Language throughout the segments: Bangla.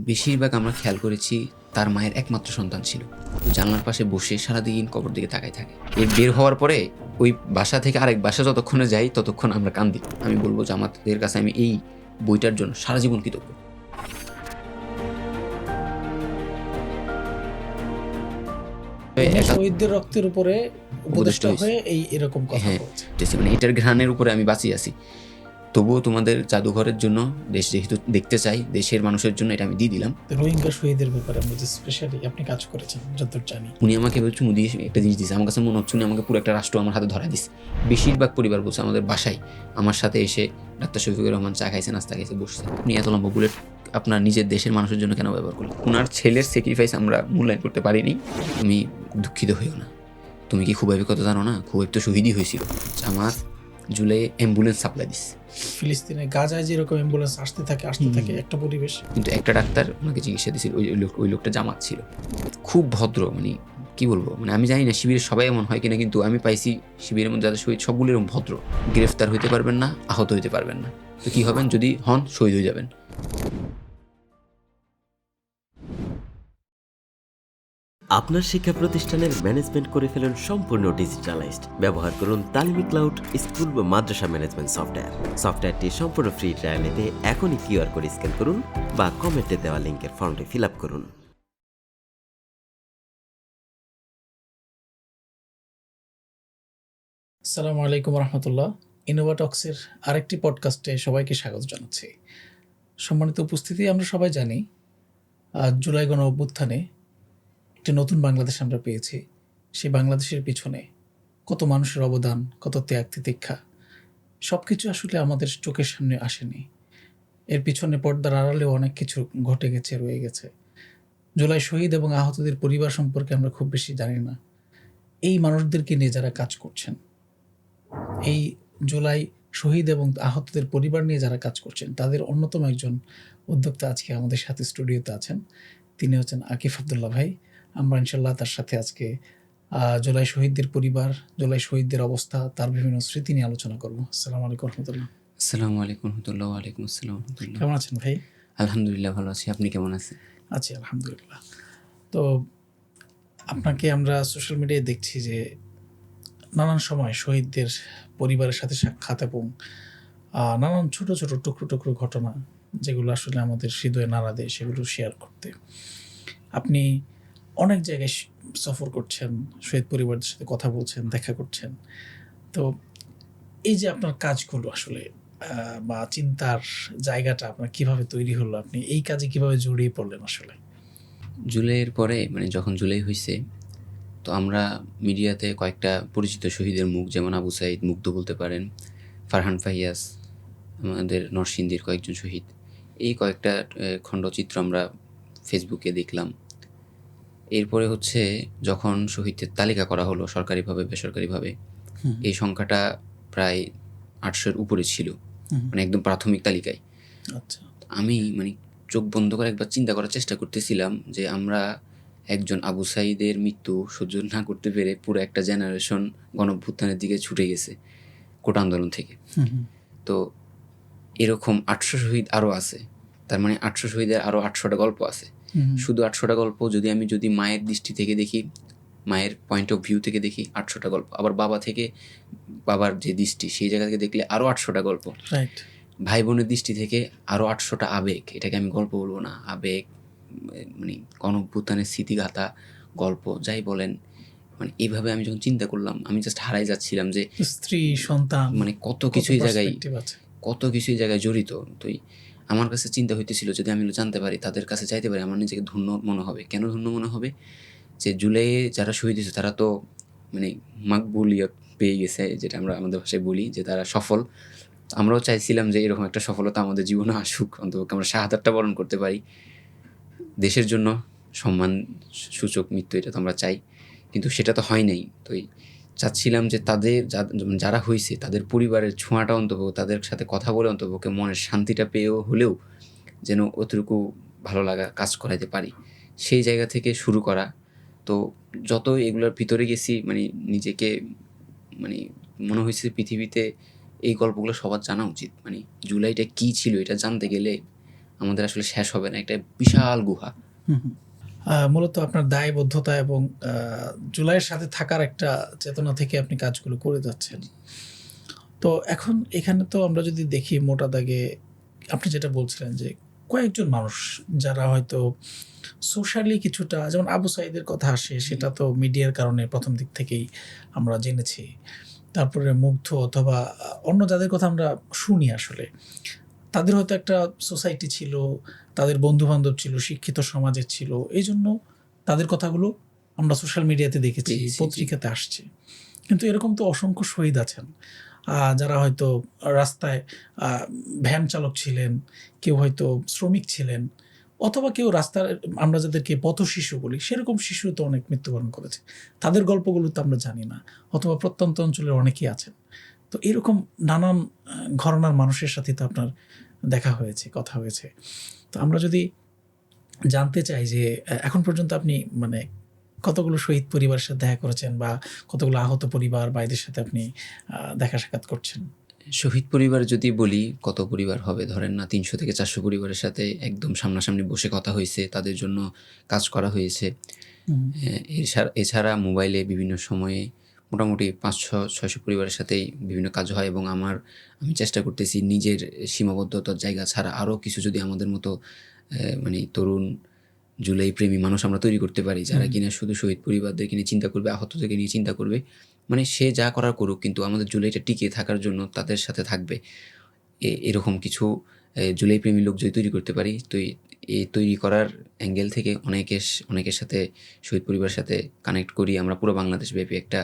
বেশিরভাগ আমরা খেয়াল করেছি তার মায়ের একমাত্র সন্তান ছিল। জানলার পাশে বসে সারাদিন কবর দিকে তাকায় থাকে। এর বের হওয়ার পরে ওই বাসা থেকে আরেক বাসা যতক্ষণে যাই ততক্ষণ আমরা কান্দি। আমি বলব যে আমাদের কাছে আমি এই বইটার জন্য সারা জীবন কৃতজ্ঞ। শহীদদের রক্তের উপরে উপদেষ্টা হয়ে এরকম কথা বলছে। মানে এটার ঘ্রাণের উপরে আমি বাঁচিয়ে আছি। তবুও তোমাদের জাদুঘরের জন্য দেশ যেহেতু দেখতে চাই, দেশের মানুষের জন্য এটা আমি দিয়ে দিলাম। রোহিঙ্গা শহীদের ব্যাপারে আমরা যে স্পেশালি আপনি কাজ করেছেন যতদূর জানি, উনি আমাকে চুমু দিয়ে একটা জিনিস দিয়েছে। আমার কাছে মনে হচ্ছে উনি আমাকে পুরো একটা রাষ্ট্র আমার হাতে ধরা দিচ্ছে। বেশিরভাগ পরিবার বলছে আমাদের বাসায় আমার সাথে এসে ডাক্তার শফিকুর রহমান চা খাইছে, নাস্তা খাইছে, বসছে। আপনি এত লম্বা বুলেট আপনার নিজের দেশের মানুষের জন্য কেন ব্যবহার করলেন? ওনার ছেলের স্যাক্রিফাইস আমরা মূল্যায়ন করতে পারিনি। তুমি দুঃখিত হইও না। তুমি কি খুবাইবের কথা জানো না? খুবাইব তো শহীদই হয়েছিল। আমার জুলাই অ্যাম্বুলেন্স সাপ্লাই দিচ্ছে। ফিলিস্তিনে গাজায় যেরকম অ্যাম্বুলেন্স আসতে থাকে একটা পরিবেশ। কিন্তু একটা ডাক্তার ওনাকে চিকিৎসা দিয়েছিল, ওই লোকটা জামাত ছিল। খুব ভদ্র, মানে কি বলবো, মানে আমি জানি না শিবিরের সবাই এমন হয় কিনা, কিন্তু আমি পাইছি শিবিরের মধ্যে যাদের শহীদ সবগুলো এরকম ভদ্র। গ্রেফতার হইতে পারবেন না, আহত হইতে পারবেন না, তো কি হবেন? যদি হন শহীদ হয়ে যাবেন। আপনার শিক্ষা প্রতিষ্ঠানের ম্যানেজমেন্ট করে ফেলুন সম্পূর্ণ ডিজিটালাইজড। ব্যবহার করুন তালিমি ক্লাউড স্কুল বা মাদ্রাসা ম্যানেজমেন্ট সফটওয়্যার। সফটওয়্যারটি সম্পূর্ণ ফ্রি ট্রায়াল নিতে এখনই কিউআর কোড স্ক্যান করুন বা কমেন্টে দেওয়া লিঙ্কের ফর্মটি ফিল আপ করুন। আসসালামু আলাইকুম রহমতুল্লাহ। ইনোভাটক্সের আরেকটি পডকাস্টে সবাইকে স্বাগত জানাচ্ছি। সম্মানিত উপস্থিতি, আমরা সবাই জানি জুলাই গণ অভ্যুত্থানে একটি নতুন বাংলাদেশ আমরা পেয়েছি। সেই বাংলাদেশের পিছনে কত মানুষের অবদান, কত ত্যাগ তিতিক্ষা, সব কিছু আসলে আমাদের চোখের সামনে আসেনি। এর পিছনে পর্দার আড়ালেও অনেক কিছু ঘটে গেছে, রয়ে গেছে। জুলাই শহীদ এবং আহতদের পরিবার সম্পর্কে আমরা খুব বেশি জানি না। এই মানুষদেরকে নিয়ে যারা কাজ করছেন, এই জুলাই শহীদ এবং আহতদের পরিবার নিয়ে যারা কাজ করছেন, তাদের অন্যতম একজন উদ্যোক্তা আজকে আমাদের সাথে স্টুডিওতে আছেন। তিনি হচ্ছেন আকিফ আব্দুল্লাহ ভাই। আমরা ইনশাল্লাহ তার সাথে আজকে জুলাই শহীদদের পরিবার, জুলাই শহীদদের অবস্থা, তার বিভিন্ন স্মৃতি নিয়ে আলোচনা করব। আসসালামু আলাইকুম রহমতুল্লাহ। আসসালামু আলাইকুম রহমতুল্লাহ। ওয়ালাইকুম আসসালাম রহমতুল্লাহ। কেমন আছেন ভাই? আলহামদুলিল্লাহ ভালো আছি। আপনি কেমন আছেন? আছি আলহামদুলিল্লাহ। তো আপনাকে আমরা সোশ্যাল মিডিয়ায় দেখছি যে নানান সময় শহীদদের পরিবারের সাথে সাক্ষাৎ এবং নানান ছোট ছোট টুকরো টুকরো ঘটনা যেগুলো আসলে আমাদের হৃদয়ে নাড়া দেয়, সেগুলো শেয়ার করতে। আপনি অনেক জায়গায় সফর করছেন, শহীদ পরিবারদের সাথে কথা বলছেন, দেখা করছেন। তো এই যে আপনার কাজগুলো আসলে বা চিন্তার জায়গাটা আপনার কিভাবে তৈরি হলো, আপনি এই কাজে কিভাবে জড়িয়ে পড়লেন আসলে? জুলাইয়ের পরে, মানে যখন জুলাই হয়েছে, তো আমরা মিডিয়াতে কয়েকটা পরিচিত শহীদের মুখ, যেমন আবু সাইদ, মুগ্ধ বলতে পারেন, ফারহান ফাহিয়াস, আমাদের নরসিংদীর কয়েকজন শহীদ, এই কয়েকটা খণ্ডচিত্র আমরা ফেসবুকে দেখলাম। এরপরে হচ্ছে যখন শহীদদের তালিকা করা হলো সরকারিভাবে বেসরকারিভাবে, এই সংখ্যাটা প্রায় 800-এর উপরে ছিল, মানে একদম প্রাথমিক তালিকায়। আচ্ছা, আমি মানে চোখ বন্ধ করে একবার চিন্তা করার চেষ্টা করতেছিলাম যে আমরা একজন আবু সাইদের মৃত্যু সহ্য না করতে পেরে পুরো একটা জেনারেশন গণঅভ্যুত্থানের দিকে ছুটে গেছে কোটা আন্দোলন থেকে। তো এরকম 800 শহীদ আরও আছে, তার মানে 800 শহীদের আরও 800টা গল্প আছে। শুধু 800টা গল্প যদি মায়ের দৃষ্টি থেকে দেখি, মায়ের পয়েন্ট অফ ভিউ থেকে দেখি 800টা গল্প, আবার বাবার যে দৃষ্টি সেই জায়গা থেকে দেখলে আরও 800টা গল্প, রাইট। ভাই বোনের দৃষ্টি থেকে আরও 800টা আবেগ। এটাকে আমি গল্প বলবো না, আবেগ, মানে গণঅভ্যুত্থানের স্মৃতিগাথা, গল্প, যাই বলেন। মানে এইভাবে আমি যখন চিন্তা করলাম, আমি জাস্ট হারাই যাচ্ছিলাম যে স্ত্রী, সন্তান, মানে কত কিছুই জায়গায় জড়িত। তো আমার কাছে চিন্তা হইতেছিল যদি আমি জানতে পারি, তাদের কাছে চাইতে পারি, আমার নিজেকে ধন্য মনে হবে। কেন ধন্য মনে হবে? যে জুলাইয়ে যারা শহীদ হয়েছে তারা তো মানে মাকবুলিয়ত পেয়ে গেছে, যেটা আমরা আমাদের ভাষায় বলি যে তারা সফল। আমরাও চাইছিলাম যে এরকম একটা সফলতা আমাদের জীবনে আসুক, অন্তপক্ষে আমরা শাহাদাতটা বরণ করতে পারি। দেশের জন্য সম্মান সূচক মৃত্যু, এটা তো আমরা চাই, কিন্তু সেটা তো হয় নাই। তো চাচ্ছিলাম যে তাদের যারা হয়েছে তাদের পরিবারের ছোঁয়াটা অন্তত, তাদের সাথে কথা বলে অন্তপক্ষে মনের শান্তিটা পেয়েও হলেও যেন অতটুকু ভালো লাগা কাজ করাইতে পারি, সেই জায়গা থেকে শুরু করা। তো যত এগুলোর ভিতরে গেছি, মানে নিজেকে মানে মনে হয়েছে পৃথিবীতে এই গল্পগুলো সবার জানা উচিত। মানে জুলাইটা কী ছিল এটা জানতে গেলে আমাদের আসলে শেষ হবে না, একটা বিশাল গুহা। মূলত আপনার দায়বদ্ধতা এবং জুলাইয়ের সাথে থাকার একটা চেতনা থেকে আপনি কাজগুলো করে যাচ্ছেন। তো এখন এখানে তো আমরা যদি দেখি মোটা দাগে আপনি যেটা বলছিলেন যে কয়েকজন মানুষ যারা হয়তো সোশ্যালি কিছুটা, যেমন আবু সাঈদের কথা আসে, সেটা তো মিডিয়ার কারণে প্রথম দিক থেকেই আমরা জেনেছি। তারপরে মুগ্ধ অথবা অন্য যাদের কথা আমরা শুনি, আসলে তাদের হয়তো একটা সোসাইটি ছিল, তাদের বন্ধু-বান্ধব ছিল, শিক্ষিত সমাজের ছিল। এইজন্য তাদের কথাগুলো আমরা সোশ্যাল মিডিয়াতে দেখেছি, জি, জি, জি। পত্রিকাতে আসছে। কিন্তু এরকম তো অসংখ্য শহীদ আছেন, যারা হয়তো রাস্তায় ভ্যান চালক ছিলেন, কেউ হয়তো শ্রমিক ছিলেন, অথবা কেউ রাস্তার, আমরা যাদেরকে পথশিশু বলি, সেরকম শিশু তো অনেক মৃত্যুবরণ করেছে। তাদের গল্পগুলো তো আমরা জানি না, অথবা প্রত্যন্ত অঞ্চলের অনেকেই আছেন। তো এরকম নানান ঘরানার মানুষের সাথে তো আপনার দেখা হয়েছে, কথা হয়েছে। তো আমরা যদি জানতে চাই যে এখন পর্যন্ত আপনি মানে কতগুলো শহীদ পরিবারের সাথে দেখা করেছেন, বা কতগুলো আহত পরিবার বা এদের সাথে আপনি দেখা সাক্ষাৎ করছেন? শহীদ পরিবার যদি বলি, কত পরিবার হবে, ধরেন না ৩০০ থেকে ৪০০ পরিবারের সাথে একদম সামনাসামনি বসে কথা হয়েছে, তাদের জন্য কাজ করা হয়েছে। এছাড়া মোবাইলে বিভিন্ন সময়ে মোটামুটি ৫০০-৬০০ পরিবারের সাথেই বিভিন্ন কাজ হয়, এবং আমি চেষ্টা করতেছি নিজের সীমাবদ্ধতার জায়গা ছাড়া আরও কিছু যদি আমাদের মতো মানে তরুণ জুলাই প্রেমী মানুষ আমরা তৈরি করতে পারি, যারা কিনা শুধু শহীদ পরিবারদেরকে নিয়ে চিন্তা করবে, আহতদেরকে নিয়ে চিন্তা করবে। মানে সে যা করার করুক, কিন্তু আমাদের জুলাইটা টিকে থাকার জন্য তাদের সাথে থাকবে। এরকম কিছু জুলাই প্রেমী লোক যদি তৈরি করতে পারি, তো এই তৈরি করার অ্যাঙ্গেল থেকে অনেকের সাথে, শহীদ পরিবারের সাথে কানেক্ট করি। আমরা পুরো বাংলাদেশব্যাপী একটা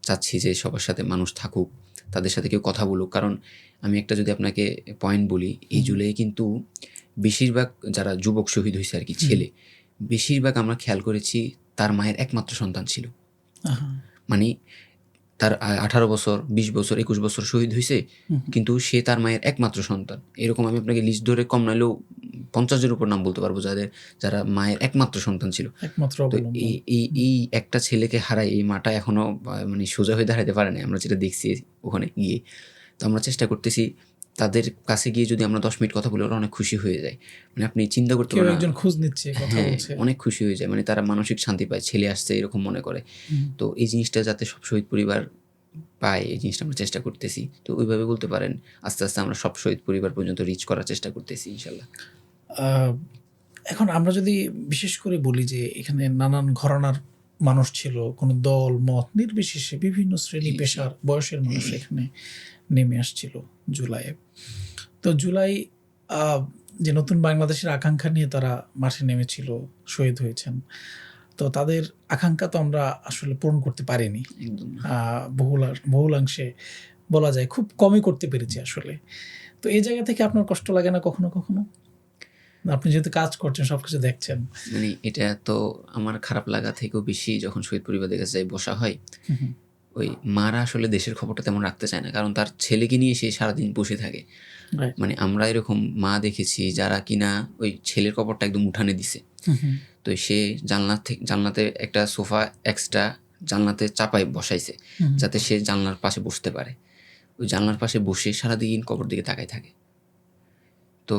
চাচ্ছি যে সবার সাথে মানুষ থাকুক, তাদের সাথে কেউ কথা বলুক। কারণ আমি একটা যদি আপনাকে পয়েন্ট বলি, এই জুলাই কিন্তু বেশিরভাগ যারা যুবক শহীদ হয়েছে আর কি, ছেলে, বেশিরভাগ আমরা খেয়াল করেছি তার মায়ের একমাত্র সন্তান ছিল। মানে তার 18 বছর, 20 বছর, 21 বছর শহীদ হয়েছে, কিন্তু সে তার মায়ের একমাত্র সন্তান। এরকম আমি আপনাকে লিস্ট ধরে কম নাইলেও 50-এর উপর নাম বলতে পারবো যারা মায়ের একমাত্র সন্তান ছিল। তো এই একটা ছেলেকে হারাই এই মাটা এখনো মানে সোজা হয়ে দাঁড়াতে পারে না, আমরা যেটা দেখছি ওখানে গিয়ে। তো আমরা চেষ্টা করতেছি তাদের কাছে গিয়ে যদি আমরা 10 মিনিট কথা বলি, ওরা অনেক খুশি হয়ে যায়। মানে আপনি চিন্তা করতে পারেন, একজন খোঁজ নিচ্ছে, কথা বলছে, অনেক খুশি হয়ে যায়। মানে তারা মানসিক শান্তি পায়, ছেলে আসছে এরকম মনে করে। তো এই জিনিসটা যাতে সব শহীদ পরিবার পায়, এই জিনিসটা আমরা চেষ্টা করতেছি। তো ওইভাবে বলতে পারেন আস্তে আস্তে আমরা সব শহীদ পরিবার পর্যন্ত রিচ করার চেষ্টা করতেছি ইনশাল্লাহ। এখন আমরা যদি বিশেষ করে বলি যে এখানে নানান ঘরানার মানুষ ছিল, কোনো দল মত নির্বিশেষে বিভিন্ন শ্রেণী পেশার বয়সের মানুষ এখানে নেমে আসছিল জুলাইয়ে। তো জুলাই যে নতুন বাংলাদেশের আকাঙ্ক্ষা নিয়ে তারা মাঠে নেমেছিল, শহীদ হয়েছেন। তো তাদের আকাঙ্ক্ষা তো আমরা আসলে পূরণ করতে পারিনি, বহুলাংশে বলা যায় খুব কমই করতে পেরেছি আসলে। তো এই জায়গা থেকে আপনার কষ্ট লাগে না কখনো কখনো? আপনি যেহেতু কাজ করছেন, সবকিছু দেখছেন। মানে এটা তো আমার খারাপ লাগা থেকেও বেশি যখন শহীদ পরিবারের কাছে যাই বসা হয়, ওই মারা আসলে দেশের খবরটা তেমন রাখতে চায় না, কারণ তার ছেলেকে নিয়ে সে সারাদিন বসে থাকে। মানে আমরা এরকম মা দেখেছি যারা কিনা ওই ছেলের খবরটা একদম উঠানে দিছে। তো সে জানলাতে একটা সোফা এক্সট্রা জানলাতে চাপায় বসাইছে, যাতে সে জানলার পাশে বসতে পারে। ওই জানলার পাশে বসে সারাদিন কবর দিকে তাকায় থাকে। তো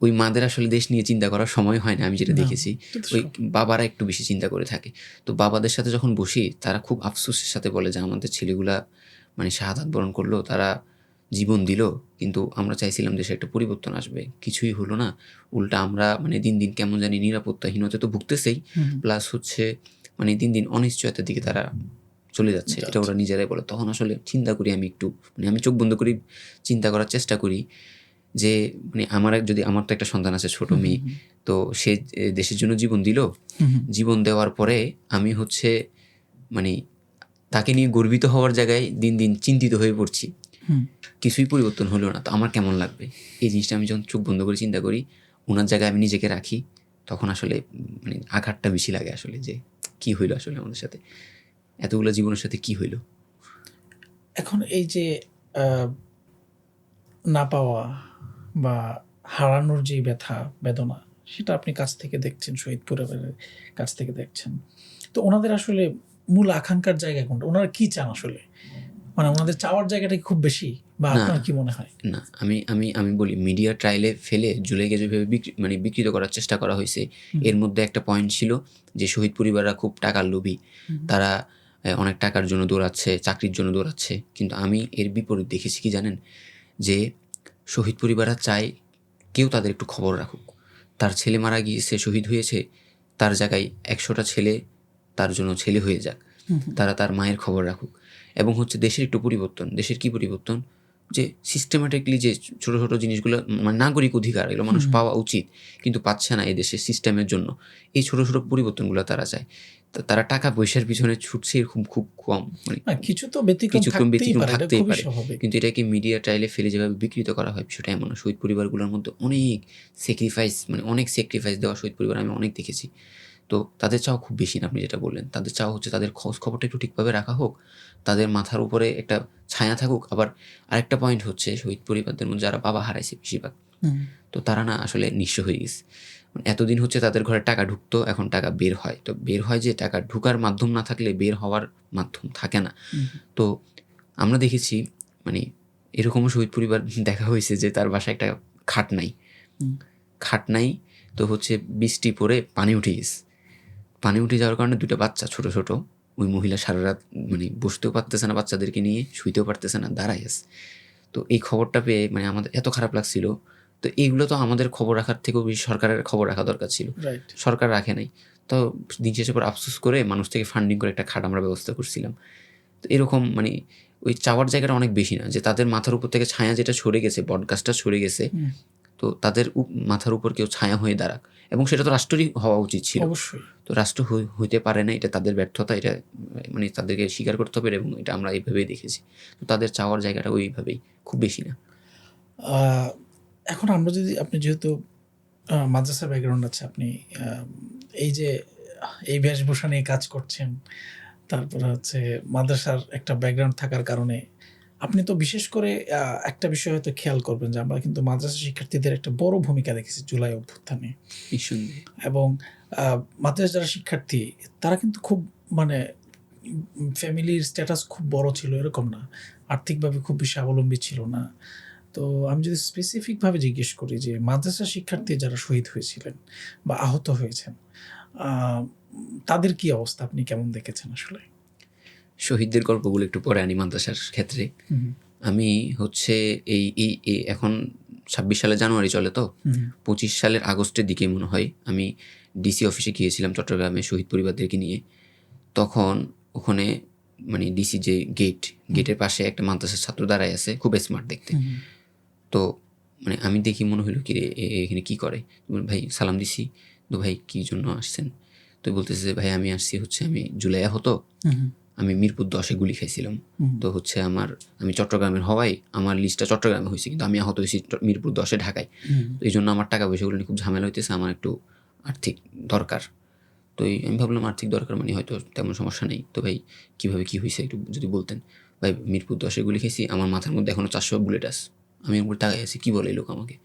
ওই মাদের আসলে দেশ নিয়ে চিন্তা করার সময় হয় না, আমি যেটা দেখেছি। ওই বাবারা একটু বেশি চিন্তা করে থাকে। তো বাবাদের সাথে যখন বসি, তারা খুব আফসোসের সাথে বলে যে আমাদের ছেলেগুলা মানে শাহাদাত বরণ করলো, তারা জীবন দিল, কিন্তু আমরা চাইছিলাম দেশে একটা পরিবর্তন আসবে, কিছুই হলো না। উল্টা আমরা মানে দিন দিন কেমন জানি নিরাপত্তাহীনতা তো ভুগতেছেই, প্লাস হচ্ছে মানে দিন দিন অনিশ্চয়তার দিকে তারা চলে যাচ্ছে, এটা ওরা নিজেরাই বলে। তখন আসলে চিন্তা করি আমি একটু, মানে আমি চোখ বন্ধ করি, চিন্তা করার চেষ্টা করি যে মানে আমার তো একটা সন্তান আছে, ছোট মেয়ে। তো সে দেশের জন্য জীবন দিল, জীবন দেওয়ার পরে আমি হচ্ছে মানে তাকে নিয়ে গর্বিত হওয়ার জায়গায় দিন দিন চিন্তিত হয়ে পড়ছি, কিছুই পরিবর্তন হলো না। তো আমার কেমন লাগবে? এই জিনিসটা আমি যখন চোখ বন্ধ করে চিন্তা করি, ওনার জায়গায় আমি নিজেকে রাখি, তখন আসলে মানে আঘাতটা বেশি লাগে আসলে, যে কি হইলো আসলে আমাদের সাথে, এতগুলো জীবনের সাথে কি হইলো। এখন এই যে না পাওয়া বা হারানোর যে ব্যথা বেদনা, সেটা আপনি কাছ থেকে দেখছেন, শহীদ পরিবারের কাছ থেকে দেখছেন। তো ওনাদের আসলে মূল আকাঙ্ক্ষার জায়গা কোনটা? ওনারা কি চান আসলে? মানে ওনাদের চাওয়ার জায়গাটা খুব বেশি, বা না। আপনার কি মনে হয়? না, আমি বলি মিডিয়া ট্রায়ালে ফেলে জুলাইকে যেভাবে বিকৃত করার চেষ্টা করা হয়েছে, এর মধ্যে একটা পয়েন্ট ছিল যে শহীদ পরিবাররা খুব টাকার লোভী, তারা অনেক টাকার জন্য দৌড়াচ্ছে, চাকরির জন্য দৌড়াচ্ছে। কিন্তু আমি এর বিপরীত দেখেছি কি জানেন, যে শহীদ পরিবাররা চায় কেউ তাদের একটু খবর রাখুক। তার ছেলে মারা গিয়েছে, শহীদ হয়েছে, তার জায়গায় 100টা ছেলে তার জন্য ছেলে হয়ে যাক, তারা তার মায়ের খবর রাখুক। এবং হচ্ছে দেশের একটু পরিবর্তন। দেশের কি পরিবর্তন? যে সিস্টেমেটিকলি যে ছোটো ছোটো জিনিসগুলো, মানে নাগরিক অধিকার, এগুলো মানুষ পাওয়া উচিত কিন্তু পাচ্ছে না এই দেশের সিস্টেমের জন্য। এই ছোটো ছোটো পরিবর্তনগুলো তারা চায়। তারা টাকা পয়সার পিছনে ছুটছে এরকম খুব কম, মানে কিছু তো ব্যতিক্রম থাকতেই পারে। স্বাভাবিক। কিন্তু এটাকে মিডিয়া ট্রায়ালে ফেলে যেভাবে বিকৃত করা হয়, বিষয়টা এমন না। শহীদ পরিবারগুলোর মধ্যে অনেক স্যাক্রিফাইস দেওয়া শহীদ পরিবার আমি অনেক দেখেছি। তো তাদের চাও খুব বেশি না, আপনি যেটা বললেন, তাদের চাও হচ্ছে তাদের খোঁজ খবরটা একটু ঠিকভাবে রাখা হোক, তাদের মাথার উপরে একটা ছায়া থাকুক। আবার আরেকটা পয়েন্ট হচ্ছে, শহীদ পরিবারদের মধ্যে যারা বাবা হারাইছে বেশিরভাগ, তো তারা না আসলে নিঃস্ব হয়ে গেছে। এতদিন হচ্ছে তাদের ঘরে টাকা ঢুকতো, এখন টাকা বের হয়। তো বের হয় যে টাকা ঢুকার মাধ্যম না থাকলে বের হওয়ার মাধ্যম থাকে না। তো আমরা দেখেছি মানে এরকমও শহীদ পরিবার দেখা হয়েছে যে তার বাসায় একটা খাট নাই, তো হচ্ছে বৃষ্টি পড়ে পানি উঠে গেছে। পানি উঠে যাওয়ার কারণে 2টা বাচ্চা ছোট ছোট, ওই মহিলা সারা রাত মানে বসতেও পারতেছে না, বাচ্চাদেরকে নিয়ে শুইতেও পারতেছে না, দাঁড়াই আছে। তো এই খবরটা পেয়ে মানে আমাদের এত খারাপ লাগছিল। তো এইগুলো তো আমাদের খবর রাখার থেকেও বেশি সরকারের খবর রাখা দরকার ছিল, সরকার রাখে নাই। তো দিন শেষে পর আফসোস করে মানুষ থেকে ফান্ডিং করে একটা খাট আমরা ব্যবস্থা করছিলাম। তো এরকম মানে ওই চাওয়ার জায়গাটা অনেক বেশি না, যে তাদের মাথার উপর থেকে ছায়া যেটা সরে গেছে, বটগাছটা সরে গেছে, তো তাদের মাথার উপর কেউ ছায়া হয়ে দাঁড়াক। এবং সেটা তো রাষ্ট্রই হওয়া উচিত ছিল, অবশ্যই। তো রাষ্ট্র হইতে পারে না, এটা তাদের ব্যর্থতা, এটা মানে তাদেরকে স্বীকার করতে হবে। এবং এটা আমরা এইভাবেই দেখেছি। তো তাদের চাওয়ার জায়গাটা ওইভাবেই, খুব বেশি না। এখন আমরা যদি, আপনি যেহেতু মাদ্রাসা ব্যাকগ্রাউন্ড আছে, আপনি এই যে এই বেশভূষা নিয়ে কাজ করছেন, তারপরে হচ্ছে মাদ্রাসার একটা ব্যাকগ্রাউন্ড থাকার কারণে আপনি তো বিশেষ করে একটা বিষয় হয়তো খেয়াল করবেন যে আমরা কিন্তু মাদ্রাসা শিক্ষার্থীদের একটা বড় ভূমিকা দেখেছি জুলাই অভ্যুত্থানে। এবং মাদ্রাসা যারা শিক্ষার্থী তারা কিন্তু খুব মানে ফ্যামিলির স্ট্যাটাস খুব বড় ছিল এরকম না, আর্থিকভাবে খুব বেশি স্বাবলম্বী ছিল না। তো আমি যদি স্পেসিফিকভাবে জিজ্ঞেস করি যে মাদ্রাসা শিক্ষার্থী যারা শহীদ হয়েছিলেন বা আহত হয়েছেন, তাদের কি অবস্থা আপনি কেমন দেখেছেন? আসলে শহীদদের গল্পগুলো একটু পরে আনি মাদ্রাসার ক্ষেত্রে। আমি হচ্ছে এই এখন 26 সালের জানুয়ারি চলে, তো 25 সালের আগস্টের দিকে মনে হয় আমি ডিসি অফিসে গিয়েছিলাম চট্টগ্রামে শহীদ পরিবারদেরকে নিয়ে। তখন ওখানে মানে ডিসি যে গেটের পাশে একটা মাদ্রাসার ছাত্র দাঁড়ায় আছে, খুব স্মার্ট দেখতে। তো মানে আমি দেখি মনে হইলো কি রে, এখানে কী করে? ভাই সালাম দিছি, তো ভাই কী জন্য আসছেন? তো বলতেছে যে ভাই আমি আসছি হচ্ছে, আমি জুলাই আহত, আমি মিরপুর 10-এ গুলি খাইছিলাম। তো হচ্ছে আমি চট্টগ্রামের হওয়ায় আমার লিস্টটা চট্টগ্রামে হয়েছে, কিন্তু আমি আহত হয়েছি মিরপুর 10-এ ঢাকায়। তো এই জন্য আমার টাকা পয়সাগুলো নিয়ে খুব ঝামেলা হইতেছে, আমার একটু আর্থিক দরকার। তো আমি ভাবলাম আর্থিক দরকার মানে হয়তো তেমন সমস্যা নেই। তো ভাই কীভাবে কী হয়েছে একটু যদি বলতেন। ভাই মিরপুর 10-এ গুলি খেয়েছি, আমার মাথার মধ্যে এখনও 400 বুলেট আছে। আমি উপর তাকাই আছি, কী বলে এই লোক আমাকে?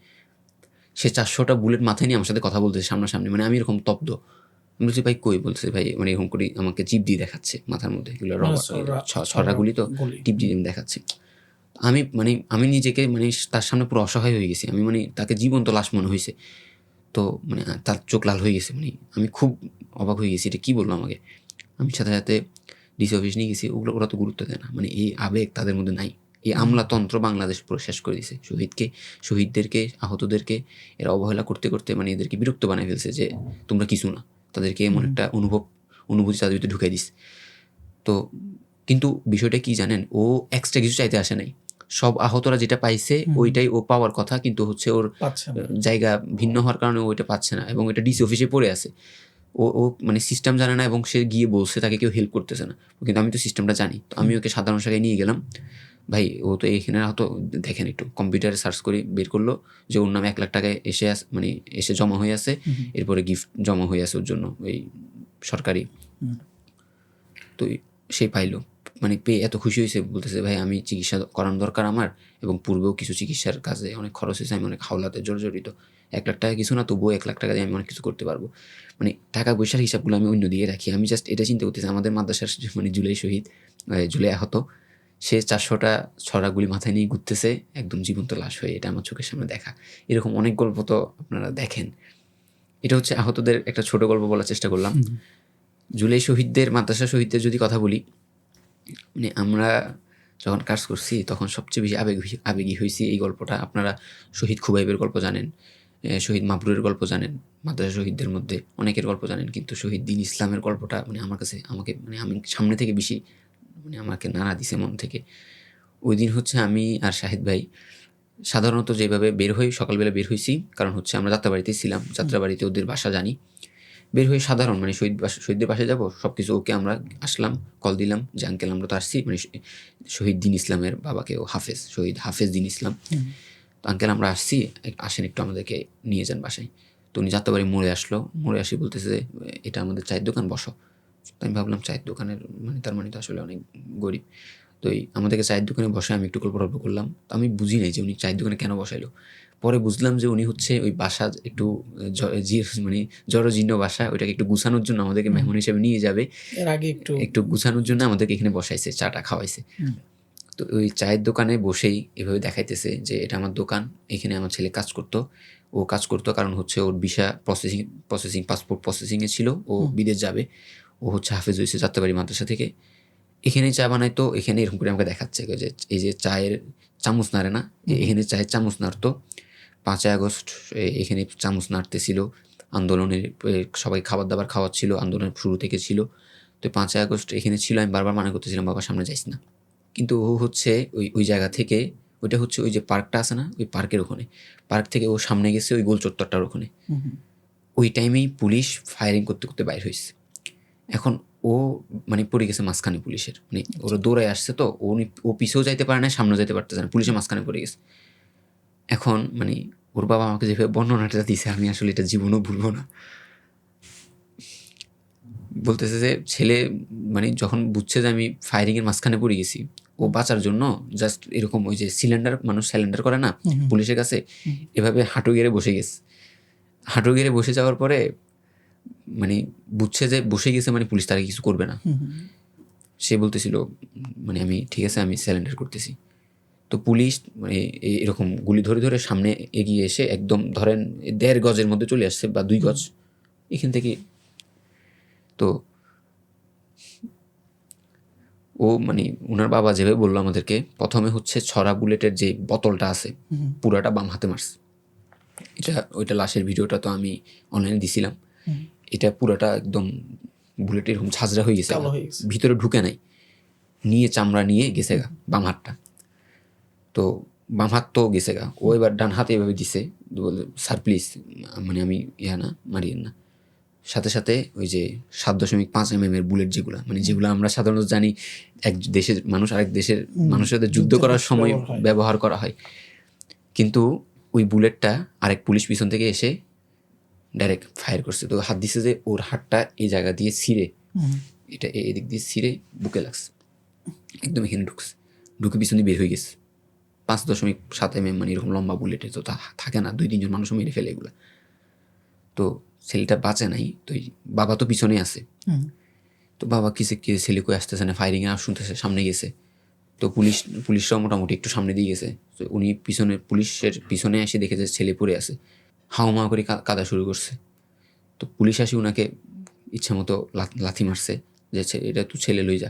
সে 400টা বুলেট মাথায় নিয়ে আমার সাথে কথা বলতেছে সামনাসামনি, মানে আমি এরকম তব্ধ। আমি বলছি ভাই কই? বলতেছে ভাই মানে এরকম করে আমাকে চিপ দিয়ে দেখাচ্ছে মাথার মধ্যে, এগুলো ছড়া গুলি, তো টিপ দিয়ে দেখাচ্ছে। আমি নিজেকে মানে তার সামনে পুরো অসহায় হয়ে গেছি। আমি মানে তাকে জীবন্ত লাশ মনে হয়েছে। তো মানে তার চোখ লাল হয়ে গেছে, মানে আমি খুব অবাক হয়ে গেছি, এটা কী বললো আমাকে। আমি সাথে সাথে ডিসি অফিস নিয়ে গেছি, ওরা তো গুরুত্ব দেয় না, মানে এই আবেগ তাদের মধ্যে নাই। এই আমলাতন্ত্র বাংলাদেশ পুরো শেষ করে দিয়েছে। শহীদদেরকে, আহতদেরকে এরা অবহেলা করতে করতে মানে এদেরকে বিরক্ত বানিয়ে ফেলছে যে তোমরা কিছু না। তাদেরকে এমন একটা অনুভূতি তাদের ভিতরে ঢুকাই দিস। তো কিন্তু বিষয়টা কি জানেন, ও এক্সট্রা কিছু চাইতে আসে নাই। সব আহতরা যেটা পাইছে ওইটাই ও পাওয়ার কথা, কিন্তু হচ্ছে ওর জায়গা ভিন্ন হওয়ার কারণে ওইটা পাচ্ছে না, এবং এটা ডিসি অফিসে পড়ে আছে। ও মানে সিস্টেম জানে না, এবং সে গিয়ে বলছে তাকে কেউ হেল্প করতেছে না। কিন্তু আমি তো সিস্টেমটা জানি, তো আমি ওকে সাধারণ শাখায় নিয়ে গেলাম। ভাই ও তো এখানে হয়তো দেখেন, একটু কম্পিউটারে সার্চ করে বের করলো যে ওর নামে 1 লাখ টাকায় এসে জমা হয়ে আছে, এরপরে গিফট জমা হয়ে আছে ওর জন্য ওই সরকারি। তো সে পাইলো, মানে পেয়ে এত খুশি হয়েছে, বলতেছে ভাই আমি চিকিৎসা করানো দরকার আমার, এবং পূর্বেও কিছু চিকিৎসার কাজে অনেক খরচ হয়েছে, আমি অনেক হাওলাতে জর্জরিত। 1 লাখ টাকা কিছু না, তবুও 1 লাখ টাকা দিয়ে আমি অনেক কিছু করতে পারবো। মানে টাকা পয়সার হিসাবগুলো আমি অন্য দিকে রাখি। আমি জাস্ট এটা চিন্তা করতেছি, আমাদের মাদ্রাসার মানে জুলাই আহত, সে 400টা ছড়া গুলি মাথায় নিয়ে ঘুরতেছে একদম জীবন্ত লাশ হয়ে। এটা আমার চোখের সামনে দেখা। এরকম অনেক গল্প তো আপনারা দেখেন। এটা হচ্ছে আহতদের একটা ছোট গল্প বলার চেষ্টা করলাম। জুলাই শহীদদের, মাদ্রাসা শহীদদের যদি কথা বলি, মানে আমরা যখন কাজ করছি তখন সবচেয়ে বেশি আবেগী হয়েছি এই গল্পটা। আপনারা শহীদ খুবাইবের গল্প জানেন, শহীদ মাবরুরের গল্প জানেন, মাদ্রাসা শহীদদের মধ্যে অনেকের গল্প জানেন, কিন্তু শহীদ দিন ইসলামের গল্পটা মানে আমার কাছে আমি সামনে থেকে বেশি আমাকে নাড়া দিছে মন থেকে। ওই দিন হচ্ছে আমি আর শাহিদ ভাই সাধারণত যেভাবে বের হই, সকালবেলা বের হয়েছি, কারণ হচ্ছে আমরা যাত্রাবাড়িতেই ছিলাম, যাত্রাবাড়িতে ওদের বাসা জানি। বের হয়ে সাধারণ মানে শহীদদের বাসায় যাবো, সব কিছু ওকে, আমরা আসলাম, কল দিলাম যে আঙ্কেল আমরা তো আসছি, মানে শহীদ দিন ইসলামের বাবাকে, ও হাফেজ, শহীদ হাফেজ দিন ইসলাম। তো আঙ্কেল আমরা আসছি, আসেন একটু আমাদেরকে নিয়ে যান বাসায়। তো উনি যাত্রাবাড়ি মোড়ে আসলো, মোড়ে আসি বলতেছে যে এটা আমাদের চায়ের দোকান, বসো। তো আমি ভাবলাম চায়ের দোকানের তার মানে তো আসলে অনেক গরিব। তো আমাদেরকে চায়ের দোকানে বসে আমি একটু গল্প করলাম। তো আমি বুঝি নাই যে উনি চায়ের দোকানে কেন বসাইলো। পরে বুঝলাম যে উনি হচ্ছে ওই বাসা একটু মানে জড়জীর্ণ বাসা, ওইটাকে একটু গুছানোর জন্য আমাদেরকে মেহমান হিসেবে নিয়ে যাবে, এর আগে একটু গুছানোর জন্য আমাদেরকে এখানে বসাইছে, চাটা খাওয়াইছে। তো ওই চায়ের দোকানে বসেই এভাবে দেখাইতেছে যে এটা আমার দোকান, এখানে আমার ছেলে কাজ করতো। ও কাজ করতো কারণ হচ্ছে ওর ভিসা প্রসেসিং পাসপোর্ট প্রসেসিংয়ে ছিল, ও বিদেশ যাবে। ও হচ্ছে হাফেজ হয়েছে যাত্রাবাড়ি মাদ্রাসা থেকে, এখানে চা বানাইতো। এখানে এরকম করে আমাকে দেখাচ্ছে যে এই যে চায়ের চামচ নাড়ে না, এখানে চায়ের চামচ নাড়তো। 5ই আগস্ট এখানে চামচ নাড়তেছিল, আন্দোলনের সবাই খাবার দাবার খাওয়াচ্ছিল, আন্দোলনের শুরু থেকে ছিল। তো 5ই আগস্ট এখানে ছিল, আমি বারবার মানা করতেছিলাম বাবার সামনে যাইস না। কিন্তু ও হচ্ছে ওই জায়গা থেকে, ওইটা হচ্ছে ওই যে পার্কটা আছে না, ওই পার্কের ওখানে, পার্ক থেকে ও সামনে গেছে ওই গোল চত্বরটার ওখানে। ওই টাইমেই পুলিশ ফায়ারিং করতে করতে বাইর হয়েছে। এখন ও মানে পড়ে গেছে মাঝখানে পুলিশের, মানে ওরা দৌড়ায় আসছে, তো ও পিছেও যাইতে পারে না, সামনে যাইতে পারতেছে না, পুলিশের মাঝখানে পড়ে গেছে। এখন মানে ওর বাবা আমাকে যেভাবে বর্ণনাটা দিছে, আমি আসলে এটা জীবনও ভুলবো না। বলতেছে যে ছেলে মানে যখন বুঝছে যে আমি ফায়ারিংয়ের মাঝখানে পড়ে গেছি, ও বাঁচার জন্য জাস্ট এরকম ওই যে মানুষ সিলিন্ডার করে না পুলিশের কাছে, এভাবে হাঁটু গেড়ে বসে গেছে। হাঁটু গেড়ে বসে যাওয়ার পরে মানে বুঝছে যে বসে গেছে মানে পুলিশ তাকে কিছু করবে না। সে বলতেছিল মানে আমি ঠিক আছে, আমি সিলিন্ডার করতেছি। তো পুলিশ মানে এরকম গুলি ধরে ধরে সামনে এগিয়ে এসে একদম ধরেন 1.5 গজের মধ্যে চলে আসছে, বা 2 গজ এখান থেকে। তো ও মানে ওনার বাবা যেভাবে বললো আমাদেরকে, প্রথমে হচ্ছে ছড়া বুলেটের যে বোতলটা আছে পুরাটা বাম হাতে মারছে। ওইটা লাশের ভিডিওটা তো আমি অনলাইনে দিছিলাম। এটা পুরাটা একদম বুলেট এরকম ঝাঁঝরা হয়ে গেছে, ভিতরে ঢুকে নাই, নিয়ে চামড়া নিয়ে গেছে গা বাম হাতটা। তো বাম হাত তো গেছে গা, ও এবার ডান হাতে এভাবে দিছে, স্যার প্লিজ মানে আমি মারিয়েন না। সাথে সাথে ওই যে 7.5 mm এর বুলেট, যেগুলো আমরা সাধারণত জানি এক দেশের মানুষ আরেক দেশের মানুষের সাথে যুদ্ধ করার সময় ব্যবহার করা হয়, কিন্তু ওই বুলেটটা আরেক পুলিশ পিছন থেকে এসে ডাইরেক্ট ফায়ার করছে। তো হাত দিছে যে ওর হাতটা এই জায়গা দিয়ে ছিঁড়ে, এটা এদিক দিয়ে ছিঁড়ে বুকে লাগছে, একদম এখানে ঢুকে পিছনে বের হয়ে গেছে। 5.7 mm মানে এরকম লম্বা বুলেটে তো থাকে না, 2-3 জন মানুষও মেরে ফেলে এগুলা। তো ছেলেটা বাঁচে নাই। তো বাবা তো পিছনে আছে, তো বাবা ছেলে কই আসতেছে না, ফায়ারিং এর শুনতেছে, সামনে গেছে। তো পুলিশরাও মোটামুটি একটু সামনে দিয়ে গেছে। তো উনি পুলিশের পিছনে এসে দেখে যে ছেলে পড়ে আছে, হাওয়া করে কাঁদা শুরু করছে। তো পুলিশ আসি ওনাকে ইচ্ছা মতো লাথি মারছে যে এটা তুই ছেলে লই যা।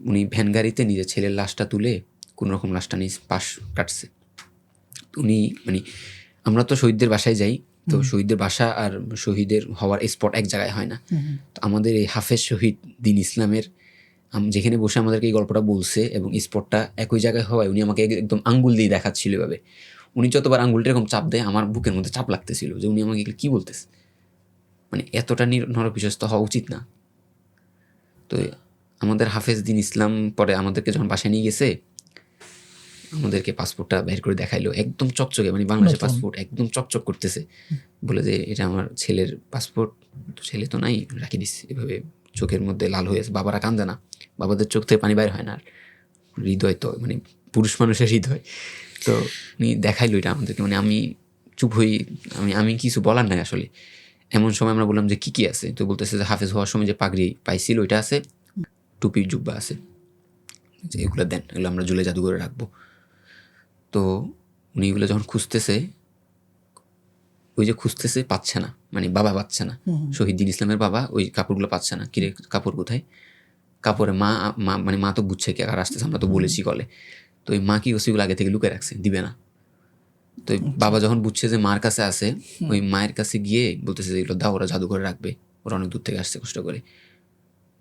উনি ভ্যান গাড়িতে নিজের ছেলের লাশটা তুলে কোনোরকম লাশটা নিয়ে পাশ কাটছে। উনি মানে আমরা তো শহীদদের বাসায় যাই, তো শহীদদের বাসা আর শহীদের হওয়ার স্পট এক জায়গায় হয় না। তো আমাদের এই হাফেজ শহীদ দিন ইসলামের যেখানে বসে আমাদেরকে এই গল্পটা বলছে এবং স্পটটা একই জায়গায় হওয়ায় উনি আমাকে একদম আঙ্গুল দিয়ে দেখাচ্ছিল এভাবে। উনি যতবার আঙ্গুলটা এরকম চাপ দেয় আমার বুকের মধ্যে চাপ লাগতেছিল যে উনি আমাকে কি বলতেছে, মানে এতটা নরপিশাচ হওয়া উচিত না। তো আমাদের হাফেজ দিন ইসলাম পরে আমাদেরকে যখন বাসায় নিয়ে গেছে, আমাদেরকে পাসপোর্টটা বের করে দেখাইলো, একদম চকচকে, মানে বাংলাদেশের পাসপোর্ট একদম চকচক করতেছে। বলে যে এটা আমার ছেলের পাসপোর্ট, ছেলে তো নাই, রাখি দিচ্ছে। এভাবে চোখের মধ্যে লাল হয়ে আছে। বাবারা কান্দে না, বাবাদের চোখ থেকে পানি বাইর হয় না, আর হৃদয় তো মানে পুরুষ মানুষের হৃদয়। তো উনি দেখাইলো এটা আমাদেরকে, মানে আমি চুপ হই, আমি কিছু বলার নাই আসলে। এমন সময় আমরা বললাম যে কি আছে, তো বলতেছে যে হাফেজ হওয়ার সময় যে পাগড়ি পাইছিল ওইটা আছে, টুপির জুব্বা আছে। যে এগুলো দেন, এগুলো আমরা জুলাই জাদুঘরে রাখবো। তো উনি এগুলো যখন খুঁজতেছে, ওই যে খুঁজতেছে পাচ্ছে না, মানে বাবা পাচ্ছে না, শহীদুল ইসলামের বাবা ওই কাপড়গুলো পাচ্ছে না। কিরে কাপড় কোথায়? কাপড়ে মা মানে মা তো বুঝছে কে আর আসতেছে, আমরা তো বলেছি কলে। তো ওই মা কি ওগুলো আগে থেকে লুকিয়ে রাখছে, দিবে না। তো ওই বাবা যখন বুঝছে যে মার কাছে আছে, ওই মায়ের কাছে গিয়ে বলতেছে যে এগুলো দাও, ওরা জাদুঘরে রাখবে, ওরা অনেক দূর থেকে আসছে কষ্ট করে।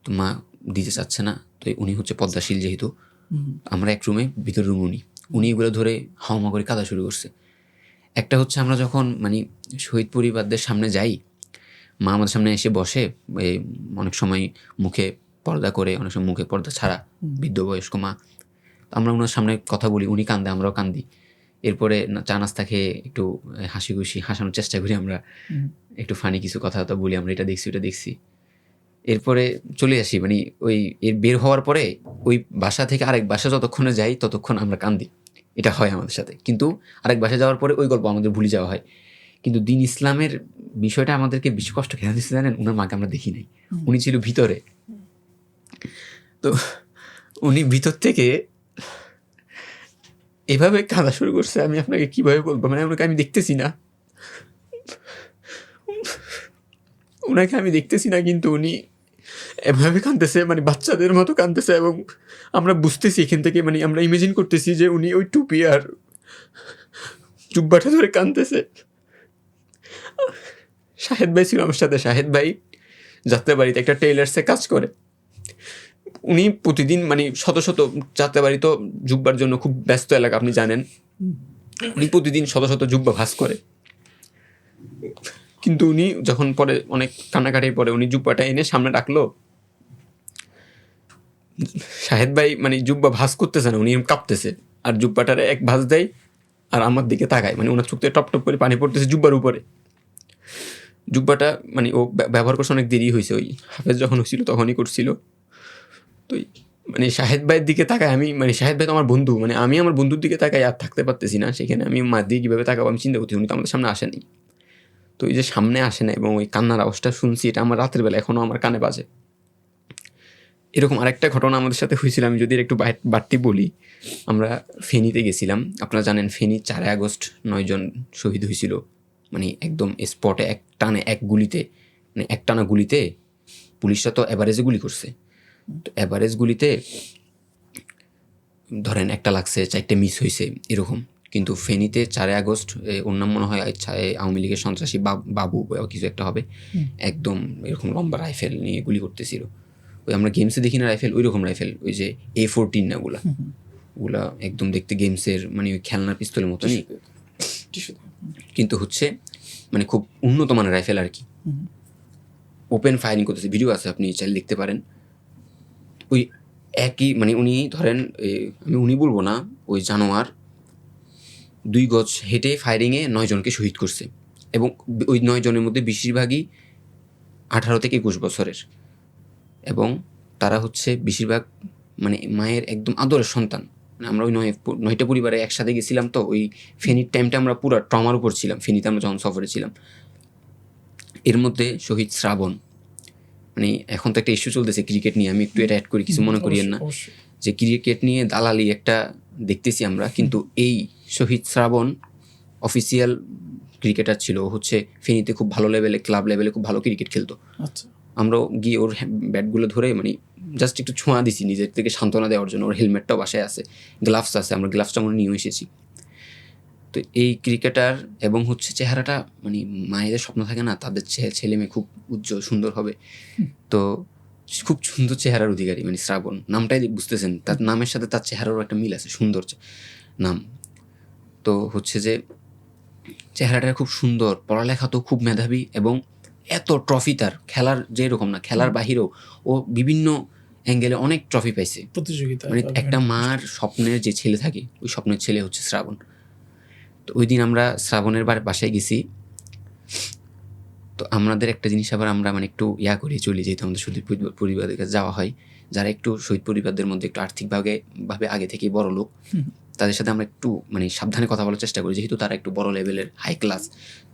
তো মা দিতে চাচ্ছে না। তো উনি হচ্ছে পদ্মাশীল যেহেতু, আমরা এক রুমে, ভিতর রুম উনি এগুলো ধরে হাওমা করে কাঁদা শুরু করছে। একটা হচ্ছে আমরা যখন মানে শহীদ পরিবারদের সামনে যাই, মা আমাদের সামনে এসে বসে, অনেক সময় মুখে পর্দা করে, অনেক সময় মুখে পর্দা ছাড়া, বৃদ্ধ বয়স্ক মা। আমরা ওনার সামনে কথা বলি, উনি কান্দে, আমরাও কান্দি। এরপরে চা নাস্তা খেয়ে একটু হাসি খুশি হাসানোর চেষ্টা করি, আমরা একটু ফানি কিছু কথাবার্তা বলি, আমরা এটা দেখছি ওটা দেখছি। এরপরে চলে আসি, মানে ওই এর বের হওয়ার পরে ওই বাসা থেকে আরেক বাসা যতক্ষণে যাই ততক্ষণ আমরা কান্দি, এটা হয় আমাদের সাথে। কিন্তু আরেক বাসা যাওয়ার পরে ওই গল্প আমাদের ভুলে যাওয়া হয়। কিন্তু দিন ইসলামের বিষয়টা আমাদেরকে বেশি কষ্ট কেন দিচ্ছে জানেন? ওনার মাকে আমরা দেখি নাই, উনি ছিল ভিতরে। তো উনি ভিতর থেকে এভাবে কাঁদা শুরু করছে, আমি আপনাকে কিভাবে বলবো, মানে ওনাকে আমি দেখতেছি না, ওনাকে আমি দেখতেছি না, কিন্তু উনি এভাবে কাঁদতেছে, মানে বাচ্চাদের মতো কাঁদতেছে। এবং আমরা বুঝতেছি এখান থেকে, মানে আমরা ইমেজিন করতেছি যে উনি ওই টুপি আর জুব্বাটা ধরে কাঁদতেছে। শাহেদ ভাই ছিল আমার সাথে। শাহেদ ভাই যাত্রাবাড়িতে একটা টেইলার্সে কাজ করে। উনি প্রতিদিন মানে শত শত, যাত্রাবাড়ি তো জুব্বার জন্য খুব ব্যস্ত এলাকা, আপনি জানেন। উনি প্রতিদিন শত শত জুব্বা ভাঁজ করে। কিন্তু উনি যখন পরে অনেক কান্নাকাটির পরে উনি জুব্বাটা এনে সামনে রাখলো, শাহেদ ভাই মানে জুব্বা ভাঁজ করতেছে না, উনি কাঁপতেছে, আর জুব্বাটারে এক ভাঁজ দেয় আর আমার দিকে তাকায়, মানে ওনার চোখ থেকে টপ টপ করে পানি পড়তেছে জুব্বার উপরে। জুব্বাটা মানে ও ব্যবহার করছে অনেক দেরি হয়েছে, ওই হাফেজ যখন হয়েছিল তখনই করছিল। তো মানে শাহেদ ভাইয়ের দিকে তাকায় আমি, মানে শাহেদ ভাই তো আমার বন্ধু, মানে আমি আমার বন্ধুর দিকে তাকাই আর থাকতে পারতেছি না। সেখানে আমি মার দিকে কীভাবে তাকাবো আমি চিন্তা করছি। উনি তো আমাদের সামনে আসেনি। তো এই যে সামনে আসে না এবং ওই কান্নার আওয়াজটা শুনছি, এটা আমার রাতের বেলা এখনও আমার কানে বাজে। এরকম আরেকটা ঘটনা আমাদের সাথে হয়েছিল, আমি যদি একটু বাড়তি বলি। আমরা ফেনীতে গেছিলাম, আপনারা জানেন ফেনী 4 আগস্ট 9 জন শহীদ হয়েছিল, মানে একদম স্পটে এক টানে এক গুলিতে, মানে এক টানা গুলিতে। পুলিশরা তো অ্যাভারেজে গুলি করছে, তো অ্যাভারেজ গুলিতে ধরেন একটা লাগছে, 4টে মিস হয়েছে এরকম। কিন্তু ফেনীতে 4 আগস্ট ওর নাম মনে হয় আওয়ামী লীগের সন্ত্রাসী বাবু কিছু একটা হবে, একদম এরকম লম্বা রাইফেল নিয়ে গুলি করতেছিল। ওই আমরা গেমসে দেখি না রাইফেল, ওই রকম রাইফেল, ওই যে A14 না, ওগুলা একদম দেখতে গেমসের মানে ওই খেলনার পিস্তলের মতনই, কিন্তু হচ্ছে মানে খুব উন্নত মানের রাইফেল আর কি। ওপেন ফায়ারিং করতেছে, ভিডিও আছে, আপনি চাইলে দেখতে পারেন। ওই একই মানে উনি ধরেন আমি উনি বলবো না, ওই জানোয়ার 2 গজ হেঁটে ফায়ারিংয়ে 9 জনকে শহীদ করছে। এবং ওই 9 জনের মধ্যে বেশিরভাগই 18 থেকে 21 বছরের, এবং তারা হচ্ছে বেশিরভাগ মানে মায়ের একদম আদরের সন্তান। মানে আমরা ওই 9টা পরিবারে একসাথে গেছিলাম, তো ওই ফেনীর টাইমটা আমরা পুরো ট্রমার উপর ছিলাম, ফেনীতে আমরা যখন সফরে ছিলাম। এর মধ্যে শহীদ শ্রাবণ, মানে এখন তো একটা ইস্যু চলতেছে ক্রিকেট নিয়ে, আমি একটু এটা অ্যাড করি, কিছু মনে করিয়েন না, যে ক্রিকেট নিয়ে দালালি একটা দেখতেছি আমরা। কিন্তু এই শহীদ শ্রাবণ অফিসিয়াল ক্রিকেটার ছিল, ও হচ্ছে ফেনীতে খুব ভালো লেভেলে, ক্লাব লেভেলে খুব ভালো ক্রিকেট খেলতো। আমরা গিয়ে ওর ব্যাটগুলো ধরে মানে জাস্ট একটু ছোঁয়া দিছি নিজের থেকে সান্ত্বনা দেওয়ার জন্য। ওর হেলমেটটাও বাসায় আছে, গ্লাভস আছে, আমরা গ্লাভসটা আমরা নিয়ে এসেছি। তো এই ক্রিকেটার এবং হচ্ছে চেহারাটা, মানে মায়েদের স্বপ্ন থাকে না তাদের ছেলে মেয়ে খুব উজ্জ্বল সুন্দর হবে, তো খুব সুন্দর চেহারার অধিকারী, মানে শ্রাবণ নামটাই বুঝতেছেন, তার নামের সাথে তার চেহারারও একটা মিল আছে, সুন্দর নাম। তো হচ্ছে যে চেহারাটা খুব সুন্দর, পড়ালেখা তো খুব মেধাবী, এবং এত ট্রফি তার, খেলার যে এরকম না, খেলার বাহিরেও ও বিভিন্ন অ্যাঙ্গেলে অনেক ট্রফি পাইছে প্রতিযোগিতা। মানে একটা মার স্বপ্নের যে ছেলে থাকে, ওই স্বপ্নের ছেলে হচ্ছে শ্রাবণ। তো ওই দিন আমরা শ্রাবণের বাসায় গেছি। তো আমাদের একটা জিনিস আবার আমরা মানে একটু করে চলি, যেহেতু আমাদের শহীদ পরিবারের কাছে যাওয়া হয়, যারা একটু শহীদ পরিবারদের মধ্যে একটু আর্থিকভাবে আগে থেকেই বড় লোক, তাদের সাথে আমরা একটু মানে সাবধানে কথা বলার চেষ্টা করি, যেহেতু তারা একটু বড় লেভেলের হাই ক্লাস।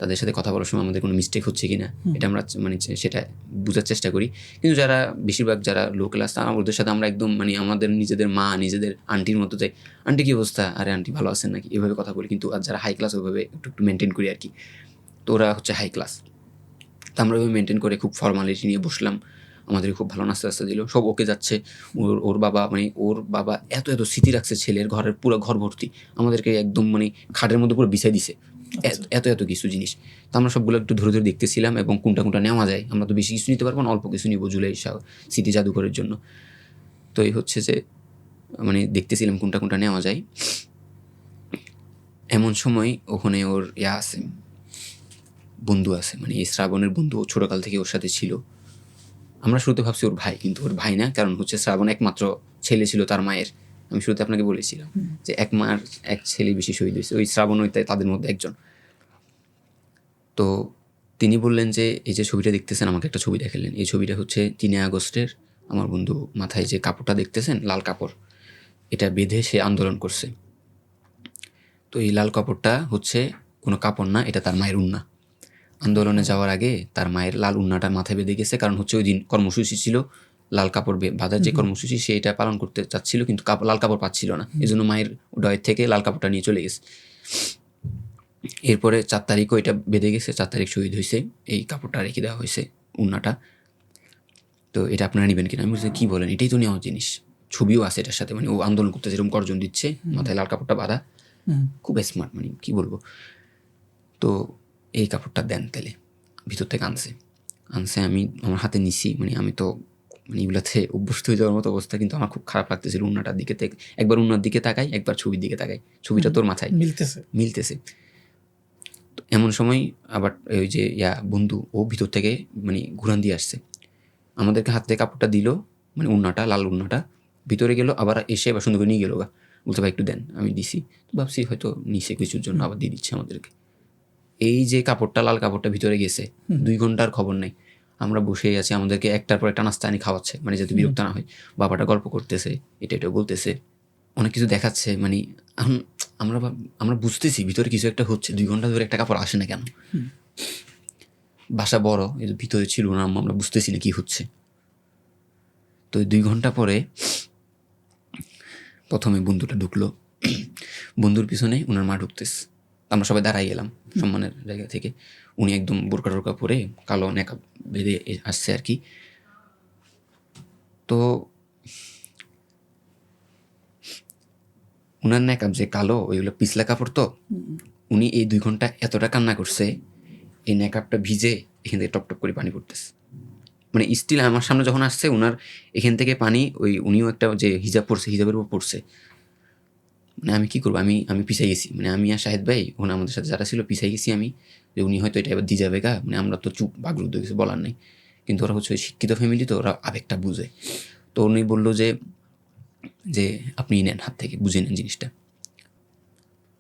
তাদের সাথে কথা বলার সময় আমাদের কোনো মিস্টেক হচ্ছে কিনা এটা আমরা মানে সেটা বোঝার চেষ্টা করি। কিন্তু যারা বেশিরভাগ যারা লো ক্লাস, তারা ওদের সাথে আমরা একদম মানে আমাদের নিজেদের মা, নিজেদের আন্টির মতো যাই, আন্টি কী অবস্থা, আরে আন্টি ভালো আছেন নাকি, এভাবে কথা বলি। কিন্তু আর যারা হাই ক্লাস ওইভাবে একটু একটু মেনটেন করি আর কি। তো ওরা হচ্ছে হাই ক্লাস, তো আমরা ওইভাবে মেনটেন করে খুব ফর্মালিটি নিয়ে বসলাম। আমাদের খুব ভালো নাস্তা টাস্তা দিল, সব ওকে যাচ্ছে। ওর বাবা মানে ওর বাবা এত এত স্মৃতি রাখছে ছেলের, ঘরের পুরো ঘর ভর্তি, আমাদেরকে একদম মানে খাটের মধ্যে পুরো বিছাই দিছে এত এত কিছু জিনিস। তো আমরা সবগুলো একটু ধরে ধরে দেখতেছিলাম এবং কোনটা কোনটা নেওয়া যায়। আমরা তো বেশি কিছু নিতে পারবো না, অল্প কিছু নিবো জুলাই স্মৃতি জাদুঘরের জন্য। তো এই হচ্ছে যে মানে দেখতেছিলাম কোনটা কোনটা নেওয়া যায়। এমন সময় ওখানে ওর আছে, বন্ধু আছে, মানে এই শ্রাবণের বন্ধু, ছোটকাল থেকে ওর সাথে ছিল। আমরা শুরুতে ভাবছি ওর ভাই, কিন্তু ওর ভাই না, কারণ হচ্ছে শ্রাবণ একমাত্র ছেলে ছিল তার মায়ের। আমি শুরুতে আপনাকে বলেছিলাম যে এক মার এক ছেলে বেশি শহীদ হয়েছে, ওই শ্রাবণ ওই তাদের মধ্যে একজন। তো তিনি বললেন যে এই যে ছবিটা দেখতেছেন, আমাকে একটা ছবি দেখালেন। এই ছবিটা হচ্ছে 3 আগস্টের, আমার বন্ধু মাথায় যে কাপড়টা দেখতেছেন লাল কাপড়, এটা বেঁধে সে আন্দোলন করছে। তো এই লাল কাপড়টা হচ্ছে কোনো কাপড় না, এটা তার মায়ের উন্না। আন্দোলনে যাওয়ার আগে তার মায়ের লাল উন্নাটা মাথায় বেঁধে গেছে, কারণ হচ্ছে ওই দিন কর্মসূচি ছিল লাল কাপড় বাঁধার যে কর্মসূচি, সে এটা পালন করতে চাচ্ছিল, কিন্তু লাল কাপড় পাচ্ছিল না। এই জন্য মায়ের ডয়ের থেকে লাল কাপড়টা নিয়ে চলে গেছে। এরপরে 4 তারিখও এটা বেঁধে গেছে, 4 তারিখ শহীদ হয়েছে, এই কাপড়টা রেখে দেওয়া হয়েছে, উন্নাটা। তো এটা আপনারা নেবেন কিনা? আমি বলছি কী বলেন, এটাই তো নেওয়ার জিনিস। ছবিও আছে এটার সাথে, মানে ও আন্দোলন করতে যেরকম গর্জন দিচ্ছে, মাথায় লাল কাপড়টা বাঁধা, খুব স্মার্ট, মানে কী বলবো। তো এই কাপড়টা দেন তাহলে, ভিতর থেকে আনছে আমি আমার হাতে নিছি। মানে আমি তো মানে এগুলাতে অভ্যস্ত হয়ে যাওয়ার মতো অবস্থা, কিন্তু আমার খুব খারাপ লাগতেছিল উন্নাটার দিকে। একবার উন্নার দিকে তাকাই, একবার ছবির দিকে তাকাই, ছবিটা তোর মাথায় মিলতেছে। তো এমন সময় আবার ওই যে বন্ধু, ও ভিতর থেকে মানে ঘুরান দিয়ে আসছে, আমাদেরকে হাত থেকে কাপড়টা দিল, মানে উন্নাটা, লাল উন্নাটা, ভিতরে গেল, আবার এসে এবার সুন্দর করে নিয়ে গেল গা। বলতে ভাই একটু দেন, আমি দিছি। তো ভাবছি হয়তো নিচে কিছুর জন্য আবার দিয়ে দিচ্ছে আমাদেরকে। এই যে কাপড়টা, লাল কাপড়টা ভিতরে গেছে, 2 ঘন্টার খবর নেই। আমরা বসেই আছি, আমাদেরকে একটার পর একটা নাস্তা আনি খাওয়াচ্ছে, মানে যাতে বিরক্ত না হয়। বাবাটা গল্প করতেছে, এটা বলতেছে, অনেক কিছু দেখাচ্ছে। মানে আমরা বুঝতেছি ভিতরে কিছু একটা হচ্ছে। 2 ঘন্টা ধরে একটা কাপড় আসে না কেন? বাসা বড়, এই ভিতরে ছিল না, আমরা বুঝতেছি না কি হচ্ছে। তো 2 ঘন্টা পরে প্রথমে বন্ধুটা ঢুকলো, বন্ধুর পিছনে ওনার মা ঢুকতেছে। আমরা সবাই দাঁড়াই গেলাম সম্মানের জায়গা থেকে। উনি একদম বোরকা টোরকা পরে কালো নেকাব বেঁধে আসছে আর কি। তো উনার নেকাব যে কালো, ওইগুলো পিছলা কাপড়। তো উনি এই 2 ঘন্টা এতটা কান্না করছে, এই নেকাবটা ভিজে এখান থেকে টপ টপ করে পানি পড়তেছে। মানে স্টিল আমার সামনে যখন আসছে, ওনার এখান থেকে পানি, উনিও একটা যে হিজাব পড়ছে, হিজাবের উপর পড়ছে। মানে আমি কী করবো, আমি পিছাই গেছি। মানে আমি আর শাহেদ ভাই, ওখানে আমাদের সাথে যারা ছিল, পিছাই গেছি আমি, যে উনি হয়তো এটা এবার দিয়ে যাবে গা। মানে আমরা তো চুপ, বাগরুদ্ধ, কিছু বলার নেই। কিন্তু ওরা হচ্ছে শিক্ষিত ফ্যামিলি, তো ওরা আবেগটা বুঝে। তো উনি বললো যে আপনি নেন, হাত থেকে বুঝে নেন জিনিসটা।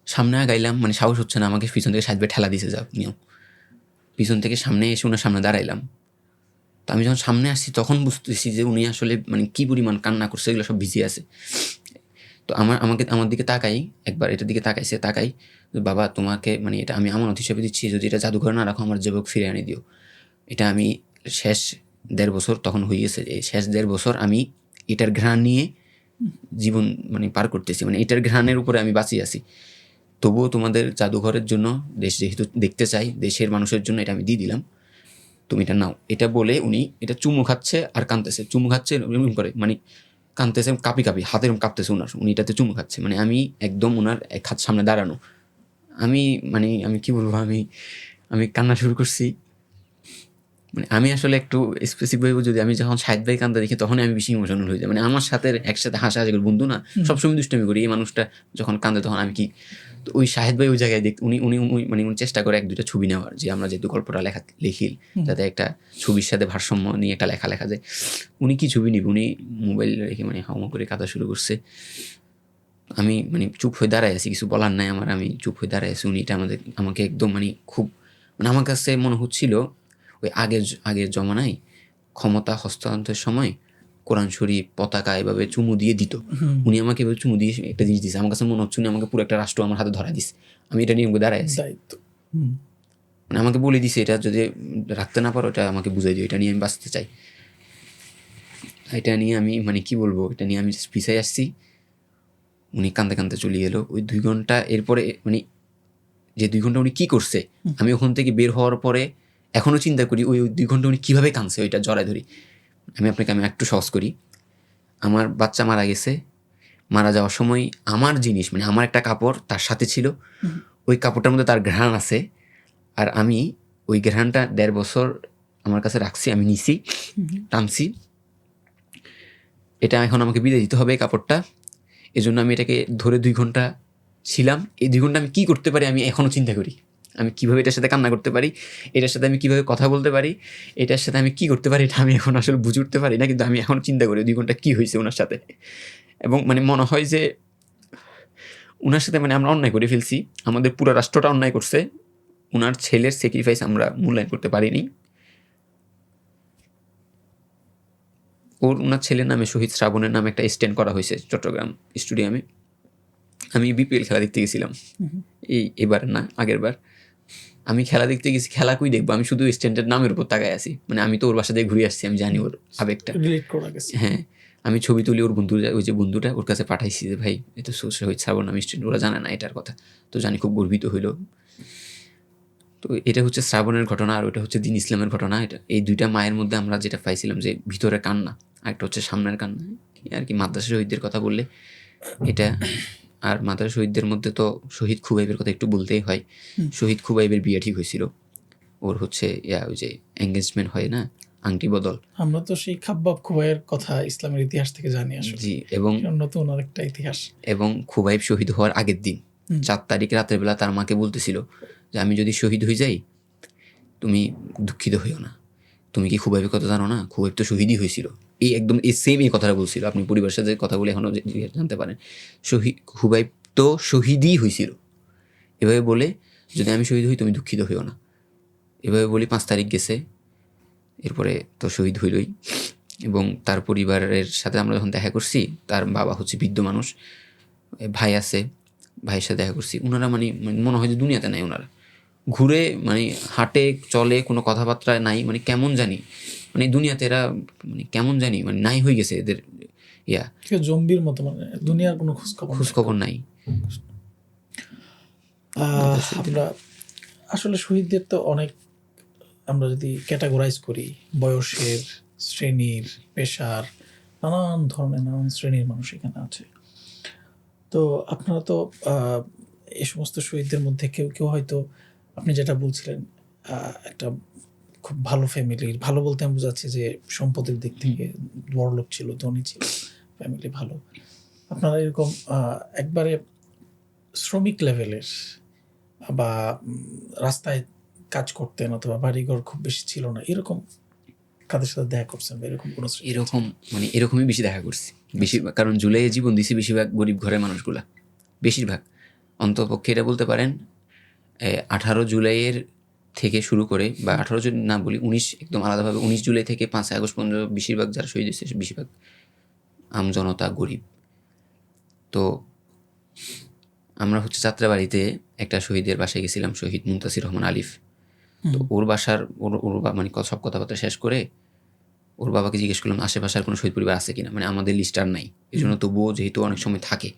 সামনে আগাইলাম, মানে সাহস হচ্ছে না, আমাকে পিছন থেকে শাহেদ ভাই ঠেলা দিয়েছে, যাও নিও। পিছন থেকে সামনে এসে ওনার সামনে দাঁড়াইলাম। তো আমি যখন সামনে আসছি, তখন বুঝতেছি যে উনি আসলে মানে কী পরিমাণ কান্না করছে, এগুলো সব ভিজে আছে। তো আমার দিকে তাকাই, একবার এটার দিকে তাকাই, বাবা তোমাকে মানে এটা আমি আমানত হিসেবে দিচ্ছি, যদি এটা জাদুঘরে না রাখো, আমার যুবক ফিরে আনি দিও। এটা আমি শেষ 1.5 বছর তখন হয়ে গেছে, এই শেষ 1.5 বছর আমি এটার ঘ্রাণ নিয়ে জীবন মানে পার করতেছি। মানে এটার ঘ্রাণের উপরে আমি বাঁচিয়ে আছি। তবুও তোমাদের জাদুঘরের জন্য, দেশ যেহেতু দেখতে চাই, দেশের মানুষের জন্য এটা আমি দিয়ে দিলাম, তুমি এটা নাও। এটা বলে উনি এটা চুমু খাচ্ছে আর কাঁদতেছে, চুমু খাচ্ছে করে, মানে কাঁদতেছে, কাঁপি হাতের কাঁপতেছে উনি এটাতে চুমু খাচ্ছে। মানে আমি একদম ওনার এক হাত সামনে দাঁড়ানো, আমি কি বলবো, আমি কান্না শুরু করছি। মানে আমি আসলে একটু স্পেসিফিকভাবে যদি আমি যখন শাহেদ ভাই কান্দা দেখি, তখনই আমি বেশি ইমোশনাল হয়ে যাই। মানে আমার সাথে একসাথে হাসাহাসি করি, বন্ধু না, সবসময় দুষ্টামি করি। এই মানুষটা যখন কান্দে, তখন আমি কি, তো ওই শাহেদ ভাই ওই জায়গায় উনি মানে উনি চেষ্টা করে 1-2টা ছবি নেওয়ার, যে আমরা যেহেতু গল্পটা লিখি, যাতে একটা ছবির সাথে ভারসাম্য নিয়ে একটা লেখা যায়। উনি কি ছবি নিবে, উনি মোবাইল রেখে মানে হাওয়া করে কাঁদা শুরু করছে। আমি মানে চুপ হয়ে দাঁড়ায় আছি, কিছু বলার নাই আমার, আমি চুপ হয়ে দাঁড়ায় আছি। উনি এটা আমাকে একদম মানে খুব, মানে আমার কাছে মনে হচ্ছিল ওই আগের জমানায় ক্ষমতা হস্তান্তরের সময় কোরআন শরীফ পতাকা এভাবে চুমু দিয়ে দিত। উনি আমাকে এভাবে চুমু দিয়ে একটা জিনিস দিচ্ছে, আমার কাছে মনে হচ্ছে উনি আমাকে পুরো একটা রাষ্ট্র আমার হাতে ধরা দিচ্ছে, আমি এটা নিয়ে দাঁড়ায় আছি। দায়িত্ব। মানে আমাকে বলে দিছে এটা যদি রাখতে না পারো এটা আমাকে বুঝাই দিও, এটা নিয়ে আমি বাঁচতে চাই। এটা নিয়ে আমি মানে কি বলবো, এটা নিয়ে আমি পিছাই আসছি। উনি কাঁদতে কাঁদতে চলে গেলো। ওই 2 ঘন্টা এরপরে মানে যে 2 ঘন্টা উনি কী করছে, আমি ওখান থেকে বের হওয়ার পরে এখনও চিন্তা করি ওই 2 ঘন্টা উনি কীভাবে কাঁদছে ওইটা জড়ায় ধরি। আমি একটু সহজ করি। আমার বাচ্চা মারা গেছে, মারা যাওয়ার সময় আমার জিনিস মানে আমার একটা কাপড় তার সাথে ছিল, ওই কাপড়টার মধ্যে তার ঘ্রাণ আছে, আর আমি ওই ঘ্রাণটা 1.5 বছর আমার কাছে রাখছি, আমি নিছি, টানছি, এটা এখন আমাকে বিদায় দিতে হবে এই কাপড়টা। এজন্য আমি এটাকে ধরে 2 ঘন্টা ছিলাম। এই 2 ঘন্টা আমি কী করতে পারি আমি এখনও চিন্তা করি। আমি কীভাবে এটার সাথে কান্না করতে পারি, এটার সাথে আমি কীভাবে কথা বলতে পারি, এটার সাথে আমি কী করতে পারি, এটা আমি এখন আসলে বুঝে উঠতে পারি না। কিন্তু আমি এখন চিন্তা করি 2 ঘন্টা কী হয়েছে ওনার সাথে। এবং মানে মনে হয় যে ওনার সাথে মানে আমরা অন্যায় করে ফেলছি, আমাদের পুরো রাষ্ট্রটা অন্যায় করছে, ওনার ছেলের স্যাক্রিফাইস আমরা মূল্যায়ন করতে পারিনি। ওনার ছেলের নামে শহীদ শ্রাবণের নামে একটা স্ট্যান্ড করা হয়েছে চট্টগ্রাম স্টেডিয়ামে। আমি বিপিএল খেলা দেখতে গেছিলাম, এবার না আগের বার। আমি খেলা দেখতে গেছি, খেলা কই দেখবো, আমি শুধু স্ট্যান্ডের নামের উপর তাকায় আছি। মানে আমি তো ওর বাসা দিয়ে ঘুরে আসছি, আমি জানি ওর আবেগটা। হ্যাঁ, আমি ছবি তুলি ওর বন্ধু, ওই যে বন্ধুটা ওর কাছে পাঠাইছি যে ভাই এটা শহীদ শ্রাবণ নামে স্ট্যান্ড, ওরা জানে না এটার কথা, তো জানি খুব গর্বিত হইল। তো এটা হচ্ছে শ্রাবণের ঘটনা, আর ওটা হচ্ছে দিন ইসলামের ঘটনা। এটা এই 2টা মায়ের মধ্যে আমরা যেটা পাইছিলাম যে ভিতরে কান্না, আর একটা হচ্ছে সামনের কান্না আর কি। মাদ্রাসা শহীদদের কথা বললে এটা, আর মাদ্রাসা শহীদদের মধ্যে তো শহীদ খুবাইবের কথা একটু বলতেই হয়। শহীদ খুবাইবের বিয়ে ঠিক হয়েছিল, ওর হচ্ছে ওই যে এঙ্গেজমেন্ট হয় না, আংটি বদল। আমরা তো সেই খাব্বাব খুবাইবের কথা ইসলামের ইতিহাস থেকে জানি আসলে। জি, এবং নতুন আরেকটা ইতিহাস। এবং খুবাইব শহীদ হওয়ার আগের দিন 4 তারিখ রাতের বেলা তার মাকে বলতেছিল যে আমি যদি শহীদ হয়ে যাই তুমি দুঃখিত হইও না, তুমি কি খুবাইবের কথা জানো না, খুবাইব তো শহীদই হয়েছিল। এই একদম এই সেম এই কথাটা বলছিল, আপনি পরিবারের সাথে কথা বলে এখনও জানতে পারেন। খুবাইব তো শহীদই হয়েছিল। এভাবে বলে যদি আমি শহীদ হই তুমি দুঃখিত হইও না, এভাবে বলি 5 তারিখ গেছে, এরপরে তো শহীদ হইলই। এবং তার পরিবারের সাথে আমরা যখন দেখা করছি, তার বাবা হচ্ছে বৃদ্ধ মানুষ, ভাই আছে, ভাইয়ের সাথে দেখা করছি, ওনারা মানে মনে হয় যে দুনিয়াতে নাই। ওনারা ঘুরে মানে হাঁটে চলে, কোনো কথাবার্তা নাই, মানে কেমন জানি মানে দুনিয়াতে এরা মানে কেমন জানি মানে নাই হয়ে গেছে এদের জম্বির মতো, মানে দুনিয়ার কোনো খোঁজখবর নাই। আমরা আসলে শহীদদের তো অনেক, আমরা যদি ক্যাটাগরাইজ করি বয়সের, শ্রেণীর, পেশার, নানান ধরনের নানান শ্রেণীর মানুষ এখানে আছে। তো আপনারা তো এই সমস্ত শহীদদের মধ্যে কেউ কেউ হয়তো আপনি যেটা বলছিলেন একটা খুব ভালো ফ্যামিলির, ভালো বলতে আমি বোঝাচ্ছি যে সম্পদের দিক থেকে বড়লোক ছিল, ধনী ছিল, ফ্যামিলি ভালো। আপনারা এরকম একবারে শ্রমিক লেভেলের বা রাস্তায় কাজ করতেন অথবা বাড়িঘর খুব বেশি ছিল না, এরকম কাদের সাথে দেখা করছেন বা এরকম কোনো? এরকম মানে এরকমই বেশি দেখা করছি বেশিরভাগ, কারণ জুলাইয়ে জীবন দিছি বেশিরভাগ গরিব ঘরের মানুষগুলা, বেশিরভাগ। অন্তপক্ষে এটা বলতে পারেন 18 জুলাইয়ের থেকে শুরু করে, বা 18 জুলাই না বলি 19, একদম আলাদাভাবে 19 জুলাই থেকে 5 আগস্ট পর্যন্ত বেশিরভাগ যারা শহীদ হয়েছে বেশিরভাগ আমজনতা গরিব। তো আমরা হচ্ছে যাত্রাবাড়িতে একটা শহীদের বাসায় গেছিলাম, শহীদ মুনতাসির রহমান আলিফ। তো ওর বাসার ওর মানে সব কথাবার্তা শেষ করে ওর বাবাকে জিজ্ঞেস করলাম আশেপাশে আর কোনো শহীদ পরিবার আছে কিনা, মানে আমাদের লিস্ট আর নাই, এই জন্য তবুও যেহেতু অনেক সময় থাকে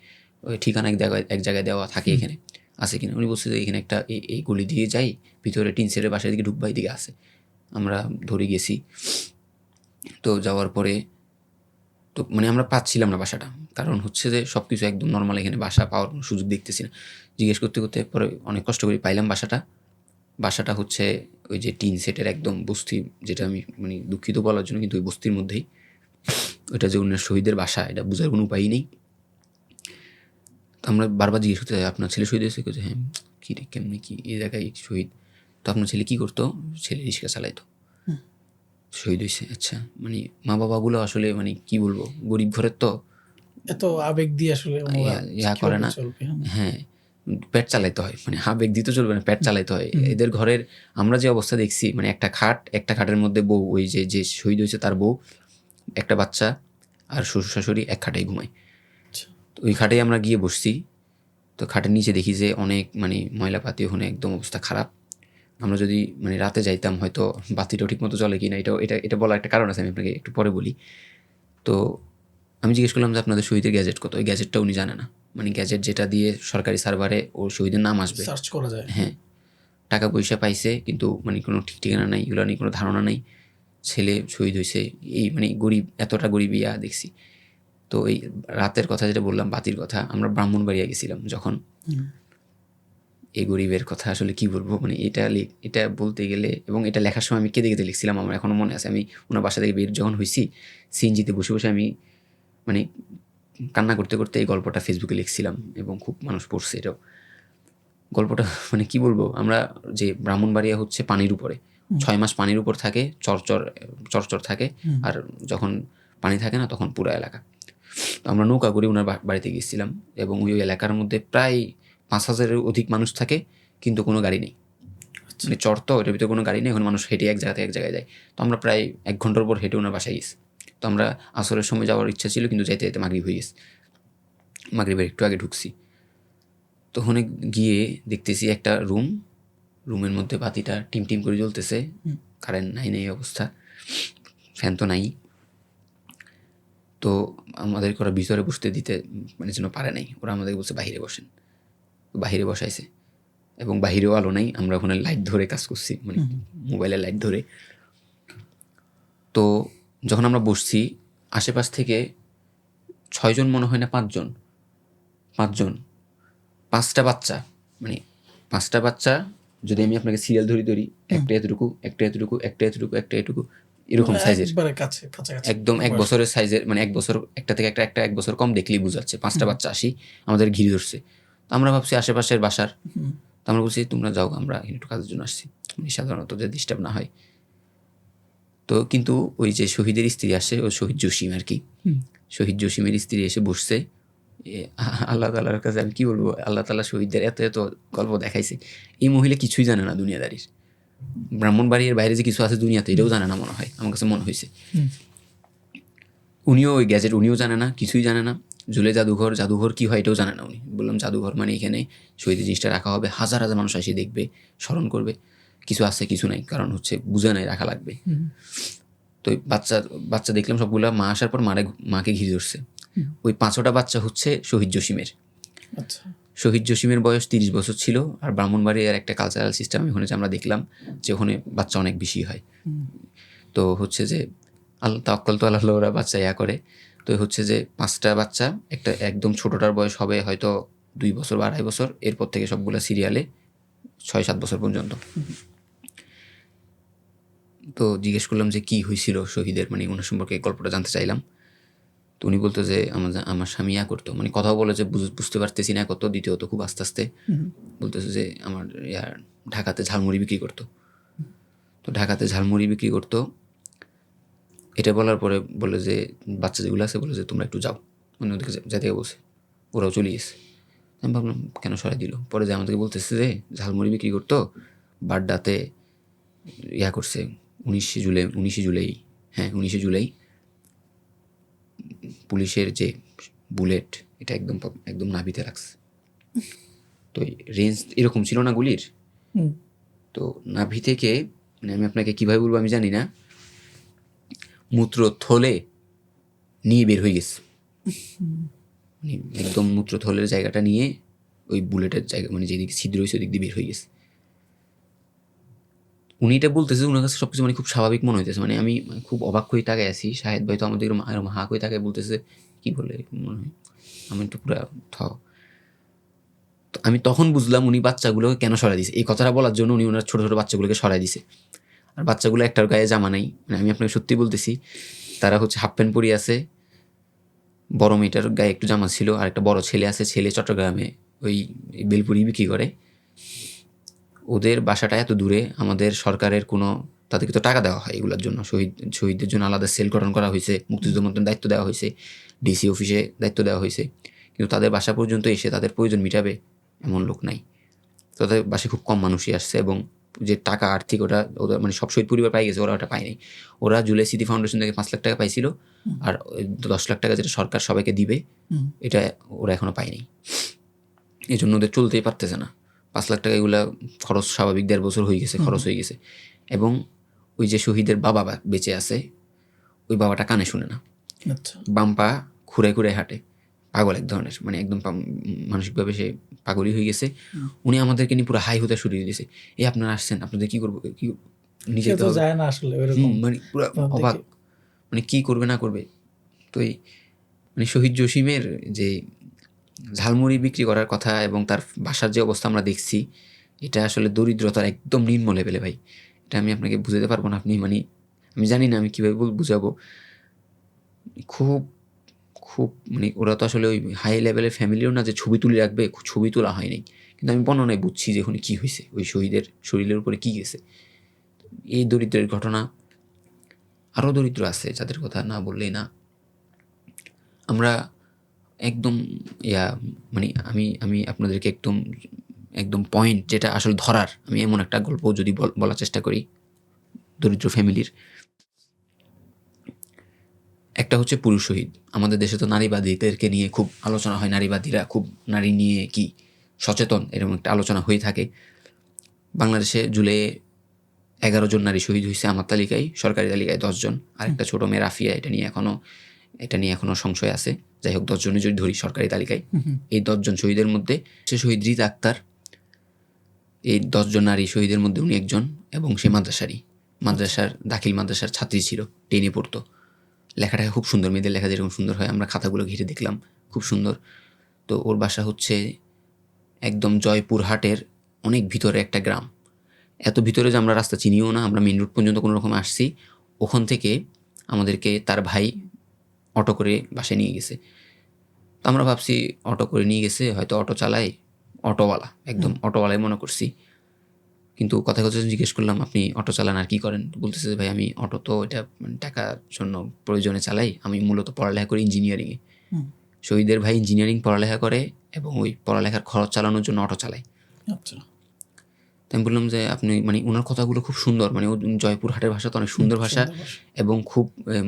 ওই ঠিকানা এক জায়গায় দেওয়া থাকে, এখানে আছে কিনা। উনি বলছে যে এখানে একটা এই গলি দিয়ে যাই, ভিতরে টিন সেটের বাসার দিকে ঢুকবা, এদিকে আছে। আমরা ধরে গেছি। তো যাওয়ার পরে তো মানে আমরা পাচ্ছিলাম না বাসাটা, কারণ হচ্ছে যে সব কিছু একদম নর্মাল, এখানে বাসা পাওয়ার কোনো সুযোগ দেখতেছি না। জিজ্ঞেস করতে করতে পরে অনেক কষ্ট করে পাইলাম বাসাটা হচ্ছে ওই যে টিন সেটের একদম বস্তি, যেটা আমি মানে দুঃখিত বলার জন্য, কিন্তু ওই বস্তির মধ্যেই ওইটা যে অন্য শহীদের বাসা, এটা বোঝার কোনো উপায়ই নেই। তো আমরা বারবার জিজ্ঞেস করতে আপনার ছেলে শহীদ হয়েছে, কেছে হ্যাঁ, কী রে কেমনি কি এই জায়গায় শহীদ? তো আপনার ছেলে কী করতো? ছেলে রিক্সা চালাইতো, শহীদ হয়েছে। আচ্ছা, মানে মা বাবাগুলো আসলে মানে কি বলবো, গরিব ঘরের তো এত আবেগ দিয়ে আসলে করে না। হ্যাঁ, পেট চালাইতে হয়, মানে আবেগ দিতে চলবে না, পেট চালাইতে হয়। এদের ঘরের আমরা যে অবস্থা দেখছি, মানে একটা খাটের মধ্যে বউ, ওই যে শহীদ হয়েছে তার বউ, একটা বাচ্চা, আর শ্বশুর শাশুড়ি এক খাটেই ঘুমায়। আচ্ছা। তো ওই খাটেই আমরা গিয়ে বসছি। তো খাটের নিচে দেখি যে অনেক মানে ময়লাপাতি, ওখানে একদম অবস্থা খারাপ। আমরা যদি মানে রাতে যাইতাম হয়তো বাতিটাও ঠিক মতো চলে কি না, এটা বলার একটা কারণ আছে, আমি আপনাকে একটু পরে বলি। তো আমি জিজ্ঞেস করলাম যে আপনাদের শহীদের গ্যাজেট কত? ওই গ্যাজেটটা উনি জানে না, মানে গ্যাজেট যেটা দিয়ে সরকারি সার্ভারে ও শহীদের নাম আসবে, সার্চ করা যায়। হ্যাঁ, টাকা পয়সা পাইছে কিন্তু মানে কোনো ঠিক ঠিকানা নাই, এগুলো নিয়ে কোনো ধারণা নেই। ছেলে শহীদ হয়েছে, এই মানে গরিব, এতটা গরিব ইয়া দেখছি। তো এই রাতের কথা যেটা বললাম, বাতির কথা, আমরা ব্রাহ্মণবাড়িয়া গেছিলাম যখন। এই গরিবের কথা আসলে কি বলবো, মানে এটা বলতে গেলে, এবং এটা লেখার সময় আমি কেঁদে কেঁদে লিখছিলাম। আমার এখনও মনে আছে, আমি ওনার বাসা থেকে বের যখন হয়েছি, সিএনজিতে বসে বসে আমি মানে কান্না করতে করতে এই গল্পটা ফেসবুকে লিখছিলাম, এবং খুব মানুষ পড়ছে এটাও। গল্পটা মানে কি বলবো, আমরা যে ব্রাহ্মণবাড়িয়া হচ্ছে পানির উপরে, 6 মাস পানির উপর থাকে, চরচর থাকে, আর যখন পানি থাকে না তখন পুরো এলাকা। তো আমরা নৌকা করে ওনার বাড়িতে গেছিলাম, এবং ওই এলাকার মধ্যে প্রায় 5,000-এর অধিক মানুষ থাকে, কিন্তু কোনো গাড়ি নেই। মানে চর তো, এটার ভিতরে কোনো গাড়ি নেই, এখন মানুষ হেঁটে এক জায়গা থেকে এক জায়গায় যায়। তো আমরা প্রায় 1 ঘন্টার পর হেঁটে ওনার বাসায় গেছি। তো আমরা আসরের সময় যাওয়ার ইচ্ছা ছিল, কিন্তু যাইতে যাইতে মাগরিব হয়ে গেছে, মাগরিবের একটু আগে ঢুকছি। তো ওখানে গিয়ে দেখতেছি একটা রুমের মধ্যে বাতিটা টিম করে জ্বলতেছে, কারেন্ট নাই, এই অবস্থা, ফ্যান তো নাই। তো আমাদেরকে ওরা ভিতরে বসতে দিতে মানে যেন পারে নাই, ওরা আমাদেরকে বলছে বাহিরে বসেন। বাহিরে বসাইছে, এবং বাহিরেও আলো নাই, আমরা ওখানে লাইট ধরে কাজ করছি, মানে মোবাইলের লাইট ধরে। তো যখন আমরা বসছি, আশেপাশ থেকে 6 জন মনে হয় না 5 জন, 5টা বাচ্চা, মানে 5টা বাচ্চা, যদি আমি আপনাকে সিরিয়াল ধরি, একটা এতটুকু, একটা এতটুকু, একটা এতটুকু, একটা এতটুকু, এরকম সাইজের, একবারে কাছাকাছি একদম 1 বছরের সাইজের, মানে 1 বছর, একটা থেকে একটা 1 বছর কম দেখলেই বোঝাচ্ছে। 5টা বাচ্চা আসি আমাদের ঘিরে ধরছে। তো আমরা ভাবছি আশেপাশের বাসার, তো আমরা বলছি তোমরা যাও, আমরা একটু কাজের জন্য আসছি, মানে সাধারণত যে ডিস্টার্ব না হয়। তো কিন্তু ওই যে শহীদের স্ত্রী আসে, ওই শহীদ জসিম আর কি, শহীদ জসিমের স্ত্রী এসে বসছে। আল্লাহ তাআলার কাছে আমি কি বলবো, আল্লাহ তাআলা শহীদদের এত এত গল্প দেখাইছে। এই মহিলা কিছুই জানে না দুনিয়াদারির, ব্রাহ্মণবাড়ির বাইরে যে কিছু আছে দুনিয়াতে, এটাও জানে না মনে হয়, আমার কাছে মনে হয়েছে। উনিও ওই গ্যাজেট উনিও জানে না, কিছুই জানে না। জুলে জাদুঘর কি হয় এটাও জানে না উনি। বললাম জাদুঘর মানে এখানে শহীদের জিনিসটা রাখা হবে, হাজার হাজার মানুষ এসে দেখবে, স্মরণ করবে, কিছু আছে কিছু নাই, কারণ হচ্ছে বুঝে নাই রাখা লাগবে। তো বাচ্চা দেখলাম সবগুলা, মা আসার পর মাকে ঘিরে ধরছে। ওই 5টা বাচ্চা হচ্ছে শহীদ জসিমের। আচ্ছা। শহীদ জসিমের বয়স 30 বছর ছিল। আর ব্রাহ্মণবাড়িয়ার একটা কালচারাল সিস্টেম ওখানে যে আমরা দেখলাম যে ওখানে বাচ্চা অনেক বেশি হয়। তো হচ্ছে যে আল্লাহ তাওয়াক্কাল তো আল্লাহ, ওরা বাচ্চা ইয়া করে। তো হচ্ছে যে 5টা বাচ্চা, একটা একদম ছোটটার বয়স হবে হয়তো 2 বছর বা 2.5 বছর, এরপর থেকে সবগুলো সিরিয়ালে 6-7 বছর পর্যন্ত। তো জিজ্ঞেস করলাম যে কি হয়েছিল শহীদের, মানে ওনার সম্পর্কে গল্পটা জানতে চাইলাম। তো উনি বলতো যে আমার স্বামী ইয়া করতো, মানে কথাও বলে যে বুঝতে পারতেছি না কত, দ্বিতীয়ত খুব আস্তে আস্তে বলতেছে যে আমার ঢাকাতে ঝালমুড়ি বিক্রি করতো। তো ঢাকাতে ঝালমুড়ি বিক্রি করতো, এটা বলার পরে বলে যে বাচ্চা যেগুলো আছে বলে যে তোমরা একটু যাও, মানে ওদেরকে যাতে বলছে, ওরাও চলে গেছে। আমি ভাবলাম কেন সরাই দিল। পরে যে আমাদেরকে বলতেছে যে ঝালমুড়ি বিক্রি করতো, বাড্ডাতে ইয়া করছে 19 জুলাই, হ্যাঁ 19 জুলাই পুলিশের যে বুলেট, এটা একদম নাভিতে রাখছে। তো রেঞ্জ এরকম ছিল না গুলির। তো নাভি থেকে, মানে আমি আপনাকে কীভাবে বলবো আমি জানি না, মূত্র থলে নিয়ে বের হয়ে গেছে, মানে একদম মূত্র থলের জায়গাটা নিয়ে ওই বুলেটের জায়গা, মানে যেদিকে ছিদ্র হয়েছে ওদিক দিয়ে বের হয়ে গেছে। উনি এটা বলতেছে, ওনার কাছে সবকিছু মানে খুব স্বাভাবিক মনে হইতেছে। মানে আমি খুব অবাক হয়ে তাকায় আছি, শাহেদ ভাই তো আমাদের হাঁক হয়ে তাকায় বলতেছে কি বলে মনে হয়, আমি একটু পুরো তো আমি তখন বুঝলাম উনি বাচ্চাগুলোকে কেন সরাই দিছে। এই কথাটা বলার জন্য উনি ওনার ছোটো ছোটো বাচ্চাগুলোকে সরাই দিছে। আর বাচ্চাগুলো একটার গায়ে জামা নাই, মানে আমি আপনাকে সত্যি বলতেছি, তারা হচ্ছে হাফ প্যান্ট পরিয়ে আছে, বড় মেয়েটার গায়ে একটু জামা ছিল, আর একটা বড় ছেলে আছে, ছেলে চট্টগ্রামে ওই বেলপুরি বিক্রি করে। ওদের বাসাটা এত দূরে, আমাদের সরকারের কোনো, তাদেরকে তো টাকা দেওয়া হয় এগুলোর জন্য, শহীদদের জন্য আলাদা সেল গঠন করা হয়েছে, মুক্তিযুদ্ধ মন্ত্রণালয়ের দায়িত্ব দেওয়া হয়েছে, ডিসি অফিসে দায়িত্ব দেওয়া হয়েছে, কিন্তু তাদের বাসা পর্যন্ত এসে তাদের প্রয়োজন মিটাবে এমন লোক নাই। তাদের বাসায় খুব কম মানুষই আসছে, এবং যে টাকা আর্থিক ওটা ওদের মানে সব শহীদ পরিবার পাই গেছে, ওরা ওটা পায়নি। ওরা জুলাই স্মৃতি ফাউন্ডেশন থেকে 5 লাখ টাকা পাইছিল, আর 10 লাখ টাকা যেটা সরকার সবাইকে দিবে এটা ওরা এখনো পায়নি। এই জন্য ওদের চলতেই পারতেছে না। 5 লাখ টাকা এগুলা খরচ স্বাভাবিক 1.5 বছর হয়ে গেছে, খরচ হয়ে গেছে। এবং ওই যে শহীদের বাবা বেঁচে আছে, ওই বাবাটা কানে শুনে না, আচ্ছা বাম পা খুঁড়ে খুঁড়ে হাঁটে, পাগল এক ধরনের, মানে একদম মানসিকভাবে সে পাগলই হয়ে গেছে। উনি আমাদেরকে নিয়ে পুরো হাই হতে শুরু দিয়ে দিয়েছে, এই আপনারা আসছেন, আপনাদের কি করবো, কি নিজে কেউ তো যায় না আসলে ওইরকম মানে পুরো অবাক, মানে কি করবে না করবে। তো এই মানে শহীদ জসিমের যে ঝালমুড়ি বিক্রি করার কথা এবং তার বাসার যে অবস্থা আমরা দেখছি, এটা আসলে দরিদ্রতার একদম নিম্ন লেভেলে ভাই। এটা আমি আপনাকে বুঝাতে পারবো না, আপনি মানে আমি জানি না আমি কীভাবে বুঝাবো। খুব খুব মানে ওরা তো আসলে ওই হাই লেভেলের ফ্যামিলিও না যে ছবি তুলে রাখবে, ছবি তোলা হয়নি। কিন্তু আমি বর্ণনায় বুঝছি যে ওখানে কী হয়েছে, ওই শহীদের শরীরের উপরে কী গেছে। এই দরিদ্রের ঘটনা আরও দরিদ্র আছে যাদের কথা না বললেই না। আমরা একদম মানে আমি আপনাদেরকে একদম একদম পয়েন্ট যেটা আসলে ধরার, আমি এমন একটা গল্প যদি বলার চেষ্টা করি দরিদ্র ফ্যামিলির। একটা হচ্ছে পুরুষ শহীদ। আমাদের দেশে তো নারীবাদীদেরকে নিয়ে খুব আলোচনা হয়, নারীবাদীরা খুব নারী নিয়ে কি সচেতন, এরকম একটা আলোচনা হয়ে থাকে। বাংলাদেশে জুলাই 11 জন নারী শহীদ হয়েছে আমার তালিকায়, সরকারি তালিকায় 10 জন, আর একটা ছোটো মেয়ে রাফিয়া, এটা নিয়ে এখনো সংশয় আছে। যাই হোক 10 জনই যদি ধরি সরকারি তালিকায়, এই 10 জন শহীদের মধ্যে সে শহীদ রিতা আক্তার, এই 10 জন নারী শহীদের মধ্যে উনি একজন। এবং সে মাদ্রাসার দাখিল মাদ্রাসার ছাত্রী ছিল, 10-এ পড়তো। লেখাটা খুব সুন্দর, মেয়েদের লেখা যেরকম সুন্দর হয়, আমরা খাতাগুলো ঘিরে দেখলাম, খুব সুন্দর। তো ওর বাসা হচ্ছে একদম জয়পুরহাটের অনেক ভিতরে একটা গ্রাম, এত ভিতরে যে আমরা রাস্তা চিনিও না। আমরা মেন রোড পর্যন্ত কোনো রকম আসছি, ওখান থেকে আমাদেরকে তার ভাই অটো করে বাসায় নিয়ে গেছে। তো আমরা ভাবছি অটো করে নিয়ে গেছে, হয়তো অটো চালায়, অটোওয়ালা, একদম অটোওয়ালাই মনে করছি। কিন্তু কথা জিজ্ঞেস করলাম, আপনি অটো চালান আর কি করেন? বলতেছে যে ভাই আমি অটো তো এটা টাকার জন্য প্রয়োজনে চালাই, আমি মূলত পড়ালেখা করি ইঞ্জিনিয়ারিংয়ে। শহীদের ভাই ইঞ্জিনিয়ারিং পড়ালেখা করে এবং ওই পড়ালেখার খরচ চালানোর জন্য অটো চালায়। আচ্ছা, তো আমি বললাম যে আপনি মানে ওনার কথাগুলো খুব সুন্দর, মানে ও জয়পুরহাটের ভাষা তো অনেক সুন্দর ভাষা এবং খুব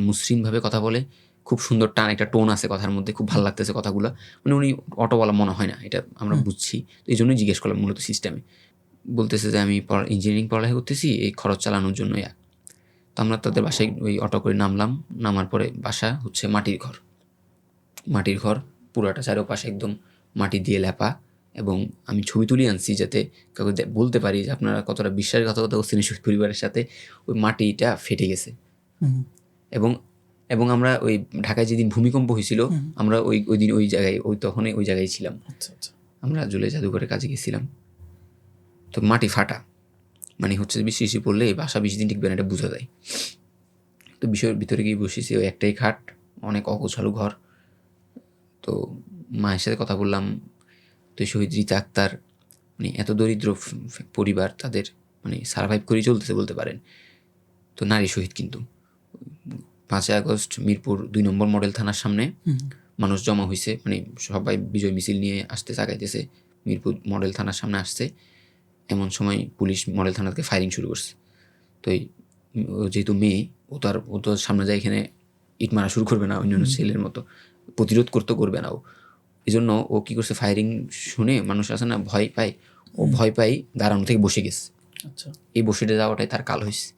মসৃণভাবে কথা বলে, খুব সুন্দর একটা টোন আছে কথার মধ্যে, খুব ভালো লাগতেছে কথাগুলো। মানে উনি অটোওয়ালা মনে হয় না, এটা আমরা বুঝছি। তো এই জন্যই জিজ্ঞেস করলাম মূলত সিস্টেমে। বলতেছে যে আমি ইঞ্জিনিয়ারিং পড়ালেখা করতেছি, এই খরচ চালানোর জন্য। তো আমরা তাদের বাসায় ওই অটো করে নামলাম। নামার পরে বাসা হচ্ছে মাটির ঘর পুরোটা, চারোপাশে একদম মাটি দিয়ে লেপা। এবং আমি ছবি তুলে আনছি যাতে কাউকে বলতে পারি যে আপনারা কতটা বিশ্বাসঘাতকতা করছেন শহীদ পরিবারের সাথে। ওই মাটিটা ফেটে গেছে। এবং আমরা ওই ঢাকায় যেদিন ভূমিকম্প হয়েছিল, আমরা ওই দিন ওই জায়গায় ছিলাম। আমরা জুলাই জাদুঘরের কাজে গেছিলাম। তো মাটি ফাটা, মানে হচ্ছে বৃষ্টি পড়লে এই বাসা 20 দিন টিকবে না, এটা বোঝা যায়। তো বিষয়ের ভিতরে গিয়ে বসেছি, ওই একটাই খাট, অনেক অগোছালো ঘর। তো মায়ের সাথে কথা বললাম। তো শহীদ রিতা আক্তার মানে এত দরিদ্র পরিবার, তাদের মানে সারভাইভ করেই চলতেছে বলতে পারেন। তো নারী শহীদ কিন্তু 5 আগস্ট মিরপুর 2 নম্বর মডেল থানার সামনে মানুষ জমা হয়েছে, মানে সবাই বিজয় মিছিল নিয়ে আসতে তাকাইতেছে, মিরপুর মডেল থানার সামনে আসছে। এমন সময় পুলিশ মডেল থানা থেকে ফায়ারিং শুরু করছে। তো যেহেতু মেয়ে, ও তো সামনে যায় এখানে ইট মারা শুরু করবে না, অন্যান্য ছেলের মতো প্রতিরোধ করবে না। এই জন্য ও কী করছে, ফায়ারিং শুনে মানুষ আছে না ভয় পায়, ও ভয় পাই দাঁড়ানো থেকে বসে গেছে। আচ্ছা, এই বসেটে যাওয়াটাই তার কাল হয়েছে।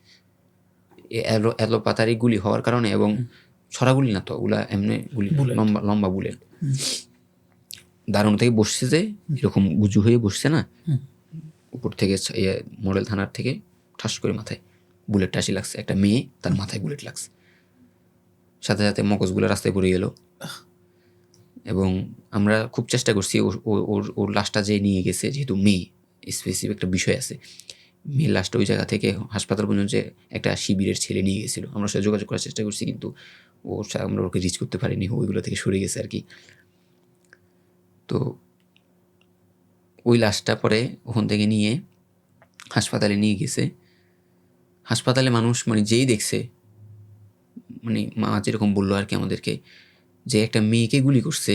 এলো পাতারি গুলি হওয়ার কারণে, এবং ছড়া গুলি না তো, ওগুলা এমনি গুলি, লম্বা বুলেট। দাঁড়ানো থেকে বসছে যে এরকম গুজু হয়ে বসছে না, উপর থেকে মডেল থানার থেকে ঠাস করে মাথায় বুলেটটা আসি লাগছে। একটা মেয়ে, তার মাথায় বুলেট লাগছে, সাথে সাথে মগজগুলো রাস্তায় পড়ে গেল। এবং আমরা খুব চেষ্টা করছি ওর লাশটা যে নিয়ে গেছে, যেহেতু মেয়ে স্পেসিফিক একটা বিষয় আছে, মেয়ের লাশটা ওই জায়গা থেকে হাসপাতাল পর্যন্ত যে একটা শিবিরের ছেলে নিয়ে গেছিলো, আমরা সাথে যোগাযোগ করার চেষ্টা করছি, কিন্তু আমরা ওকে রিচ করতে পারিনি, ওইগুলো থেকে সরে গেছে আর কি। তো ওই লাশটা পরে ওখান থেকে নিয়ে হাসপাতালে নিয়ে গেছে। হাসপাতালে মানুষ মানে যেই দেখছে, মানে মা যেরকম বললো আর কি আমাদেরকে, যে একটা মেয়েকে গুলি করছে,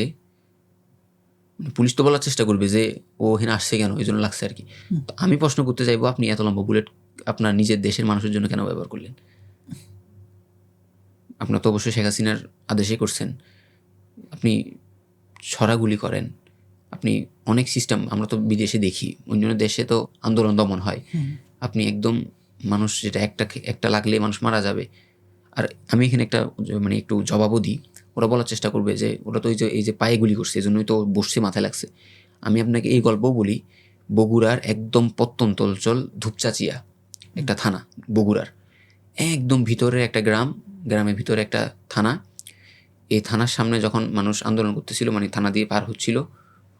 পুলিশ তো বলার চেষ্টা করবে যে ও এখানে আসছে কেন, এই জন্য লাগছে আর কি। তো আমি প্রশ্ন করতে চাইবো, আপনি এত লম্বা বুলেট আপনার নিজের দেশের মানুষের জন্য কেন ব্যবহার করলেন? আপনার তো অবশ্যই শেখ হাসিনার আদেশেই করছেন। আপনি ছড়াগুলি করেন, আপনি অনেক সিস্টেম আমরা তো বিদেশে দেখি, অন্য দেশে তো আন্দোলন দমন হয়, আপনি একদম মানুষ যেটা একটা লাগলে মানুষ মারা যাবে। আর আমি এখানে একটা মানে একটু জবাবও দিই, ওরা বলার চেষ্টা করবে যে ওরা তো এই যে পায়ে গুলি করছে এই জন্যই তো বসছে, মাথায় লাগছে। আমি আপনাকে এই গল্পও বলি, বগুড়ার একদম প্রত্যন্ত অঞ্চল ধূপচাচিয়া একটা থানা, বগুড়ার একদম ভিতরের একটা গ্রামের ভিতরে একটা থানা। এই থানার সামনে যখন মানুষ আন্দোলন করতেছিল, মানে থানা দিয়ে পার হচ্ছিল,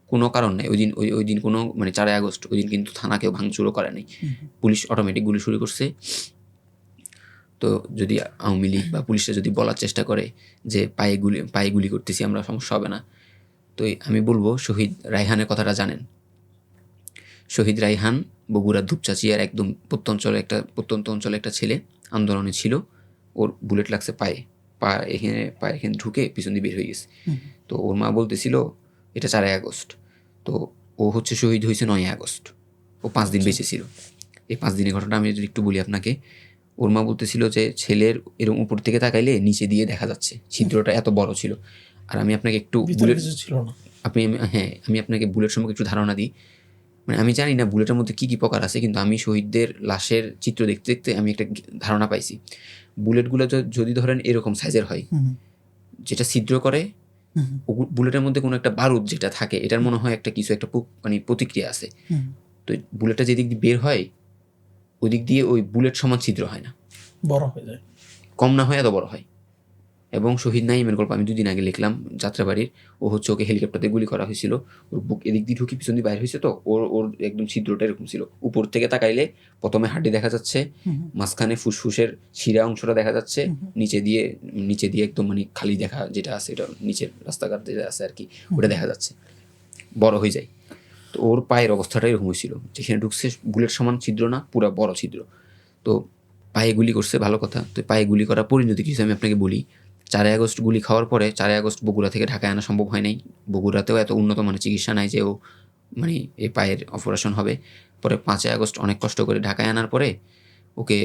কোনো কারণ নেই ওই দিন কোনো মানে 4 আগস্ট ওই দিন কিন্তু থানা কেউ ভাঙচুরও করে নাই, পুলিশ অটোমেটিক গুলি শুরু করছে। তো যদি আওয়ামী লীগ বা পুলিশরা যদি বলার চেষ্টা করে যে পায়ে গুলি করতেছি আমরা, সমস্যা হবে না। তো আমি বলবো শহীদ রায়হানের কথাটা জানেন। শহীদ রায়হান বগুড়ার ধূপচাচিয়ার একদম প্রত্যন্ত অঞ্চলে একটা ছেলে, আন্দোলনে ছিল, ওর বুলেট লাগছে পায়ে এখানে ঢুকে পিছন দিয়ে বের হয়ে গেছে। তো ওর মা বলতেছিল এটা 4 আগস্ট, তো ও হচ্ছে শহীদ হয়েছে 9 আগস্ট, ও 5 দিন বেঁচে ছিল। এই 5 দিনের ঘটনা আমি যদি একটু বলি আপনাকে, ওর মা বলতেছিল যে ছেলের এরকম উপর থেকে তাকাইলে নিচে দিয়ে দেখা যাচ্ছে, ছিদ্রটা এত বড় ছিল। আর আমি আপনাকে একটু বুলেট ছিল না, আমি আপনাকে বুলেট সম্পর্কে একটু ধারণা দিই। মানে আমি জানি না বুলেটের মধ্যে কী কী প্রকার আছে, কিন্তু আমি শহীদদের লাশের চিত্র দেখতে দেখতে আমি একটা ধারণা পাইছি। বুলেটগুলো যদি ধরেন এরকম সাইজের হয়, যেটা ছিদ্র করে, বুলেটের মধ্যে কোনো একটা বারুদ যেটা থাকে, এটার মনে হয় একটা কিছু একটা মানে প্রতিক্রিয়া আছে। তো বুলেটটা যেদিক দিয়ে বের হয় ওই দিক দিয়ে ওই বুলেট সমান ছিদ্র হয় না, বড় হয়ে যায়, কম না হয় এত বড় হয়। এবং শহীদ নাইমের গল্প আমি 2 দিন আগে লিখলাম, যাত্রাবাড়ির। ও হচ্ছে ওকে হেলিকপ্টারে গুলি করা হয়েছিল, ওর বুক এদিক দিয়ে ঢুকি পিছন দিয়ে বাইরে হয়েছে, তো ওর একদম ছিদ্রটা এরকম ছিল। উপর থেকে তাকাইলে প্রথমে হাড্ডি দেখা যাচ্ছে, মাঝখানে ফুসফুসের শিরা অংশটা দেখা যাচ্ছে, নিচে দিয়ে একদম মানে খালি দেখা যেটা আছে, এটা নিচের রাস্তাঘাট যেটা আছে আর কি, ওটা দেখা যাচ্ছে, বড় হয়ে যায়। তো ওর পায়ের অবস্থাটা এরকম হয়েছিল, যেখানে ঢুকছে বুলেট সমান ছিদ্র না, পুরা বড় ছিদ্র। তো পায়ে গুলি করছে, ভালো কথা। তো পায়ে গুলি করার পরিণতি কিছু আমি আপনাকে বলি। 4 আগস্ট গুলি খাওয়ার পরে 4 আগস্ট বগুড়া থেকে ঢাকায় আনা সম্ভব হয় নাই। বগুড়াতেও এত উন্নত মানের চিকিৎসা নাই যে ও মানে এই পায়ের অপারেশন হবে। পরে 5 আগস্ট অনেক কষ্ট করে ঢাকায় আনার পরে ওকে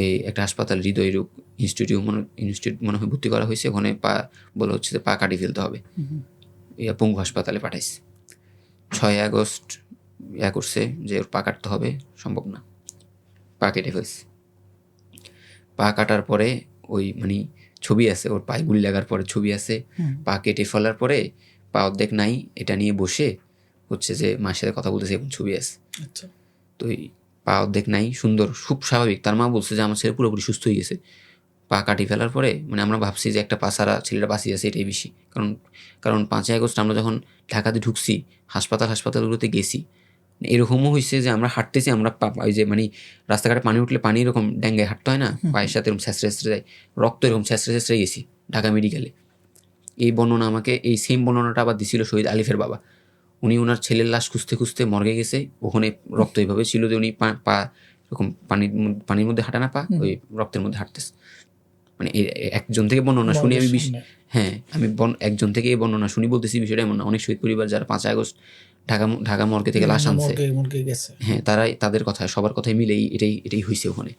এই একটা হাসপাতাল, হৃদয় রোগ ইনস্টিটিউট মনে হয় ভর্তি করা হয়েছে। ওখানে বলা হচ্ছে যে পা কাটিয়ে ফেলতে হবে, পঙ্গু হাসপাতালে পাঠাইছে। 6 আগস্ট করছে যে ওর পা কাটতে হবে, সম্ভব না, পা কেটে ফেলছে। পা কাটার পরে ওই মানে ছবি আছে, ওর পায়ে গুলি লাগার পরে ছবি আছে, পা কেটে ফেলার পরে পা অর্ধেক নাই, এটা নিয়ে বসে হচ্ছে যে মায়ের সাথে কথা বলতেছে, এবং ছবি আছে। তো এই পা অর্ধেক নাই, সুন্দর, খুব স্বাভাবিক। তার মা বলছে যে আমার ছেলে পুরোপুরি সুস্থ হয়ে গেছে। পা কাটিয়ে ফেলার পরে মানে আমরা ভাবছি যে একটা পা ছাড়া ছেলেটা বাঁচিয়ে আছে, এটাই বেশি। কারণ 5 আগস্ট আমরা যখন ঢাকাতে ঢুকছি, হাসপাতালগুলোতে গেছি, এরকমও হয়েছে যে আমরা হাঁটতেছি, আমরা ওই যে মানে রাস্তাঘাটে পানি উঠলে পানি এরকম ড্যাঙ্গায় হাঁটতে হয় না, পায়ের সাথে এরকম ছেঁচড়ে যায়, রক্ত এরকম ছেঁচড়ে গেছি ঢাকা মেডিকেলে। এই বর্ণনা আমাকে, এই সেম বর্ণনাটা আবার দিছিল শহীদ আলিফের বাবা। উনি ওনার ছেলের লাশ খুঁজতে খুঁজতে মর্গে গেছে, ওখানে রক্ত এইভাবে ছিল যে উনি পা এরকম পানির মধ্যে হাঁটা না, পা ওই রক্তের মধ্যে হাঁটতেছে। মানে একজন থেকে বর্ণনা শুনি আমি আমি একজন থেকে এই বর্ণনা শুনি বলতেছি, বিষয়টা এমন না। অনেক শহীদ পরিবার যারা 5 আগস্ট ঢাকা মর্গে থেকে লাশ আনছে, তাদের কথা, সবার কথাই মিলেই এটাই হয়েছে ওখানে।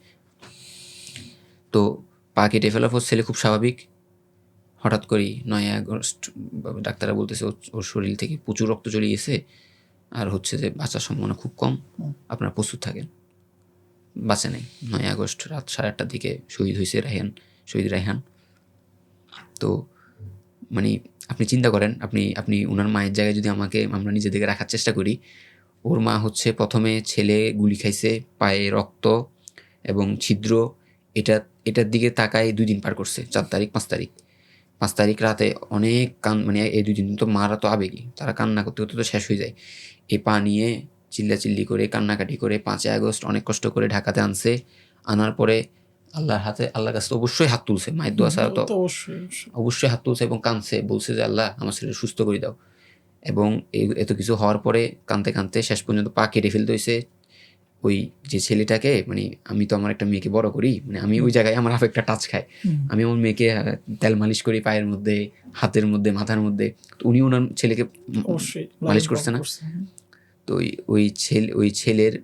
তো পা কেটে ফেলার পর ছেলে খুব স্বাভাবিক, হঠাৎ করেই 9 আগস্ট ডাক্তাররা বলতেছে ওর শরীর থেকে প্রচুর রক্ত চলে গেছে, আর হচ্ছে যে বাঁচার সম্ভাবনা খুব কম, আপনারা প্রস্তুত থাকেন। বাঁচে নাই। 9 আগস্ট রাত 8:30টার দিকে শহীদ হয়েছে শহীদ রায়হান। তো মানে আপনি চিন্তা করেন, আপনি ওনার মায়ের জায়গায় যদি আমরা নিজেদেরকে রাখার চেষ্টা করি, ওর মা হচ্ছে প্রথমে ছেলে গুলি খাইছে, পায়ে রক্ত এবং ছিদ্র, এটার দিকে তাকায় 2 দিন পার করছে, 4 তারিখ 5 তারিখ রাতে অনেক মানে এই 2 দিন তো মারা তো আবেগী, তারা কান্না করতে করতে তো শেষ হয়ে যায়। এই পা নিয়ে চিল্লাচিল্লি করে কান্নাকাটি করে 5 আগস্ট অনেক কষ্ট করে ঢাকাতে আনছে। আনার পরে আল্লাহর কাছে অবশ্যই হাত তুলছে, মায়ের দোয়া ছাড়া তো অবশ্যই হাত তুলছে এবং কাঁদছে, বলছে যে আল্লাহ আমার ছেলে সুস্থ করে দাও। এবং এত কিছু হওয়ার পরে কাঁদতে কাঁদতে শেষ পর্যন্ত পা কেটে ফেলতে হয়েছে। ওই যে ছেলেটাকে মানে আমি তো আমার একটা মেয়েকে বড় করি, মানে আমি ওই জায়গায় আমার আবেগটা টাচ খায়। আমি আমার মেয়েকে তেল মালিশ করি পায়ের মধ্যে, হাতের মধ্যে, মাথার মধ্যে। তো উনি ওনার ছেলেকে অবশ্যই মালিশ করছে না? তো ওই ছেলের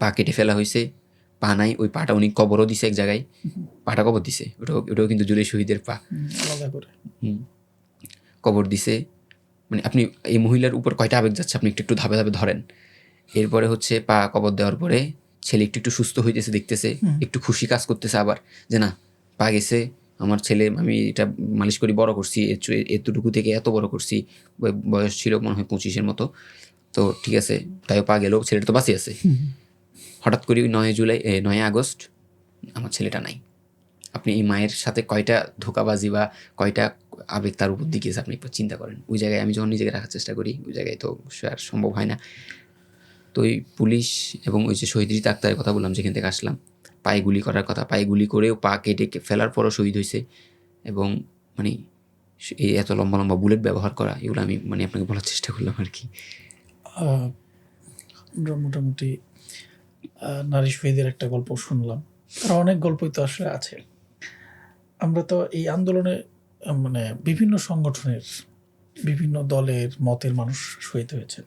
পা কেটে ফেলা হয়েছে, পা নাই, ওই পাটা উনি কবরও দিছে এক জায়গায়, পাটা কবর দিছে, ওটাও কিন্তু জুলাই শহীদের পা আলাদা করে কবর দিছে। মানে আপনি এই মহিলার উপর কয়টা আবেগ যাচ্ছে আপনি একটু ধাপে ধাপে ধরেন। এরপরে হচ্ছে পা কবর দেওয়ার পরে ছেলে একটু সুস্থ হইতেছে, দেখতেছে একটু খুশি কাজ করতেছে আবার, যে না পা গেছে আমার ছেলে, আমি এটা মালিশ করি বড় করছি, এতটুকু থেকে এত বড় করছি, বয়স ছিল মনে হয় 25-এর মতো, তো ঠিক আছে, তাইও পা গেল, ছেলেটা তো বাঁচিয়ে আছে। হঠাৎ করে 9 আগস্ট আমার ছেলেটা নাই। আপনি এই মায়ের সাথে কয়টা ধোঁকাবাজি বা কয়টা আবেগ তার উপর দিকে আপনি একটু চিন্তা করেন। ওই জায়গায় আমি যখন নিজেকে রাখার চেষ্টা করি, ওই জায়গায় তো আর সম্ভব হয় না। তো ওই পুলিশ এবং ওই যে শহীদ রিতা আক্তারের কথা বললাম, যেখান থেকে আসলাম, পায়ে গুলি করার কথা, পায়ে গুলি করেও পা কেটে ফেলার পরও শহীদ হয়েছে। এবং মানে এই এত লম্বা লম্বা বুলেট ব্যবহার করা, এগুলো আমি মানে আপনাকে বলার চেষ্টা করলাম আর কি। আমরা মোটামুটি নারী শহীদের একটা গল্প শুনলাম, আর অনেক গল্পই তো আসলে আছে। আমরা তো এই আন্দোলনে মানে বিভিন্ন সংগঠনের, বিভিন্ন দলের মতের মানুষ শহীদ হয়েছে।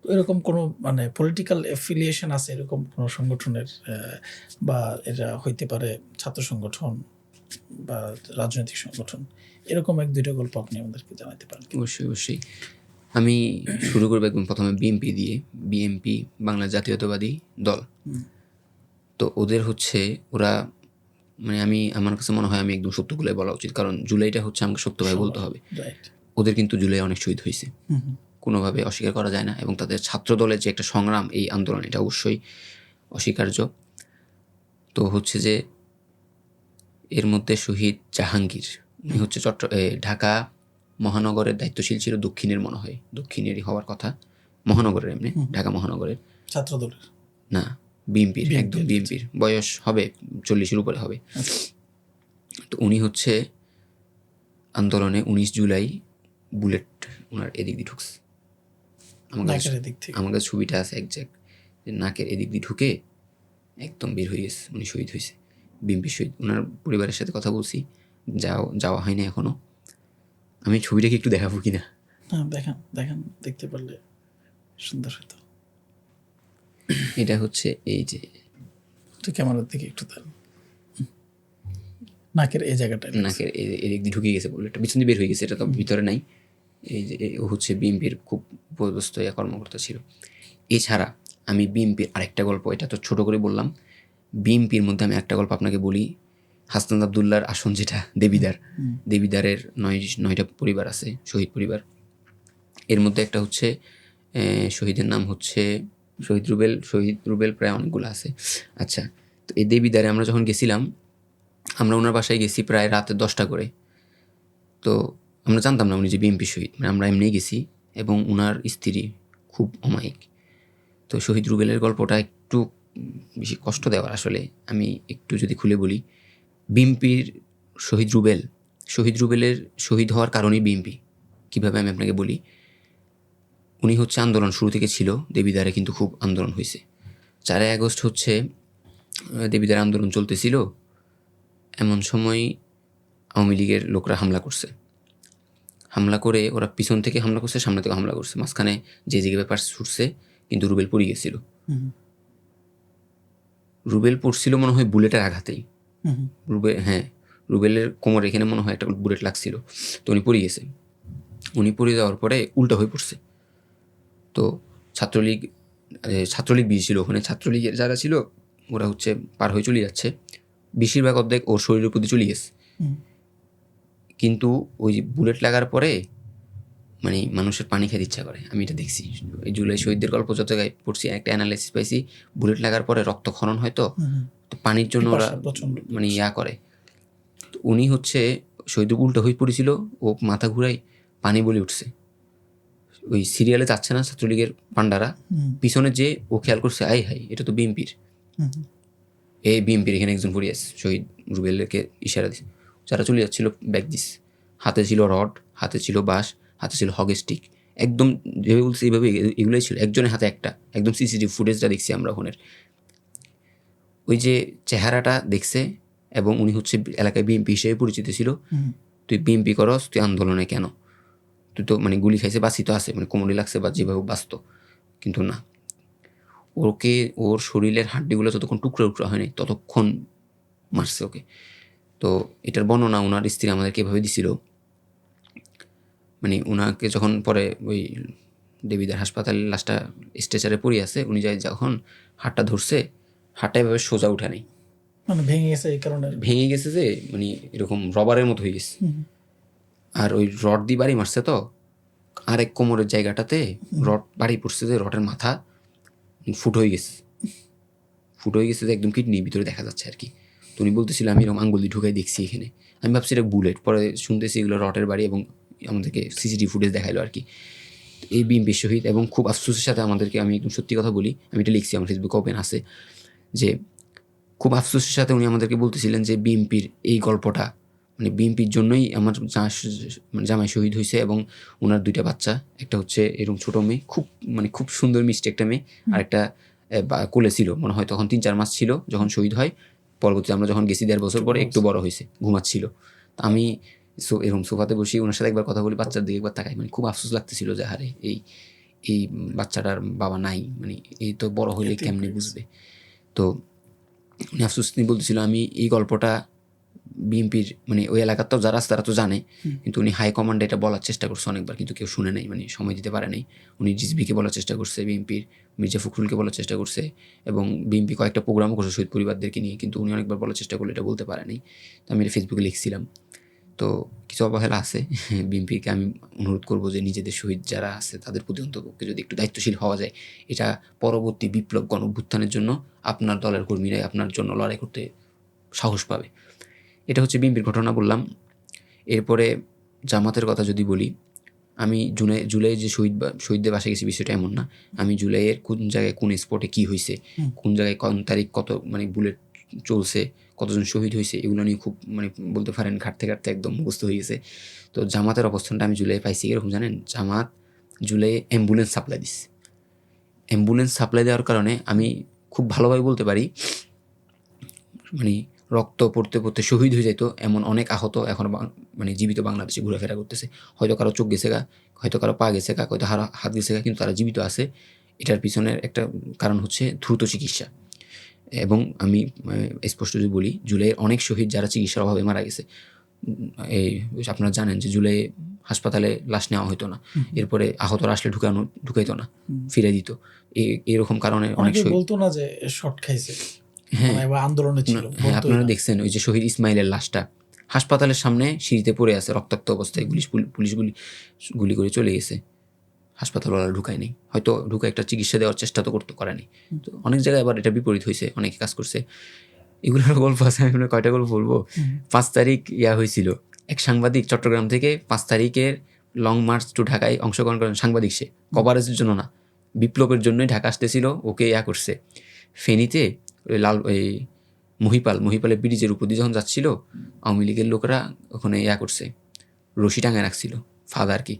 এরকম কোনো মানে পলিটিক্যাল অ্যাফিলিয়েশন আছে এরকম কোনো সংগঠনের, বা এটা হইতে পারে ছাত্র সংগঠন বা রাজনৈতিক সংগঠন, এরকম 1-2টা গল্প আপনি আমাদেরকে জানাতে পারেন? অবশ্যই আমি শুরু করবো একদম প্রথমে বিএনপি দিয়ে। বিএনপি বাংলা জাতীয়তাবাদী দল। তো ওদের হচ্ছে ওরা মানে আমার কাছে মনে হয় আমি একদম সত্যগুলোই বলা উচিত, কারণ জুলাইটা হচ্ছে আমাকে সত্যভাবে বলতে হবে। ওদের কিন্তু জুলাই অনেক শহীদ হয়েছে, কোনোভাবে অস্বীকার করা যায় না। এবং তাদের ছাত্র দলের যে একটা সংগ্রাম এই আন্দোলন, এটা অবশ্যই অস্বীকার্য। তো হচ্ছে যে এর মধ্যে শহীদ জাহাঙ্গীর, উনি হচ্ছে ঢাকা মহানগরের দায়িত্বশীল ছিল, দক্ষিণের মনে হয়, দক্ষিণেরই হওয়ার কথা, মহানগরের, এমনি ঢাকা মহানগরের ছাত্র দলের না, বিএনপির, একদম বিএনপির। বয়স হবে 40-এর উপরে হবে। তো উনি হচ্ছে আন্দোলনে 19 জুলাই বুলেট ওনার এদিক দিয়ে ঢুকছে। আমার কাছে ছবিটা আছে একজ্যাক্ট, যে নাকের এদিক দিয়ে ঢুকে একদম বের হয়ে গেছে, উনি শহীদ হয়েছে। বিএনপি শহীদ। ওনার পরিবারের সাথে কথা বলছি, যাওয়া হয়নি এখনো। আমি ছবিটাকে একটু দেখাবো কিনা? দেখান, দেখতে পারলে সুন্দর হতো। এটা হচ্ছে এই যে ক্যামেরার দিকে একটু দেন, নাকের এই জায়গাটা, নাকের এদিক দিয়ে ঢুকে গেছে বুলেটটা, পিছন দিয়ে বের হয়ে গেছে, এটা তো ভিতরে নাই। এই যে ও হচ্ছে বিএনপির খুব পদস্থ কর্মকর্তা ছিল। এছাড়া আমি বিএনপির আরেকটা গল্প, এটা তো ছোট করে বললাম, বিএনপির মধ্যে আমি একটা গল্প আপনাকে বলি। হাসনাত আবদুল্লাহর আসন যেটা দেবিদারের 9টা পরিবার আছে, শহীদ পরিবার। এর মধ্যে একটা হচ্ছে শহীদের নাম হচ্ছে শহীদ রুবেল প্রায় অনেকগুলো আছে। আচ্ছা, তো এই দেবিদারে আমরা যখন গেছিলাম, আমরা ওনার বাসায় গেছি প্রায় রাতে 10টা করে। তো আমরা জানতাম না উনি যে বিএনপি শহীদ, মানে আমরা এমনিই গেছি। এবং ওনার স্ত্রী খুব অমায়িক। তো শহীদ রুবেলের গল্পটা একটু বেশি কষ্ট দেওয়ার, আসলে আমি একটু যদি খুলে বলি। বিএনপির শহীদ রুবেলের শহীদ হওয়ার কারণেই বিএনপি। কীভাবে আমি আপনাকে বলি। উনি হচ্ছে আন্দোলন শুরু থেকে ছিল দেবিদারে, কিন্তু খুব আন্দোলন হয়েছে। 4 আগস্ট হচ্ছে দেবিদার আন্দোলন চলতেছিল, এমন সময় আওয়ামী লীগের লোকরা হামলা করে ওরা পিছন থেকে হামলা করছে, সামনে থেকে হামলা করছে, মাঝখানে যে ব্যাপার ছুটছে, কিন্তু রুবেল পড়ে গেছিল। রুবেল পড়ছিল মনে হয় বুলেটের আঘাতেই। রুবেলের কোমর এখানে মনে হয় একটা বুলেট লাগছিল, তো উনি পড়ে গেছে। উনি পড়ে যাওয়ার পরে উল্টা হয়ে পড়ছে। তো ছাত্রলীগ বিয়ে ওখানে, ছাত্রলীগের যারা ছিল ওরা হচ্ছে পার হয়ে চলে যাচ্ছে, বেশিরভাগ অর্ধেক ওর শরীরের প্রতি চলে গেছে। কিন্তু ওই যে বুলেট লাগার পরে মানে মানুষের পানি খেতে ইচ্ছা করে, আমি এটা দেখছি। এই জুলাই শহীদদের গল্প যত জায়গায় পড়ছি, একটা অ্যানালাইসিস পাইছি, বুলেট লাগার পরে রক্তক্ষরণ হয়, তো পানির জন্য ওরা মানে করে। তো উনি হচ্ছে শহীদ উল্টো হয়ে পড়েছিল, ও মাথা ঘুরাই পানি বলে উঠছে। ওই সিরিয়ালে যাচ্ছে না ছাত্রলীগের পান্ডারা, পিছনে যে ও খেয়াল করছে, হাই এটা তো বিএনপির। এই বিএনপির এখানে একজন পড়ে আছে, শহীদ রুবেলকে ইশারা দিচ্ছে। যারা চলে যাচ্ছিল ব্যাগ দিস, হাতে ছিল রড, হাতে ছিল বাঁশ, হাতে ছিল হগ স্টিক, একদম যেভাবে বলছি এইভাবে এগুলোই ছিল, একজনের হাতে একটা, একদম সিসিটিভি ফুটেজটা দেখছি আমরা ওখানের। ওই যে চেহারাটা দেখছে, এবং উনি হচ্ছে এলাকায় বিএমপি হিসেবে পরিচিত ছিল। তুই বিএমপি করস, তুই আন্দোলনে কেন? তুই তো মানে গুলি খাইছে, বাঁচি তো আছে, মানে কোমরে লাগছে বা যেভাবে বাঁচত, কিন্তু না, ওকে ওর শরীরের হাড্ডিগুলো যতক্ষণ টুকরো টুকরো হয়নি ততক্ষণ মারছে ওকে। তো এটার বর্ণনা ওনার স্ত্রী আমাদেরকে এভাবে দিছিল, মানে ওনাকে যখন পরে ওই দেবীদের হাসপাতালে লাশটা স্ট্রেচারে পড়ে আছে, উনি যাই যখন হাতটা ধরছে, হাতটা এভাবে সোজা উঠে নেই, মানে ভেঙে গেছে এই কারণে। ভেঙে গেছে যে মানে এরকম রবারের মতো হয়ে গেছে। আর ওই রড দিয়ে বাড়ি মারছে তো, আর এক কোমরের জায়গাটাতে রড বাড়ি পড়ছে, যে রডের মাথা ফুট হয়ে গেছে, ফুট হয়ে গেছে যে একদম কিডনির ভিতরে দেখা যাচ্ছে আর কি। তো উনি বলতেছিল আমি এরকম আঙ্গুল দিয়ে ঢুকাই দেখছি এখানে, আমি ভাবছি এটা বুলেট, পরে শুনতেছি এগুলো রডের বাড়ি, এবং আমাদেরকে সিসিটিভি ফুটেজ দেখাইলো আর কি। এই বিএমপি শহীদ, এবং খুব আফসোসের সাথে আমাদেরকে, আমি একদম সত্যি কথা বলি, আমি এটা লিখছি আমার ফেসবুক ওপেন আছে, যে খুব আফসোসের সাথে উনি আমাদেরকে বলতেছিলেন যে বিএমপির এই গল্পটা, মানে বিএমপির জন্যই আমার জামাই শহীদ হয়েছে, এবং ওনার 2টা বাচ্চা, একটা হচ্ছে এরকম ছোটো মেয়ে, খুব সুন্দর মিষ্টি একটা মেয়ে, আর একটা কোলে ছিল, মনে হয় তখন 3-4 মাস ছিল যখন শহীদ হয়। পরবর্তীতে আমরা যখন গেছি 1.5 বছর পরে একটু বড় হয়েছে, ঘুমাচ্ছিল। তো আমি এরকম সোফাতে বসে ওনার সাথে একবার কথা বলি, বাচ্চার দিকে একবার তাকাই, মানে খুব আফসোস লাগতেছিল যে হারে এই বাচ্চাটার বাবা নাই, মানে এই তো বড় হইলে কেমনে বুঝবে। তো উনি আফসোস নিয়ে বলতেছিল আমি এই গল্পটা বিএনপির, মানে ওই এলাকার তো যারা আছে তারা তো জানে, কিন্তু উনি হাইকমান্ডে এটা বলার চেষ্টা করছে অনেকবার, কিন্তু কেউ শুনে নাই, মানে সময় দিতে পারে নাই। উনি জিসবিকে বলার চেষ্টা করছে, বিএনপির মির্জা ফখরুলকে বলার চেষ্টা করছে, এবং বিএনপি কয়েকটা প্রোগ্রামও করছে শহীদ পরিবারদেরকে নিয়ে, কিন্তু উনি অনেকবার বলার চেষ্টা করলে এটা বলতে পারে নাই। তো আমি এটা ফেসবুকে লিখছিলাম। তো কিছু অবহেলা আছে, বিএনপিকে আমি অনুরোধ করবো যে নিজেদের শহীদ যারা আছে তাদের প্রতি অন্তপক্ষে যদি একটু দায়িত্বশীল হওয়া যায়, এটা পরবর্তী বিপ্লব গণ অভ্যুত্থানের জন্য আপনার দলের কর্মীরাই আপনার জন্য লড়াই করতে সাহস পাবে। এটা হচ্ছে বিএনপির ঘটনা এরপরে জামাতের কথা যদি বলি, আমি জুলাই যে শহীদদের বাসায় গেছি বিষয়টা এমন না, আমি জুলাইয়ের কোন জায়গায় কোন স্পটে কী হয়েছে, কোন জায়গায় কোন তারিখ কত মানে বুলেট চলছে, কতজন শহীদ হয়েছে, এগুলো নিয়ে খুব মানে বলতে পারেন ঘাটতে একদম মুখস্থ হয়ে গেছে। তো জামাতের অবস্থানটা আমি জুলাই পাইছি এরকম, জানেন, জামাত জুলাইয়ে অ্যাম্বুলেন্স সাপ্লাই দিচ্ছে। অ্যাম্বুলেন্স সাপ্লাই দেওয়ার কারণে আমি খুব ভালোভাবে বলতে পারি, মানে রক্ত পড়তে পড়তে শহীদ হয়ে যেত এমন অনেক আহত এখন মানে জীবিত বাংলাদেশে ঘোরাফেরা করতেছে। হয়তো কারো চোখ গেছে গা, হয়তো কারো পা গেছে গা, হয়তো হাত গেছে গা, কিন্তু তারা জীবিত আছে। এটার পিছনের একটা কারণ হচ্ছে দ্রুত চিকিৎসা। এবং আমি স্পষ্ট যদি বলি, জুলাইয়ের অনেক শহীদ যারা চিকিৎসার অভাবে মারা গেছে, এই আপনারা জানেন যে জুলাই হাসপাতালে লাশ নেওয়া হতো না, এরপরে আহতরা আসলে ঢুকাইতো না, ফিরে দিত। এরকম কারণে অনেক শহীদ বলতো না যে শর্ট খাইছে। হ্যাঁ, আন্দোলনে ছিল। আপনারা দেখছেন ওই যে শহীদ ইসমাইলের লাশটা হাসপাতালের সামনে সিঁড়িতে পড়ে আছে রক্তাক্ত অবস্থায়, পুলিশ গুলি করে চলে গেছে, হাসপাতালওয়ালা ঢুকায় নেই, হয়তো ঢুকে একটা চিকিৎসা দেওয়ার চেষ্টা তো করেনি। তো অনেক জায়গায় আবার এটা বিপরীত হয়েছে, অনেকে কাজ করছে। এগুলোর গল্প আছে, আমি কয়টা গল্প বলবো। 5 তারিখ হয়েছিল, এক সাংবাদিক চট্টগ্রাম থেকে 5 তারিখের লং মার্চ টু ঢাকায় অংশগ্রহণ করেন। সাংবাদিক সে কভারেজের জন্য না, বিপ্লবের জন্যই ঢাকা আসতেছিল। ওকে করছে ফেনীতে ওই মহিপালের ব্রিজের উপর দিয়ে যখন যাচ্ছিল, আওয়ামী লীগের লোকেরা ওখানে করছে, রশি টাঙায় রাখছিল, ফাঁদ আর কি,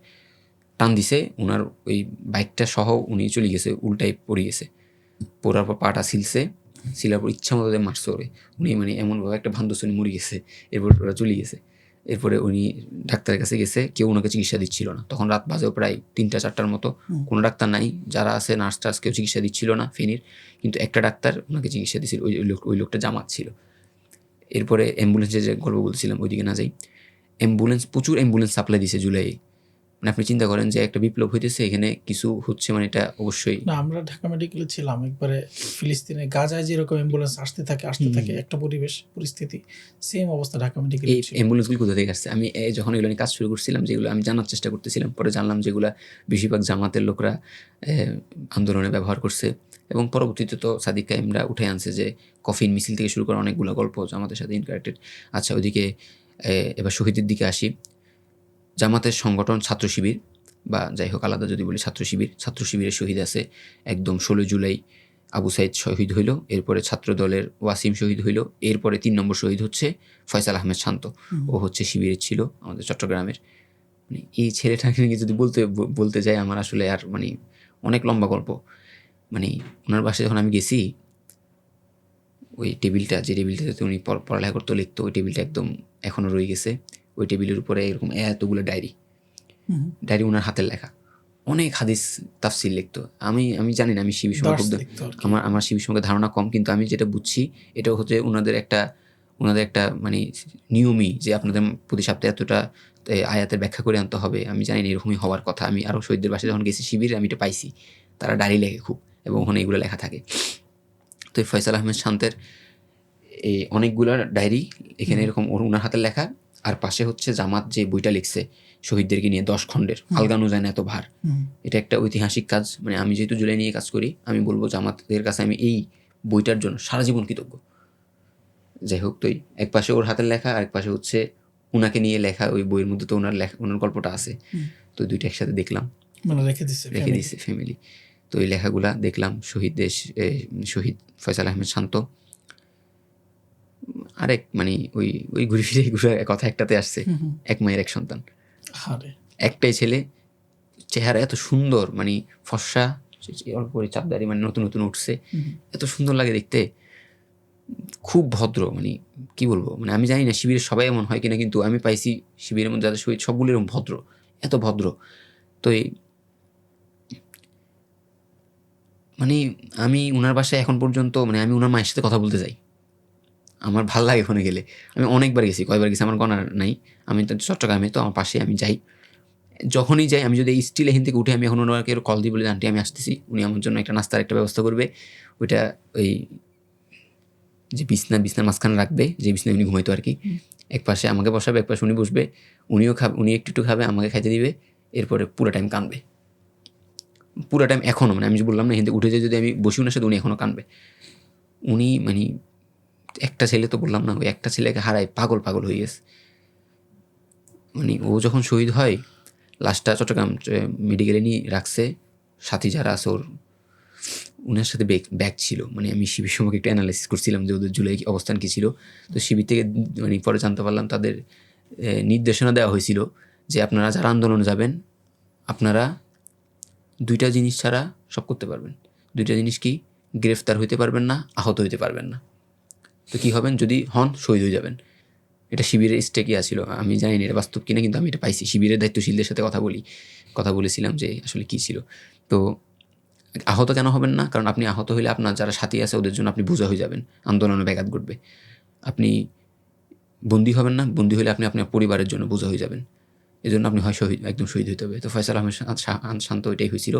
টান দিছে, ওনার ওই বাইকটা সহ উনি চলে গেছে, উল্টাই পড়ে গেছে, পড়ার পর পাটা সিলার পর ইচ্ছা মতো মারছে ওরে, উনি মানে এমনভাবে একটা ভান্দসনি মরে গেছে। এরপর ওরা চলে গেছে, এরপরে উনি ডাক্তারের কাছে গেছে, কেউ ওনাকে চিকিৎসা দিচ্ছিল না। তখন রাত বাজেও প্রায় 3-4টার মতো, কোনো ডাক্তার নাই, যারা আছে নার্স টার্স কেউ চিকিৎসা দিচ্ছিল না ফেনীর, কিন্তু একটা ডাক্তার ওনাকে চিকিৎসা দিচ্ছিল, ওই লোকটা জামাত ছিল। এরপরে অ্যাম্বুলেন্সের যে গল্প বলছিলাম ওইদিকে না যাই, প্রচুর অ্যাম্বুলেন্স সাপ্লাই দিছে জুলাই। মানে আপনি চিন্তা করেন যে একটা বিপ্লব হইতেছে, এখানে কিছু হচ্ছে, মানে এটা অবশ্যই না। আমরা ঢাকা মেডিকেলে ছিলাম একবারে, ফিলিস্তিনে গাজায় যেরকম অ্যাম্বুলেন্স আসতে থাকে একটা পরিস্থিতি, সেম অবস্থা ঢাকা মেডিকেলে। এই অ্যাম্বুলেন্সগুলো কোথা থেকে আসছে? আমি যখন এগুলো নিয়ে কাজ শুরু করছিলাম, যেগুলো আমি জানার চেষ্টা করতেছিলাম, পরে জানলাম যেগুলো বেশিরভাগ জামাতের লোকরা আন্দোলনে ব্যবহার করছে। এবং পরবর্তীতে তো সাদিক কাইমরা উঠে আনছে যে কফিন মিছিল থেকে শুরু করে অনেকগুলো গল্প জামাতের সাথে ইনকারেক্টেড। আচ্ছা, ওইদিকে এবার শহীদের দিকে আসি। জামাতের সংগঠন ছাত্র শিবির, বা যাই হোক আলাদা যদি বলি ছাত্র শিবিরের শহীদ আছে একদম 16 জুলাই আবু সাইদ শহীদ হইল, এরপরে ছাত্র দলের ওয়াসিম শহীদ হইল, এরপরে 3 নম্বর শহীদ হচ্ছে ফয়সাল আহমেদ শান্ত, ও হচ্ছে শিবিরের ছিল আমাদের চট্টগ্রামের। মানে এই ছেলেটাকে নিয়ে যদি বলতে যাই আমার আসলে আর মানে অনেক লম্বা গল্প। মানে ওনার বাসায় যখন আমি গেছি, ওই টেবিলটা, যে টেবিলটাতে উনি পড়ালেখা করতো, লিখতো, ওই টেবিলটা একদম এখনও রয়ে গেছে। ওই টেবিলের উপরে এরকম এতগুলো ডায়েরি ওনার হাতের লেখা, অনেক হাদিস তাফসির লিখতো। আমি জানি না, আমি শিবি সম্পর্কে আমার শিবি সম্পর্কে ধারণা কম, কিন্তু আমি যেটা বুঝছি এটা হচ্ছে ওনাদের একটা মানে নিয়মই যে আপনাদের প্রতি সপ্তাহে এতটা আয়াতের ব্যাখ্যা করে আনতে হবে। আমি জানি না, এরকমই হওয়ার কথা। আমি আরও শহীদদের বাসায় যখন গেছি শিবিরে, আমি এটা পাইছি, তারা ডায়েরি লেখে খুব, এবং ওখানে এগুলো লেখা থাকে। তো ফয়সাল আহমেদ শান্তের এই অনেকগুলো ডায়েরি এখানে এরকম ওনার হাতের লেখা, আর পাশে হচ্ছে জামাত যে বইটা লিখছে শহীদদেরকে নিয়ে 10 খণ্ডের, আলগানো যায় না এত ভার। এটা একটা ঐতিহাসিক কাজ। মানে আমি যেহেতু জুলাই নিয়ে কাজ করি, আমি বলবো জামাতের কাছে আমি এই বইটার জন্য সারা জীবন কৃতজ্ঞ। যাই হোক, তো এক পাশে ওর হাতের লেখা, আরেক পাশে হচ্ছে উনাকে নিয়ে লেখা। ওই বইয়ের মধ্যে তো ওনার গল্পটা আছে। তো দুইটা একসাথে দেখলাম, মানে রেখে দিচ্ছে ফ্যামিলি। তো এই লেখাগুলা দেখলাম, শহীদ ফয়সাল আহমেদ শান্ত। আরেক মানে ওই ঘুরে ফিরে কথা একটাতে আসছে, এক মায়ের এক সন্তান, একটাই ছেলে, চেহারা এত সুন্দর, মানে ফর্সা, অল্প করে চাপদারি, মানে নতুন নতুন উঠছে, এত সুন্দর লাগে দেখতে, খুব ভদ্র। মানে কি বলবো, মানে আমি জানি না শিবিরের সবাই এমন হয় কিনা, কিন্তু আমি পাইছি শিবিরের মধ্যে যাদের শহীদ সবগুলো এরকম ভদ্র, এত ভদ্র। তো মানে আমি ওনার বাসায় এখন পর্যন্ত, মানে আমি ওনার মায়ের সাথে কথা বলতে যাই, আমার ভাল লাগে ওখানে গেলে। আমি অনেকবার গেছি, কয়বার গেছি আমার গণার নাই। আমি তো চট্টগ্রামে, তো আমার পাশে আমি যাই, যখনই যাই আমি যদি স্টিল এখান থেকে উঠে আমি এখন ওনাকে কল দিই, বলে আন্টি আমি আসতেছি, উনি আমার জন্য একটা নাস্তার একটা ব্যবস্থা করবে। ওইটা ওই যে বিছনার মাঝখানে রাখবে, যে বিছনায় উনি ঘুমাইতো আর কি, এক পাশে আমাকে বসাবে, এক পাশে উনি বসবে, উনিও খাবে, উনি একটু খাবে, আমাকে খাইতে দিবে, এরপরে পুরো টাইম কাঁদবে, পুরো টাইম এখনও। মানে আমি যে বললাম না, এখান থেকে উঠে যাই যদি আমি বসি ওনার সাথে, উনি এখনও কাঁদবে। উনি মানে একটা ছেলে তো বললাম না, ওই একটা ছেলেকে হারায় পাগল হয়ে গেছে। মানে ও যখন শহীদ হয়, লাস্টটা চট্টগ্রাম মেডিকেলে নিয়ে রাখছে, সাথী যারা আছে ওর, ওনার সাথে ব্যাগ ছিল। মানে আমি শিবির সম্পর্কে একটু অ্যানালাইসিস করছিলাম যে ওদের জুলাই অবস্থান কী ছিল। তো শিবির থেকে মানে পরে জানতে পারলাম তাদের নির্দেশনা দেওয়া হয়েছিল যে আপনারা যারা আন্দোলনে যাবেন, আপনারা 2টা জিনিস ছাড়া সব করতে পারবেন। 2টা জিনিস কি? গ্রেফতার হইতে পারবেন না, আহত হইতে পারবেন না। তো কী হবেন? যদি হন, শহীদ হয়ে যাবেন। এটা শিবিরের স্টেকই আছিল, আমি জানি না এটা বাস্তব কিনা, কিন্তু আমি এটা পাইছি। শিবিরের দায়িত্বশীলদের সাথে কথা বলেছিলাম যে আসলে কী ছিল। তো আহত কেন হবেন না? কারণ আপনি আহত হইলে আপনার যারা সাথী আছে ওদের জন্য আপনি বোঝা হয়ে যাবেন, আন্দোলনে ব্যাঘাত ঘটবে। আপনি বন্দী হবেন না, বন্দী হলে আপনি আপনার পরিবারের জন্য বোঝা হয়ে যাবেন। এই জন্য আপনি হয় একদম শহীদ হইতে হবে। তো ফয়সাল আহমেদ শান্ত এটাই হয়েছিল।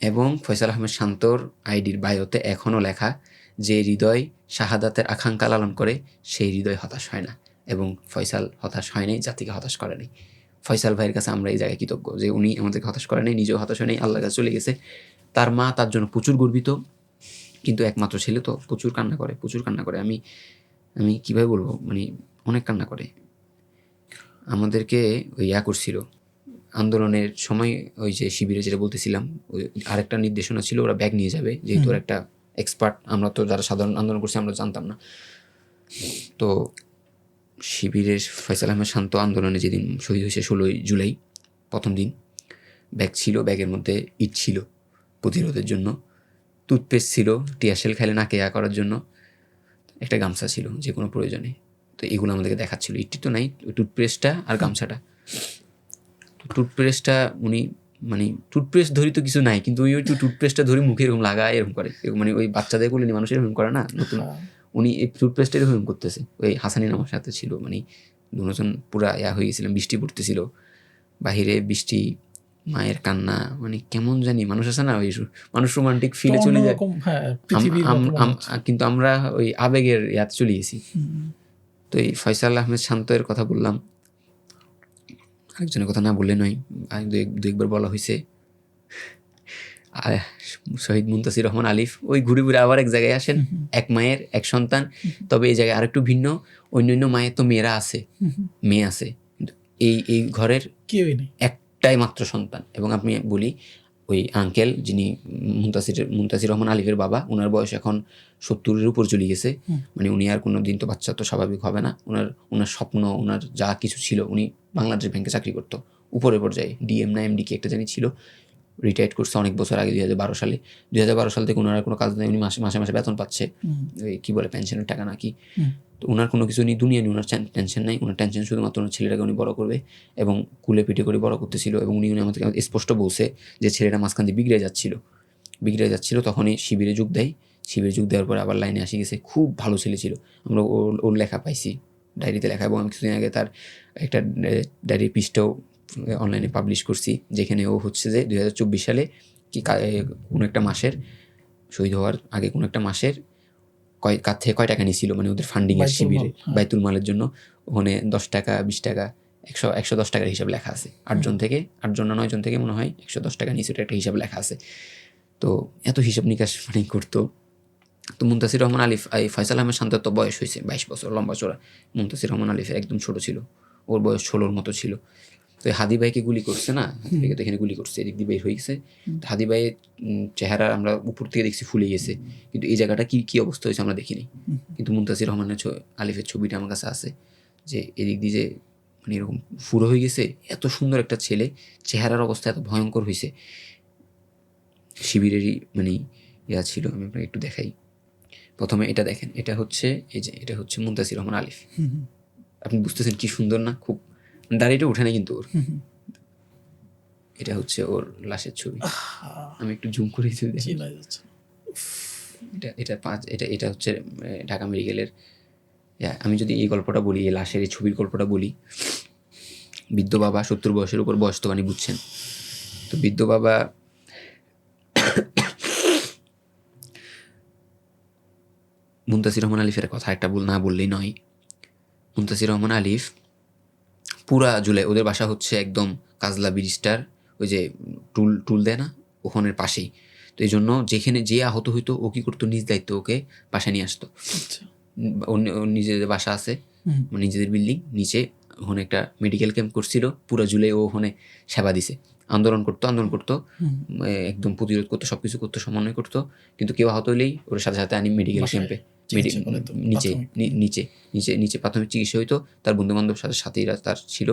এবং ফয়সাল আহমেদ শান্তর আইডির বায়োতে এখনও লেখা, যে হৃদয় শাহাদাতের আকাঙ্ক্ষা লালন করে সেই হৃদয় হতাশ হয় না। এবং ফয়সাল হতাশ হয় নাই, জাতিকে হতাশ করে নাই। ফয়সাল ভাইয়ের কাছে আমরা এই জায়গায় কৃতজ্ঞ যে উনি আমাদেরকে হতাশ করে নাই, নিজেও হতাশ হয় নাই, আল্লাহর কাছে চলে গেছে। তার মা তার জন্য প্রচুর গর্বিত, কিন্তু একমাত্র ছেলে তো প্রচুর কান্না করে। আমি কীভাবে বলবো, মানে অনেক কান্না করে। আমাদেরকে ওই করছিল আন্দোলনের সময়, ওই যে শিবিরে যেটা বলতেছিলাম, ওই আরেকটা নির্দেশনা ছিল, ওরা ব্যাগ নিয়ে যাবে, যেহেতু ওরা একটা এক্সপার্ট, আমরা তো যারা সাধারণ আন্দোলন করছি আমরা জানতাম না। তো শিবিরের ফয়সাল আহমেদ শান্ত আন্দোলনে যেদিন শহীদ হয়েছে 16 জুলাই, প্রথম দিন, ব্যাগ ছিল, ব্যাগের মধ্যে ইট ছিল প্রতিরোধের জন্য, টুথপেস্ট ছিল, টিয়ারশেল খাইলে নাকে করার জন্য, একটা গামছা ছিল যে কোনো প্রয়োজনে। তো এগুলো আমাদেরকে দেখাচ্ছিল। ইটটি তো নাই, ওই টুথপেস্টটা আর গামছাটা। টুথপেস্টটা উনি মানে টুথপেস্ট ধরি তো কিছু নাই, কিন্তু ওই টুথপেস্টটা ধরে মুখে এরকম লাগায়, এরকম করে, মানে ওই বাচ্চাদের বলে মানুষ এরকম করে না নতুন, উনি এই টুথপেস্টটা এরকম করতেছে। ওই হাসানিন আমার সাথে ছিল, মানে দুজন পুরা হয়ে গেছিলাম, বৃষ্টি পড়তেছিল বাহিরে, বৃষ্টি, মায়ের কান্না, মানে কেমন জানি মানুষ আছে না, ওই মানুষ রোমান্টিক ফিলে চলে যায়, কিন্তু আমরা ওই আবেগের চলে গেছি। তো এই ফয়সাল আহমেদ শান্তের কথা বললাম, আরেকজনের কথা না বললে নয়, দু একবার বলা হয়েছে। শহীদ মুনতাসির রহমান আলিফ, ওই ঘুরে আবার এক জায়গায় আসেন, এক মায়ের এক সন্তান। তবে এই জায়গায় আরেকটু ভিন্ন, অন্য মায়ের তো মেয়ে আছে, এই ঘরের একটাই মাত্র সন্তান। এবং আমি বলি, ওই আঙ্কেল যিনি মুনতাসির রহমান আলিফের বাবা, ওনার বয়স এখন 70-এর উপর চলে গেছে। মানে উনি আর কোনো দিন তো বাচ্চা তো স্বাভাবিক হবে না। ওনার স্বপ্ন, ওনার যা কিছু ছিল, উনি বাংলাদেশ ব্যাংকে চাকরি করতো উপরে পর্যায়ে, ডিএম না এমডি কি একটা জানি ছিল, রিটায়ার্ড করছে অনেক বছর আগে 2012 সালে। 2012 সাল থেকে ওনার কোনো কাজ নেই, উনি মাসে মাসে বেতন পাচ্ছে, ওই কী বলে পেনশনের টাকা নাকি। তো ওনার কোনো কিছু নেই, দুনিয়া নিয়ে ওনার টেনশন নেই, ওনার টেনশন শুধুমাত্র ওনার ছেলেটাকে উনি বড় করবে এবং কুলে পিঠে করে বড় করতেছিল। এবং উনি আমাদেরকে স্পষ্ট বলছে যে ছেলেটা মাঝখান দিয়ে বিগড়ে যাচ্ছিল, তখনই শিবিরে যোগ দেয়। শিবিরে যোগ দেওয়ার পর আবার লাইনে আসি গেছে, খুব ভালো ছেলে ছিল। আমরা ওর লেখা পাইছি, ডায়েরিতে লেখা, এবং আমি কিছুদিন আগে তার একটা ডায়েরির পিসটাও অনলাইনে পাবলিশ করছি, যেখানে ও হচ্ছে যে 2024 সালে কি কোনো একটা মাসের শহীদ হওয়ার আগে কোনো একটা মাসের কাছ থেকে কয় টাকা নিয়েছিল, মানে ওদের ফান্ডিংয়ের শিবিরে বাইতুল মালের জন্য, ওখানে 10 টাকা 20 টাকা 110 টাকার হিসাব লেখা আছে। 8 জন না 9 জন থেকে মনে হয় 110 টাকা নিয়েছে, ওটা একটা হিসাব লেখা আছে। তো এত হিসাব নিকাশ মানে করতো। তো মুনতাসির রহমান আলিফ, ফয়সাল আহমেদ শান্তর তো বয়স হয়েছে 22 বছর, লম্বা চড়া। মুনতাসির রহমান আলিফের একদম ছোট ছিল, ওর বয়স 16-র মতো ছিল। তো হাদি ভাইকে গুলি করছে না, হাদি ভাইকে তো এখানে গুলি করছে, এদিক দিয়ে বের হয়ে গেছে। হাদি ভাইয়ের চেহারা আমরা উপর থেকে দেখছি ফুলে গেছে, কিন্তু এই জায়গাটা কি অবস্থা হয়েছে আমরা দেখিনি। কিন্তু মুনতাসির রহমানের আলিফের ছবিটা আমার কাছে আছে, যে এদিক দিয়ে যে মানে এরকম ফুরো হয়ে গেছে। এত সুন্দর একটা ছেলে, চেহারার অবস্থা এত ভয়ঙ্কর হয়েছে। শিবিরেরই মানে ইয়া ছিল, আমি আপনাকে একটু দেখাই। প্রথমে এটা দেখেন, এটা হচ্ছে এটা হচ্ছে মুনতাসির রহমান আলিফ। আপনি বুঝতেছেন কি সুন্দর না? খুব দাড়িটা উঠে না কিন্তু ওর। এটা হচ্ছে ওর লাশের ছবি, আমি একটু জুম করে এটা হচ্ছে ঢাকা মেডিকেলের। আমি যদি এই গল্পটা বলি, এই লাশের এই ছবির গল্পটা বলি, বৃদ্ধ বাবা 70 বয়সের উপর, বয়স তো মানে বুঝছেন। তো বৃদ্ধ বাবা মুনতাসির রহমান আলিফের কথা একটা না বললেই নয়। মুনতাসির রহমান আলিফ পুরা জুলাই, ওদের বাসা হচ্ছে একদম কাজলা ব্রিজটার ওই যে টুল দেয় না, ওখানের পাশেই। তো এই জন্য যেখানে যে আহত হইতো, ও কী করতো, নিজ দায়িত্ব ওকে বাসায় নিয়ে আসতো। ওর নিজেদের বাসা আছে, নিজেদের বিল্ডিং, নিচে ওখানে একটা মেডিকেল ক্যাম্প করছিল। পুরো জুলাই ও ওখানে সেবা দিছে, আন্দোলন করতো, একদম প্রতিরোধ করতো, সব কিছু করতো, সমন্বয় করতো। কিন্তু কেউ আহত হইলেই ওর সাথে সাথে আনি মেডিকেল ক্যাম্পে, নিচে প্রাথমিক চিকিৎসা হইতো। তার বন্ধু বান্ধব সাথীরা তার ছিল,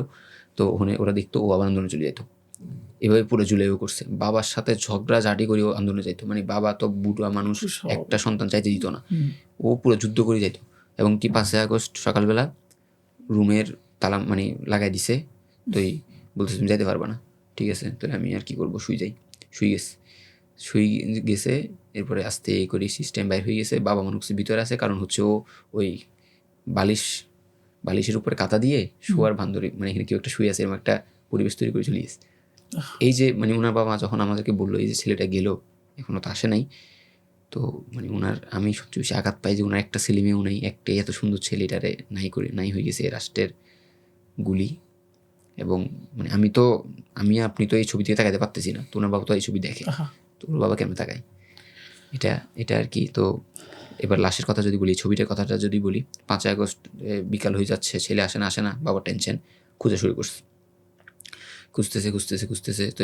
তো ওখানে ওরা দেখতো, ও আবার আন্দোলনে চলে যেত। এভাবে পুরো জুলাইও করছে। বাবার সাথে ঝগড়াঝাটি করেও আন্দোলনে যাইতো, মানে বাবা তো বুড়া মানুষ, একটা সন্তান চাইতে দিত না, ও পুরো যুদ্ধ করে যাইতো। এবং কি 5 আগস্ট সকালবেলা রুমের তালা মানে লাগাই দিছে, তো বলতেছে তুমি যাইতে পারবা না, ঠিক আছে, তাহলে আমি আর কি করবো, শুই গেছে। এরপরে আস্তে করে সিস্টেম বাইর হয়ে গেছে, বাবা মানুষ ভিতরে আছে, কারণ হচ্ছে ও ওই বালিশের উপরে কাঁথা দিয়ে শোয়ার ভান্দরে, মানে এখানে কেউ একটা শুয়ে আছে, এরকম একটা পরিবেশ তৈরি করে চলে গেছে। এই যে মানে ওনার বাবা যখন আমাদেরকে বললো এই যে ছেলেটা গেল, এখনো তো আসে নাই, তো মানে আমি সবচেয়ে বেশি আঘাত পাই যে ওনার একটা ছেলে মেয়েও নেই, একটাই এত সুন্দর ছেলেটারে নাই হয়ে গেছে রাষ্ট্রের গুলি। এবং মানে আপনি তো এই ছবি থেকে তাকাইতে পারতেছি না, তো ওনার বাবা তো এই ছবি দেখে, তো ওর বাবা কেমন তাকায়, এটা আর কি। তো এবার লাশের কথা যদি বলি, ছবিটার কথাটা যদি বলি, 5 আগস্ট বিকাল হয়ে যাচ্ছে, ছেলে আসে না, বাবা টেনশন, খুঁজে শুরু করছে, খুঁজতেছে। তো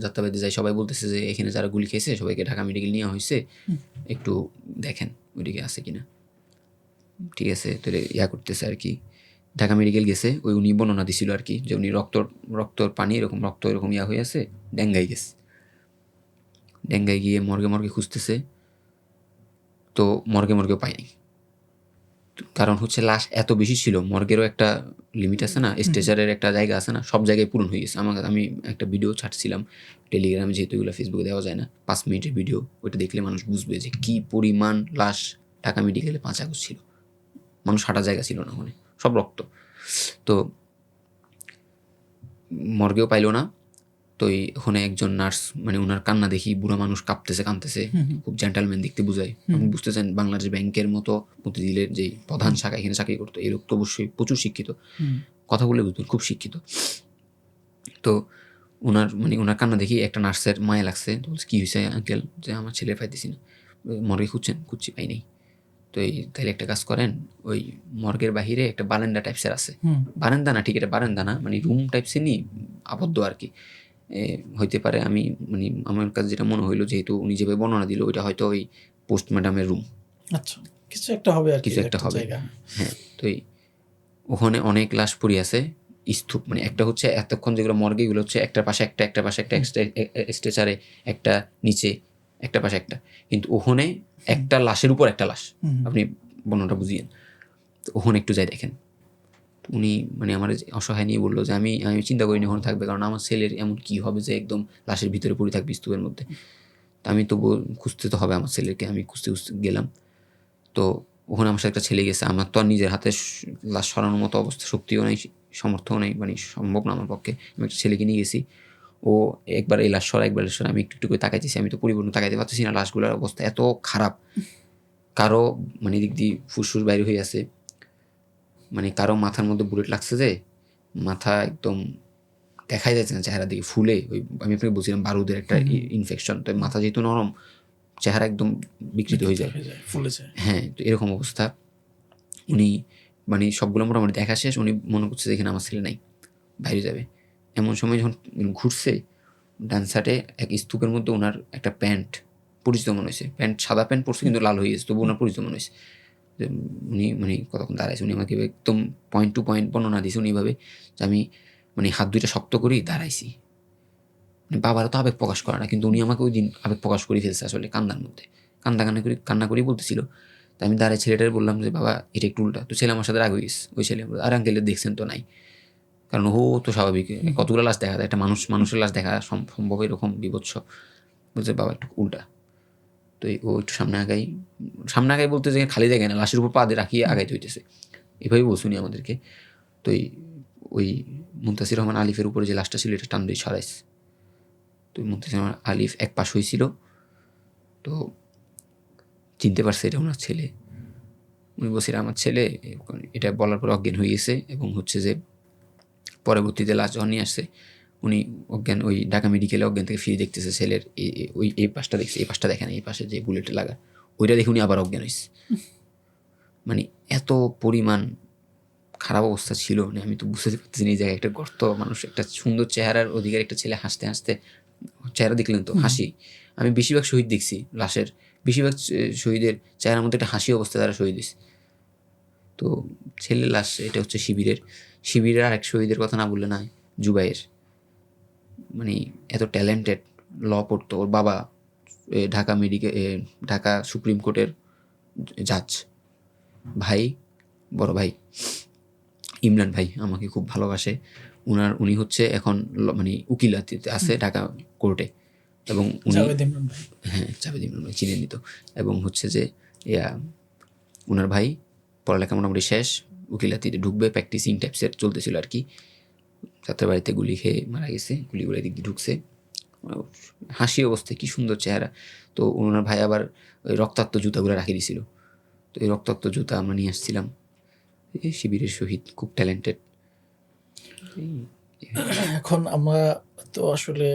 যাত্রাবাড়িতে যাই, সবাই বলতেছে যে এখানে যারা গুলি খেয়েছে সবাইকে ঢাকা মেডিকেল নেওয়া হয়েছে, একটু দেখেন ওইদিকে আছে কিনা, ঠিক আছে। তো করতেছে আর কি, ঢাকা মেডিকেল গেছে। ওই উনি বর্ণনা দিছিল আর কি, যে উনি রক্তর পানি এরকম হয়ে আছে, ডেঙ্গাই গিয়ে মর্গে খুঁজতেছে, তো মর্গেও পায়নি। কারণ হচ্ছে লাশ এত বেশি ছিল, মর্গেরও একটা লিমিট আছে না, স্ট্রেচারের একটা জায়গা আছে না, সব জায়গায় পূরণ হয়ে গেছে। আমি একটা ভিডিও ছাড়ছিলাম টেলিগ্রামে, যেহেতু এগুলো ফেসবুকে দেওয়া যায় না, 5 মিনিটের ভিডিও, ওইটা দেখলে মানুষ বুঝবে যে কি পরিমাণ লাশ ঢাকা মেডিকেলে 5 আগস্ট ছিল। মানুষ হাঁটা জায়গা ছিল না, মানে সব রক্ত। তো মর্গেও পাইলো না। তো ওখানে একজন নার্স, মানে ওনার কান্না দেখি বুড়া মানুষ কাঁদতেছে, খুব জেন্টালম্যান দেখতে বুঝায়। আপনি বুঝতেছেন বাংলাদেশ ব্যাংকের মতো মতিঝিলের যে প্রধান শাখা, এখানে চাকরি করতো, এই লোক তো অবশ্যই প্রচুর শিক্ষিত, কথা বলে বুঝবেন খুব শিক্ষিত। তো ওনার কান্না দেখি একটা নার্সের মায়া লাগছে, তো বলছে কি হয়েছে আঙ্কেল, যে আমার ছেলে পাইতেছি না, মর্গে খুঁজছি পাই নাই। তো তাহলে একটা কাজ করেন, ওই মর্গের বাহিরে একটা বারান্দা টাইপসের আছে, বারান্দা না ঠিক, এটা বারান্দা না, মানে রুম টাইপসের নি আবদ্ধ আর কি, হইতে পারে। আমার কাছে যেটা মনে হইলো, যেহেতু উনি যেভাবে বর্ণনা দিল, ওইটা হয়তো ওই পোস্ট ম্যাডামের রুম, আচ্ছা কিছু একটা হবে। হ্যাঁ। তো ওখানে অনেক লাশ পড়ে আছে, স্তূপ, মানে একটা হচ্ছে এতক্ষণ যেগুলো মর্গে, এগুলো হচ্ছে একটার পাশে একটা, একটার পাশে একটা, স্ট্রেচারে একটা, নিচে একটা পাশে একটা, কিন্তু ওখানে একটা লাশের উপর একটা লাশ। আপনি বর্ণনাটা বুঝিয়েন। তো ওখানে একটু যাই দেখেন। উনি মানে আমার অসহায় নিয়ে বললো যে আমি চিন্তা করিনি ওখানে থাকবে, কারণ আমার ছেলের এমন কি হবে যে একদম লাশের ভিতরে পড়ে থাকবে স্তূপের মধ্যে। তো আমি তবুও খুঁজতে তো হবে আমার ছেলেকে, আমি খুঁজতে গেলাম। তো ওখানে আমার সাথে একটা ছেলে গেছে, আমার তো আর নিজের হাতে লাশ সরানোর মতো অবস্থা, শক্তিও নেই, সামর্থ্যও নেই, মানে সম্ভব না আমার পক্ষে। আমি একটা ছেলেকে নিয়ে গেছি, ও একবার এই লাশ সরা, একবার সরা, আমি একটু একটু করে তাকাইতেছি, আমি তো পরিপূর্ণ তাকাইতে পারতেছি না, লাশগুলোর অবস্থা এত খারাপ। কারো মানে দিক দিয়ে ফুসফুস বাইরে হয়ে আছে, মানে কারো মাথার মধ্যে বুলেট লাগছে যে মাথা একদম দেখাই যাচ্ছে না, চেহারা দিকে ফুলে, ওই আমি আপনাকে বলছিলাম বারুদের একটা ইনফেকশন, তো মাথা যেহেতু নরম, চেহারা একদম বিকৃত হয়ে যায়, ফুলে যায়। হ্যাঁ, তো এরকম অবস্থা। উনি মানে সবগুলো মোটামুটি দেখা শেষ, উনি মনে করছে যে এখানে আমার ছেলে নাই, বাইরে যাবে। এমন সময় যখন ঘুরছে, ডান সাইডে এক স্তূপের মধ্যে ওনার একটা প্যান্ট পরিচিত মনে হয়েছে, প্যান্ট সাদা প্যান্ট পরছে কিন্তু লাল হয়ে গেছে, তবু ওনার পরিচিত মনে হয়েছে। উনি মানে কতক্ষণ দাঁড়াইছে, উনি আমাকে একদম পয়েন্ট টু পয়েন্ট বর্ণনা দিয়েছে উনি এভাবে যে আমি মানে হাত দুইটা শক্ত করেই দাঁড়াইছি। মানে বাবারা তো আবেগ প্রকাশ করে না, কিন্তু উনি আমাকে ওই দিন আবেগ প্রকাশ করে ফেলছে আসলে কান্নার মধ্যে, কান্না করেই বলতেছিল। তো আমি দাঁড়াই ছেলেটারে বললাম যে বাবা এটা একটু উল্টা, তো ছেলে আমার সাথে রাগ হয়ে গেছে। ওই ছেলে আর আঙ্কেলের দেখছেন তো নাই, কারণ ও তো স্বাভাবিক, কতগুলো লাশ দেখা যায়, একটা মানুষের লাশ দেখা সম্ভব এরকম বিভৎস। বলছে বাবা একটু উল্টা। তো ও একটু সামনে আগাই বলতে যে খালি জায়গায় না, লাশের উপর পা দিয়ে রাখিয়ে আগাইতে হইতেছে, এভাবেই বলছুনি আমাদেরকে। তো ওই মুনতাসির রহমান আলিফের উপরে যে লাশটা ছিল এটা টান দিয়ে সরাইছে। তো মুনতাসির রহমান আলিফ এক পাশ হয়েছিল, তো চিনতে পারছে এটা ওনার ছেলে। উনি বলছিল আমার ছেলে, এটা বলার পর অজ্ঞান হয়ে গেছে, এবং হচ্ছে যে পরবর্তীতে লাশ যখন নিয়ে আসছে উনি অজ্ঞান, ওই ঢাকা মেডিকেলে অজ্ঞান থেকে ফিরে দেখতেছে ছেলের ওই এই পাশটা দেখছে, এই পাশটা দেখে না, এই পাশে যে বুলেটে লাগা ওইটা দেখে উনি আবার অজ্ঞান হয়েছে। মানে এত পরিমাণ খারাপ অবস্থা ছিল, মানে আমি তো বুঝতে পারতেছি না এই জায়গায় একটা গর্ত, মানুষ একটা সুন্দর চেহারার অধিকার একটা ছেলে হাসতে হাসতে, চেহারা দেখলেন তো হাসি, আমি বেশিরভাগ শহীদ দেখছি লাশের, বেশিরভাগ শহীদের চেহারার মধ্যে একটা হাসি অবস্থা তারা শহীদ হয়েছে। তো ছেলের লাশ এটা হচ্ছে শিবিরের আর এক শহীদের কথা না বললে না, জুবাইয়ের, মানে এত ট্যালেন্টেড, ল পড়তো, ওর বাবা ঢাকা সুপ্রিম কোর্টের জাজ, ভাই বড় ভাই ইমরান ভাই আমাকে খুব ভালোবাসে, উনি হচ্ছে এখন মানে উকিলাতিতে আছে ঢাকা কোর্টে, এবং উনি হ্যাঁ জাভেদ ইমরান ভাই চিনে নিত, এবং হচ্ছে যে ওনার ভাই পড়ালেখা মোটামুটি শেষ, উকিলাতিতে ঢুকবে, প্র্যাকটিসিং টাইপসের চলতেছিল আর কি, যাত্রা বাড়িতে গুলি খেয়ে মারা গেছে, গুলিগুলো এদিক দিয়ে ঢুকছে, হাসি অবস্থায় কি সুন্দর চেহারা। তো ওনার ভাই আবার ওই রক্তাক্ত জুতাগুলো রাখি দিয়েছিল, তো এই রক্তাক্ত জুতা আমরা নিয়ে আসছিলাম। এই শিবিরের শহীদ খুব ট্যালেন্টেড। এখন আমরা তো আসলে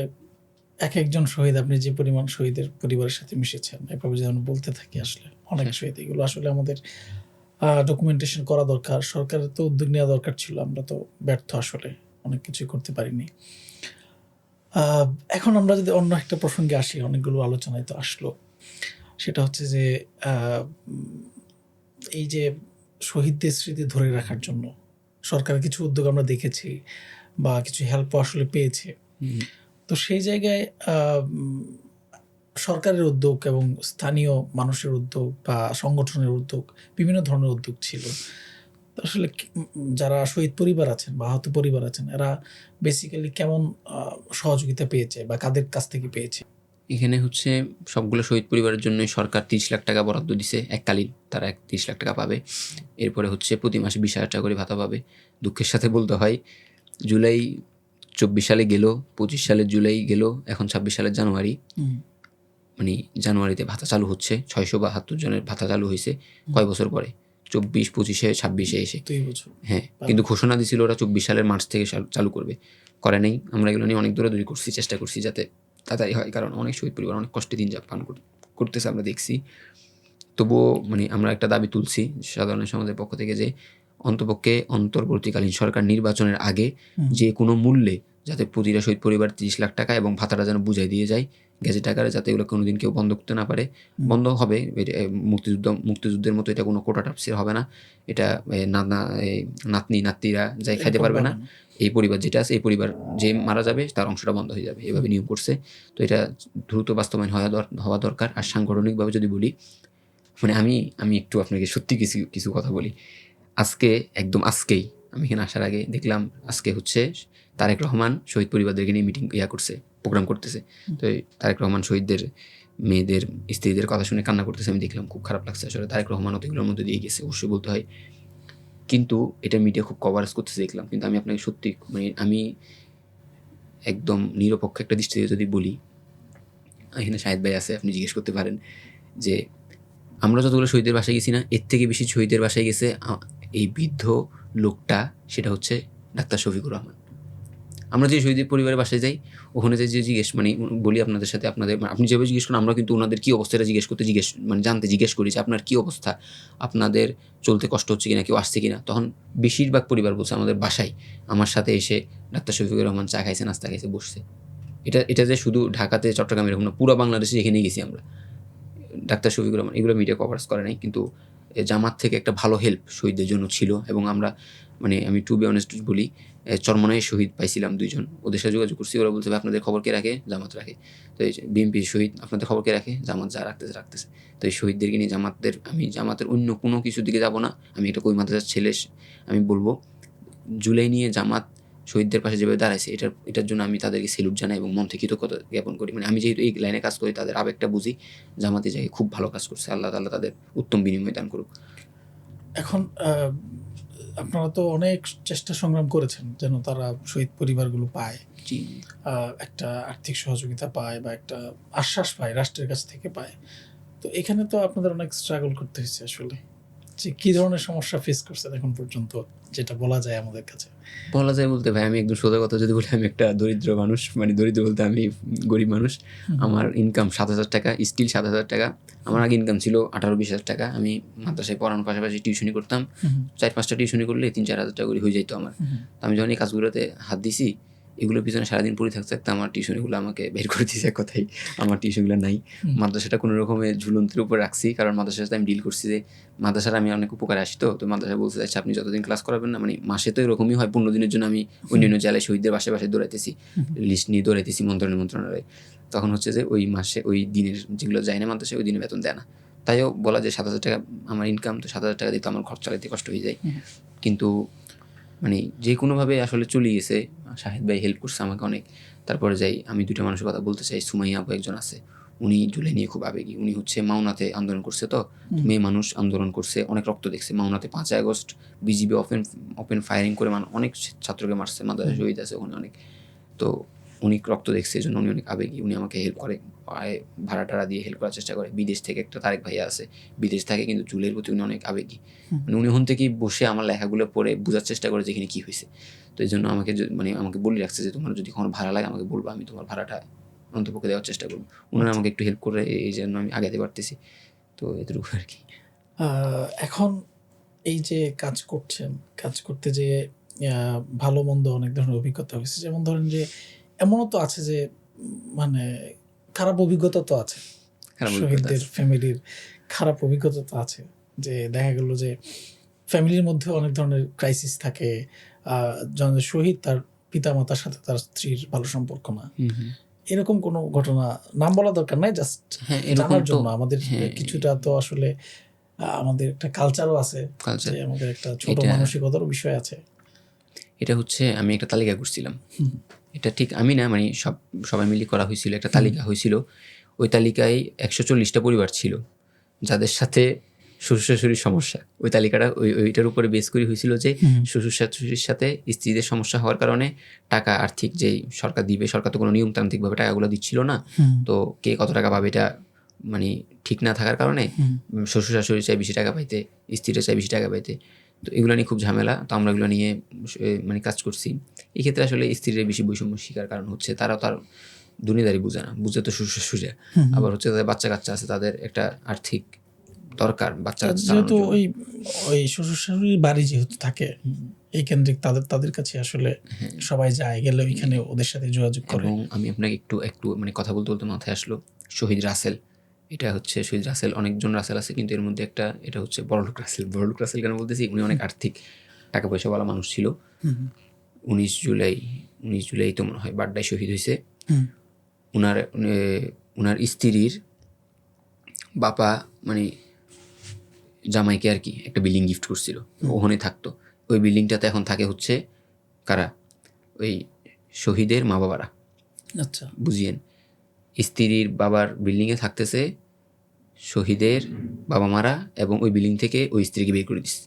এক একজন শহীদ, আপনি যে পরিমাণ শহীদের পরিবারের সাথে মিশেছেন, এভাবে যেমন বলতে থাকি, আসলে অনেক শহীদ, এগুলো আসলে আমাদের ডকুমেন্টেশন করা দরকার, সরকারের তো উদ্যোগ নেওয়া দরকার ছিল, আমরা তো ব্যর্থ, আসলে অনেক কিছুই করতে পারিনি। এখন আমরা যদি অন্য একটা প্রসঙ্গে আসি, অনেকগুলো আলোচনায় তো আসলো, সেটা হচ্ছে যে এই যে শহীদদের স্মৃতি ধরে রাখার জন্য সরকারের কিছু উদ্যোগ আমরা দেখেছি বা কিছু হেল্পও আসলে পেয়েছে। তো সেই জায়গায় সরকারের উদ্যোগ এবং স্থানীয় মানুষের উদ্যোগ বা সংগঠনের উদ্যোগ, বিভিন্ন ধরনের উদ্যোগ ছিল। তো আসলে যারা শহীদ পরিবার আছেন বা আহত পরিবার আছেন, এরা বেসিক্যালি কেমন সহযোগিতা পেয়েছে বা কাদের কাছ থেকে পেয়েছে? এখানে হচ্ছে সবগুলো শহীদ পরিবারের জন্য সরকার 30 লাখ টাকা বরাদ্দ দিছে এককালীন, তারা 30 লাখ টাকা পাবে। এরপরে হচ্ছে প্রতি মাসে 20,000 টাকা করে ভাতা পাবে। দুঃখের সাথে বলতে হয় জুলাই 24 সালে গেল, 25 সালের জুলাই গেল, এখন 26 সালের জানুয়ারি, মানে জানুয়ারিতে ভাতা চালু হচ্ছে, 672 জনের ভাতা চালু হয়েছে। কয় বছর পরে? 24, 25, 26 এসে, হ্যাঁ, কিন্তু ঘোষণা দিয়েছিল ওরা 24 সালের মার্চ থেকে চালু করবে, করে নেই। আমরা এগুলো নিয়ে অনেক দৌড়াদৌড়ি করছি, চেষ্টা করছি যাতে তাড়াতাড়ি হয়, কারণ অনেক শহীদ পরিবার অনেক কষ্টে দিন পান করতেছে আমরা দেখছি। তবুও মানে আমরা একটা দাবি তুলছি সাধারণ সমাজের পক্ষ থেকে যে অন্তপক্ষে অন্তর্বর্তীকালীন সরকার নির্বাচনের আগে যে কোনো মূল্যে যাতে প্রতিটা শহীদ পরিবার 30 লাখ টাকা এবং ভাতাটা যেন বুঝাই দিয়ে যায়, গ্যাজেট আকারে, যাতে এগুলো কোনোদিন কেউ বন্ধ করতে না পারে। বন্ধ হবে, মুক্তিযুদ্ধের মতো এটা কোনো কোটা টাপসির হবে না। এটা নাতনি নাতিরা যাই খাইতে পারবে না। এই পরিবার যেটা আছে, এই পরিবার যে মারা যাবে তার অংশটা বন্ধ হয়ে যাবে, এভাবে নিয়ম করছে। তো এটা দ্রুত বাস্তবায়ন হওয়া দরকার। আর সাংগঠনিকভাবে যদি বলি, মানে আমি একটু আপনাকে সত্যি কিছু কথা বলি। আজকেই আমি এখানে আসার আগে দেখলাম, আজকে হচ্ছে তারেক রহমান শহীদ পরিবারদেরকে নিয়ে মিটিং করছে, প্রোগ্রাম করতেছে। তো এই তারেক রহমান শহীদদের মেয়েদের স্ত্রীদের কথা শুনে কান্না করতেছে, আমি দেখলাম, খুব খারাপ লাগছে আসলে। তারেক রহমান এগুলোর মধ্যে দিয়ে গেছে, অবশ্যই বলতে হয়। কিন্তু এটা মিডিয়া খুব কভারেজ করতেছে দেখলাম। কিন্তু আমি আপনাকে সত্যি, মানে আমি একদম নিরপেক্ষ একটা দৃষ্টিতে যদি বলি, এখানে শাহেদ ভাই আছে, আপনি জিজ্ঞেস করতে পারেন যে আমরা যতগুলো শহীদের বাসায় গেছি না, এর থেকে বেশি শহীদের বাসায় গেছে এই বৃদ্ধ লোকটা, সেটা হচ্ছে ডাক্তার শফিকুর রহমান। আমরা যে শহীদের পরিবারের বাসায় যাই, ওখানে যে জিজ্ঞেস, মানে বলি আপনাদের সাথে, আপনি যেভাবে জিজ্ঞেস করেন, আমরা কিন্তু ওনাদের কী অবস্থাটা জিজ্ঞেস করি যে আপনার কী অবস্থা, আপনাদের চলতে কষ্ট হচ্ছে কিনা, কেউ আসছে কিনা। তখন বেশিরভাগ পরিবার বলছে আমাদের বাসায় আমার সাথে এসে ডাক্তার শফিকুর রহমান চা খাইছে, নাস্তা খাইছে, বসছে। এটা যে শুধু ঢাকাতে, চট্টগ্রামে এরকম না, পুরো বাংলাদেশে যেখানেই গেছি আমরা, ডাক্তার শফিকুর রহমান, এগুলো মিডিয়া কভারেজ করে নাই। কিন্তু জামাত থেকে একটা ভালো হেল্প শহীদদের জন্য ছিল। এবং আমরা, মানে আমি টু বি অনেস্ট বলি, চরমনায় শহীদ পাইছিলাম 2 জন, ওদের সাথে যোগাযোগ করছি। ওরা বলছে আপনাদের খবর কে রাখে? জামাত রাখে। তো এই বিএনপি শহীদ, আপনাদের খবর কে রাখে? জামাত। যা রাখতেছে। তো এই শহীদদেরকে নিয়ে আমি জামাতের অন্য কোনো কিছুর দিকে যাব না। আমি একটা কই মাদ্রাসার ছেলে, আমি বলবো জুলাই নিয়ে জামাত শহীদদের পাশে যেভাবে দাঁড়াইছে, এটার জন্য আমি তাদেরকে সেলুট জানাই এবং মন থেকে কৃতজ্ঞতা জ্ঞাপন করি। মানে আমি যেহেতু এই লাইনে কাজ করি, তাদের আবেগটা বুঝি। জামাতে যাই খুব ভালো কাজ করছে, আল্লাহ তাআলা তাদের উত্তম বিনিময় দান করুক। এখন আপনারা তো অনেক চেষ্টা সংগ্রাম করেছেন যেন তারা শহীদ পরিবারগুলো পায়, জি, একটা আর্থিক সহযোগিতা পায় বা একটা আশ্বাস পায়, রাষ্ট্রের কাছ থেকে পায়। তো এখানে তো আপনাদের অনেক স্ট্রাগল করতে হয়েছে আসলে, যে কী ধরনের সমস্যা ফেস করছেন এখন পর্যন্ত, যেটা বলা যায় আমাদের কাছে? বলা যায় বলতে ভাই, আমি একদম সোজা কথা যদি বলি, আমি একটা দরিদ্র মানুষ। মানে দরিদ্র বলতে আমি গরিব মানুষ। আমার ইনকাম 7,000 টাকা, স্টিল 7,000 টাকা। আমার আগে ইনকাম ছিল 18-20 হাজার টাকা। আমি মাদ্রাসায় পড়ানোর পাশাপাশি টিউশনি করতাম। 4-5টা টিউশনি করলে 3-4 হাজার টাকা করে হয়ে যেত আমার। তো আমি যখন এই কাজগুলোতে হাত দিছি, এগুলোর পিছনে সারাদিন পড়ে থাকতে আমার টিউশনিগুলো আমাকে বের করে দিয়েছে। এক কথাই আমার টিউশনগুলো নাই। মাদ্রাসাটা কোনো রকমের ঝুলন্তের উপর রাখছি, কারণ মাদ্রাসার সাথে আমি ডিল করছি যে মাদ্রাসার আমি অনেক উপকারে আসি। তো মাদ্রাসা বলতে চাইছে আপনি যতদিন ক্লাস করাবেন না, মানে মাসে তো এরকমই হয়, 15 দিনের জন্য আমি অন্যান্য জেলায় শহীদদের বাসায় দৌড়াইতেছি, লিস্ট নিয়ে দৌড়াইতেছি মন্ত্রণালয়ে। তখন হচ্ছে যে ওই মাসে ওই দিনের যেগুলো যায় না মাদ্রাসায়, ওই দিনে বেতন দেয় না। তাইও বলা যায় 7,000 টাকা আমার ইনকাম, তো 7,000 টাকা দিতে আমার খরচ চালাইতে কষ্ট হয়ে যায়। কিন্তু মানে যে কোনোভাবে আসলে চলে গেছে। শাহেদ ভাই হেল্প করছে আমাকে অনেক। তারপরে যাই, আমি 2টা মানুষের কথা বলতে চাই। সুমাইয়া আপু একজন আছে, উনি জুলাই নিয়ে খুব আবেগী। উনি হচ্ছে মাওনাতে আন্দোলন করছে, তো মেয়ে মানুষ আন্দোলন করছে, অনেক রক্ত দেখছে। মাওনাতে 5 আগস্ট বিজিবি ওপেন ফায়ারিং করে অনেক ছাত্রকে মারছে, মাদ্রাসা শহীদ আছে ওখানে অনেক। তো উনি রক্ত দেখছে, এই জন্য উনি অনেক আবেগী। উনি আমাকে হেল্প করে, ভাড়া টাড়া দিয়ে হেল্প করার চেষ্টা করে। বিদেশ থেকে একটা তারেক ভাইয়া আছে, বিদেশ থাকে, কিন্তু জুলের প্রতি উনি অনেক আবেগী। মানে উনি ওখান থেকেই বসে আমার লেখাগুলো পড়ে বোঝার চেষ্টা করে যেখানে কী হয়েছে। তো এই জন্য আমাকে বলে রাখছে যে তোমার যদি কখনো ভাড়া লাগে আমাকে বলবো, আমি তোমার ভাড়াটা অন্তপক্ষে দেওয়ার চেষ্টা করবো। ওনারা আমাকে একটু হেল্প করে, এই জন্য আমি আগাতে পারতেছি। তো এতটুকু আর কি। এখন এই যে কাজ করতে যে ভালো মন্দ অনেক ধরনের অভিজ্ঞতা হয়েছে। যেমন ধরেন যে এমনও তো আছে যে মানে খারাপ অভিজ্ঞতা তো আছে, শহীদদের ফ্যামিলির খারাপ অভিজ্ঞতা তো আছে, যে দেখা গেল যে ফ্যামিলির মধ্যে অনেক ধরনের ক্রাইসিস থাকে। শহীদ তার পিতামাতার সাথে তার স্ত্রীর ভালো সম্পর্ক না, এরকম কোনো ঘটনা, নাম বলা দরকার নাই, জাস্ট জানার জন্য। আমাদের কিছুটা তো আসলে আমাদের একটা কালচারও আছে, আমাদের একটা ছোট মানসিকতারও বিষয় আছে। এটা হচ্ছে, আমি একটা তালিকা করছিলাম, এটা ঠিক আমি না, মানে সবাই মিলে করা হয়েছিল, একটা তালিকা হয়েছিল। ওই তালিকায় 140টা পরিবার ছিল যাদের সাথে শ্বশুর শাশুড়ির সমস্যা। ওই তালিকাটা ওইটার উপরে বেস করে হয়েছিল যে শ্বশুর শাশুড়ির সাথে স্ত্রীদের সমস্যা হওয়ার কারণে টাকা আর্থিক যেই সরকার দিবে, সরকার তো কোনো নিয়মতান্ত্রিকভাবে টাকাগুলো দিচ্ছিল না। তো কে কত টাকা পাবে এটা মানে ঠিক না থাকার কারণে শ্বশুর শাশুড়ি চাই বেশি টাকা পাইতে, স্ত্রীরা চাই বেশি টাকা পাইতে। তো এগুলো নিয়ে খুব ঝামেলা। তো আমরা এগুলো নিয়ে মানে কাজ করছি। এই ক্ষেত্রে আসলে স্ত্রীরা বেশি বৈষম্য শিকার, কারণ হচ্ছে তারা তার দুনিয়াদারি বুঝে না, বুঝে তো শ্বশুর শাশুড়িরা। আবার হচ্ছে তাদের বাচ্চা কাচ্চা আছে, তাদের একটা আর্থিক দরকার বাচ্চা যেহেতু ওই শ্বশুর শাশুড়ির বাড়ি যেহেতু থাকে এই কেন্দ্রিক, তাদের কাছে আসলে সবাই যায়, গেলে ওইখানে ওদের সাথে যোগাযোগ করে। এবং আমি আপনাকে একটু মানে কথা বলতে বলতে মাথায় আসলো শহীদ রাসেল। এটা হচ্ছে শহীদ রাসেল, অনেকজন রাসেল আছে কিন্তু এর মধ্যে এটা হচ্ছে বড়লোক রাসেল। বড়লোক রাসেল কেন বলতেছি, উনি অনেক আর্থিক টাকা পয়সাওয়ালা মানুষ ছিল। 19 জুলাই তো মনে হয় বাড্ডায় শহীদ হয়েছে। উনার স্ত্রীর বাবা মানে জামাইকে আর কি একটা বিল্ডিং গিফট করছিল, ওখানে থাকতো। ওই বিল্ডিংটাতে এখন থাকে হচ্ছে কারা, ওই শহীদের মা বাবারা। আচ্ছা, বুঝিয়েন, স্ত্রীর বাবার বিল্ডিংয়ে থাকতেছে শহীদের বাবা মারা, এবং ওই বিল্ডিং থেকে ওই স্ত্রীকে বের করে দিছে।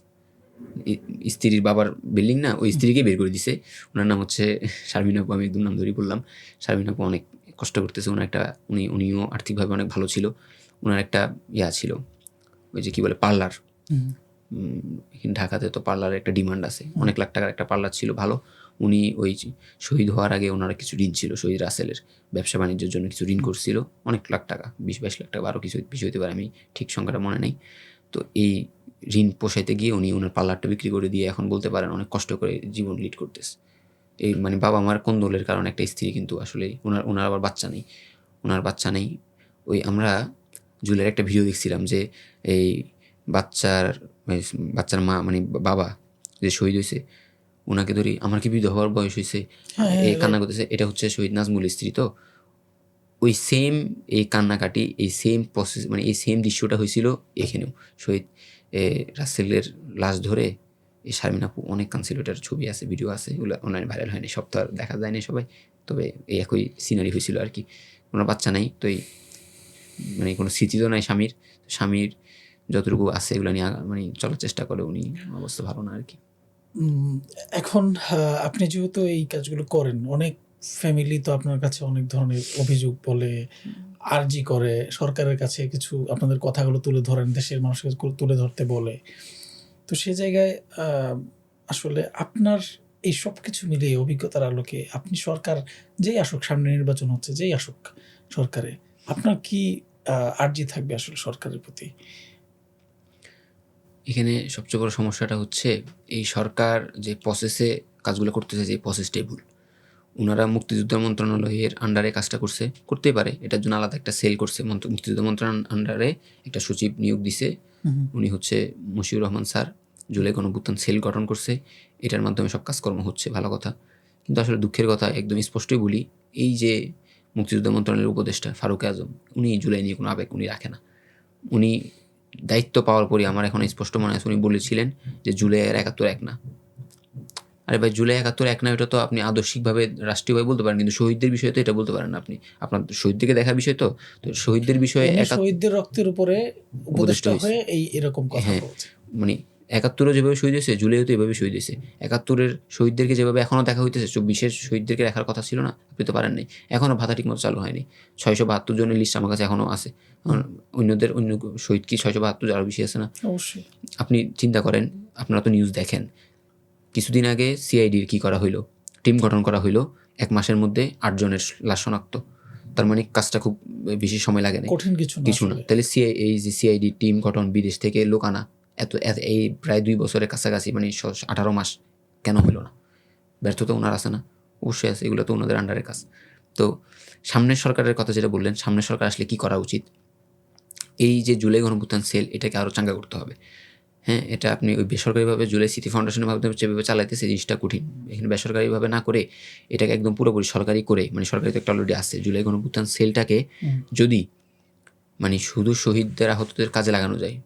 স্ত্রীর বাবার বিল্ডিং না, ওই স্ত্রীকে বের করে দিছে। ওনার নাম হচ্ছে শারমিন আপু, আমি একদম নাম ধরেই বললাম। শারমিন আপু অনেক কষ্ট করতেছে। উনিও আর্থিকভাবে অনেক ভালো ছিল। ওনার একটা ছিল, ওই যে কী বলে পার্লার। ঢাকাতে তো পার্লারের একটা ডিমান্ড আছে, অনেক লাখ টাকার একটা পার্লার ছিল ভালো। উনি ওই শহীদ হওয়ার আগে ওনারা কিছু ঋণ ছিল, শহীদ রাসেলের ব্যবসা বাণিজ্যের জন্য কিছু ঋণ করছিল, অনেক লাখ টাকা, 20-22 লাখ টাকা, আরও কিছু বিষয় হতে পারে, আমি ঠিক সংখ্যাটা মনে নেই। তো এই ঋণ পোষাইতে গিয়ে উনি ওনার পার্লারটা বিক্রি করে দিয়ে এখন বলতে পারেন অনেক কষ্ট করে জীবন লিড করতেছে। এই মানে বাবা মার কোন্দলের কারণে একটা স্ত্রী, কিন্তু আসলে ওনার আবার বাচ্চা নেই। ওই আমরা জুলের একটা ভিডিও দেখছিলাম যে এই বাচ্চার মা মানে বাবা যে শহীদ হয়েছে, ওনাকে ধরি আমার কি বিধবা হওয়ার বয়স হয়েছে, এই কান্না করতেছে। এটা হচ্ছে শহীদ নাজমুলের স্ত্রী। তো ওই সেম এই কান্নাকাটি, এই সেম প্রসেস, মানে এই সেম দৃশ্যটা হয়েছিল এখানেও। শহীদ রাসেলের লাশ ধরে এই শারমিন আপু অনেক কাঁদছিল। এটার ছবি আছে, ভিডিও আছে, ওগুলো অনলাইনে ভাইরাল হয়নি, সব তো আর দেখা যায়নি সবাই। তবে এই একই সিনারি হয়েছিল আর কি। কোনো বাচ্চা নাই, তো এই মানে কোনো স্মৃতি তো নাই স্বামীর যতটুকু আছে এগুলো নিয়ে মানে চলার চেষ্টা করে। উনি অবস্থা ভালো না আর কি। এখন আপনি যেহেতু এই কাজগুলো করেন, অনেক ফ্যামিলি তো আপনার কাছে অনেক ধরনের অভিযোগ বলে, আর্জি করে, সরকারের কাছে কিছু আপনাদের কথাগুলো তুলে ধরেন, দেশের মানুষের কাছে তুলে ধরতে বলে। তো সেই জায়গায় আসলে আপনার এই সব কিছু মিলিয়ে অভিজ্ঞতার আলোকে আপনি সরকার যেই আসুক, সামনে নির্বাচন হচ্ছে, যেই আসুক সরকারে, আপনার কি আর্জি থাকবে আসলে সরকারের প্রতি? এখানে সবচেয়ে বড় সমস্যাটা হচ্ছে এই সরকার যে প্রসেসে কাজগুলো করতেছে, যে প্রসেসটাই ভুল। ওনারা মুক্তিযুদ্ধ মন্ত্রণালয়ের আন্ডারে কাজটা করতেই পারে, এটার জন্য আলাদা একটা সেল করছে। মুক্তিযুদ্ধ মন্ত্রণালয়ের আন্ডারে একটা সচিব নিয়োগ দিছে, উনি হচ্ছে মশিউর রহমান স্যার। জুলাই গণঅভ্যুত্থান সেল গঠন করছে, এটার মাধ্যমে সব কাজকর্ম হচ্ছে, ভালো কথা। কিন্তু আসলে দুঃখের কথা, একদম স্পষ্টই বলি, এই যে মুক্তিযুদ্ধ মন্ত্রণালয়ের উপদেষ্টা ফারুক আজম, উনি জুলাই নিয়ে কোনো আবেগ উনি রাখে না। উনি দায়িত্ব পাওয়ার পরই আমার এখন স্পষ্ট মনে আছে উনি বলেছিলেন যে জুলাই আর 71 এক না। আরে ভাই, জুলাই 71 এক না, এটা তো আপনি আদর্শিকভাবে রাষ্ট্রীয়ভাবে বলতে পারেন, কিন্তু শহীদদের বিষয়ে তো এটা বলতে পারেন না আপনি। আপনার শহীদদেরকে দেখার বিষয় তো শহীদদের বিষয়ে শহীদদের রক্তের উপরে উপদেষ্টা হয়ে এরকম কথা বলছে। মানে 71 যেভাবে শহীদ হয়েছে, জুলাইও তো এভাবে শহীদ হয়েছে। 71 শহীদদেরকে যেভাবে এখনও দেখা হইতেছে, 24 শহীদদেরকে দেখার কথা ছিল না, আপনি তো পারেন নাই। এখনও ভাতা ঠিকমতো চালু হয়নি। 672 জনের লিস্ট আমার কাছে এখনও আছে। অন্য শহীদ কি 672 আরও বেশি আছে না? অবশ্যই। আপনি চিন্তা করেন, আপনারা তো নিউজ দেখেন, কিছুদিন আগে সিআইডির কি করা হইলো, টিম গঠন করা হইলো, 1 মাসের মধ্যে 8 জনের লাশ শনাক্ত। তার মানে কাজটা খুব বেশি সময় লাগে না, কঠিন কিছু না। তাহলে এই যে সিআইডি টিম গঠন, বিদেশ থেকে লোক আনা, এই প্রায় 2 বছরের কাছাকাছি, মানে 18 মাস কেন হইলো না? ব্যর্থতা ওনার আছে না? অবশ্যই আছে, এগুলো তো ওনাদের আন্ডারের কাজ। তো সামনের সরকারের কথা যেটা বললেন, সামনের সরকার আসলে কি করা উচিত, এই যে জুলাই গণঅভ্যুত্থান সেল, এটাকে আরও চাঙ্গা করতে হবে। হ্যাঁ, এটা আপনি ওই বেসরকারিভাবে জুলাই স্মৃতি ফাউন্ডেশনের মাধ্যমে যেভাবে চালাইতেছে, জিনিসটা কঠিন। এখানে বেসরকারিভাবে না করে এটাকে একদম পুরোপুরি সরকারি করে, মানে সরকারি তো একটা অলরেডি আছে, জুলাই গণঅভ্যুত্থান সেলটাকে যদি মানে শুধু শহীদদের আহতদের কাজে লাগানো যায়,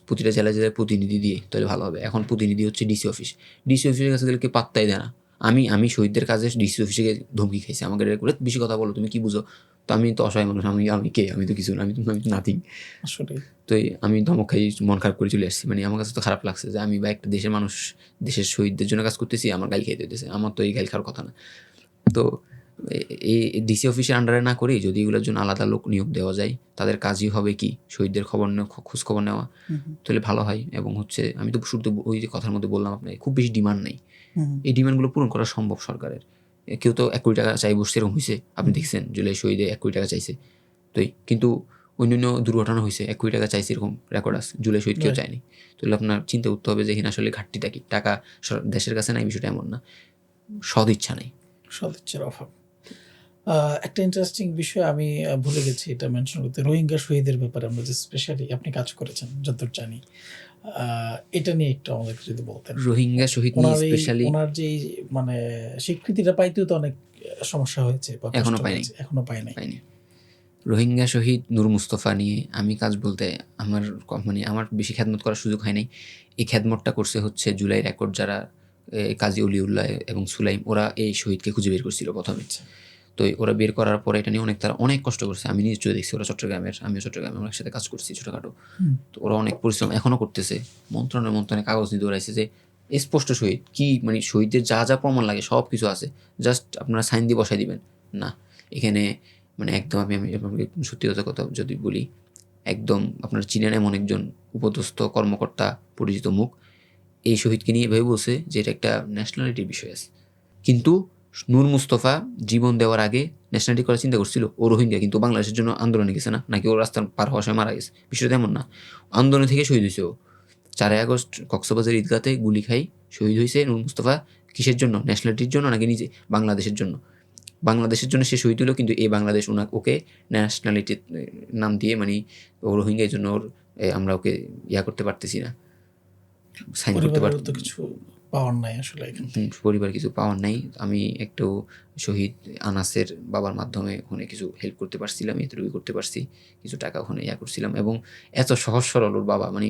প্রতিটা জেলায় প্রতিনিধি দিয়ে, তাহলে ভালো হবে। এখন প্রতিনিধি হচ্ছে ডিসি অফিসের কাছে গেলে পাত্তাই দেয় না। আমি শহীদদের কাজে ডিসি অফিসে ধমকি খাইছি, আমাকে করে বেশি কথা বলো, তুমি কি বুঝো? তো আমি তো অসহায় মানুষ, আমি কে? আমি তো কিছু না, আমি তো নাথিং আসলে। তো আমি ধমক খাই, মন খারাপ করে চলে আসছি। মানে আমার কাছে তো খারাপ লাগছে যে আমি বা একটা দেশের মানুষ, দেশের শহীদদের জন্য কাজ করতেছি, আমার গাল খেয়ে দিতেছে। আমার তো এই গাল খাওয়ার কথা না। তো এই ডিসি অফিসের আন্ডারে না করেই যদি এগুলোর জন্য আলাদা লোক নিয়োগ দেওয়া যায়, তাদের কাজই হবে কি শহীদদের খোঁজ খবর নেওয়া, তাহলে ভালো হয়। এবং হচ্ছে আমি তো শুরুতে ওই যে কথার মধ্যে বললাম আপনাকে, খুব বেশি ডিমান্ড নেই, এই ডিমান্ডগুলো পূরণ করা সম্ভব সরকারের। কেউ তো 1 কোটি টাকা চাই বসছে, এরকম হয়েছে, আপনি দেখছেন জুলাই শহীদে 1 কোটি টাকা চাইছে। তো কিন্তু অন্যান্য দুর্ঘটনা হয়েছে 1 কোটি টাকা চাইছে এরকম রেকর্ড আছে, জুলাই শহীদ কেউ Right. চায়নি। তাহলে আপনার চিন্তা করতে হবে যে এখানে আসলে ঘাটতিটা কি, টাকা দেশের কাছে নাই বিষয়টা এমন না, সদ ইচ্ছা নেই। সদিচ্ছার অভাব। একটা ইন্টারেস্টিং বিষয় আমি ভুলে গেছি এটা মেনশন করতে, রোহিঙ্গা শহীদের ব্যাপারে আমরা যে স্পেশালি আপনি কাজ করেছেন যতদূর জানি, এটা নিয়ে একটু আমাদেরকে যদি বলতেন। রোহিঙ্গা শহীদ নিয়ে স্পেশালি ওনার যে মানে স্বীকৃতিটা পাইতেও তো অনেক সমস্যা হয়েছে বা কষ্ট এখনো পায়নি। হয়েছে, এখনো পায় নাই। পাইনি। রোহিঙ্গা শহীদ নূর মুস্তফা নিয়ে আমি কাজ বলতে আমার মানে আমার বেশি খেদমত করার সুযোগ হয় নাই। এই খেদমতটা করছে হচ্ছে জুলাই রেকর্ড যারা কাজী অলিউল্লাহ এবং সুলাইম, ওরা এই শহীদকে খুঁজে বের করছিল প্রথমে। তো ওরা বের করার পরে এটা নিয়ে তারা অনেক কষ্ট করছে, আমি নিজে চলে দেখছি। ওরা চট্টগ্রামের, আমিও চট্টগ্রামে, ওর সাথে কাজ করছি ছোটোখাটো। তো ওরা অনেক পরিশ্রম এখনও করতেছে, মন্ত্রণে কাগজ নিয়ে দৌড়াইছে যে স্পষ্ট শহীদ কি, মানে শহীদের যা যা প্রমাণ লাগে সব কিছু আছে, জাস্ট আপনারা সাইন দিয়ে বসাই দিবেন না। এখানে মানে একদম আমি সত্যি কথা যদি বলি, একদম আপনার চিনেন এমন একজন উপদস্থ কর্মকর্তা, পরিচিত মুখ এই শহীদকে নিয়ে এভাবে বলছে যে এটা একটা ন্যাশনালিটির বিষয় আছে। কিন্তু নূর মুস্তফা জীবন দেওয়ার আগে ন্যাশনালিটি করার চিন্তা করছিল, ও রোহিঙ্গা, কিন্তু বাংলাদেশের জন্য আন্দোলনে গেছে না, নাকি ও রাস্তা পার হওয়ার সময় মারা গেছে, বিষয়টা এমন না। আন্দোলন থেকে শহীদ হয়েছে ও। 4 আগস্ট কক্সবাজার ঈদগাতে গুলি খাই শহীদ হয়েছে নূর মুস্তফা। কিসের জন্য? ন্যাশনালিটির জন্য নাকি নিজে বাংলাদেশের জন্য? বাংলাদেশের জন্য সে শহীদ হলো, কিন্তু এই বাংলাদেশ ওকে ন্যাশনালিটির নাম দিয়ে, মানে ও রোহিঙ্গা, এই জন্য ওর আমরা ওকে করতে পারতেছি না, সাইন করতে পরিবারেরও তো কিছু পাওয়ার নাই আসলে এখান থেকে। পরিবার কিছু পাওয়ার নাই। আমি একটু শহীদ আনাসের বাবার মাধ্যমে ওখানে কিছু হেল্প করতে পারছিলাম, এতটুকু করতে পারছি, কিছু টাকা ওখানে করছিলাম। এবং এত সহজ সরল ওর বাবা, মানে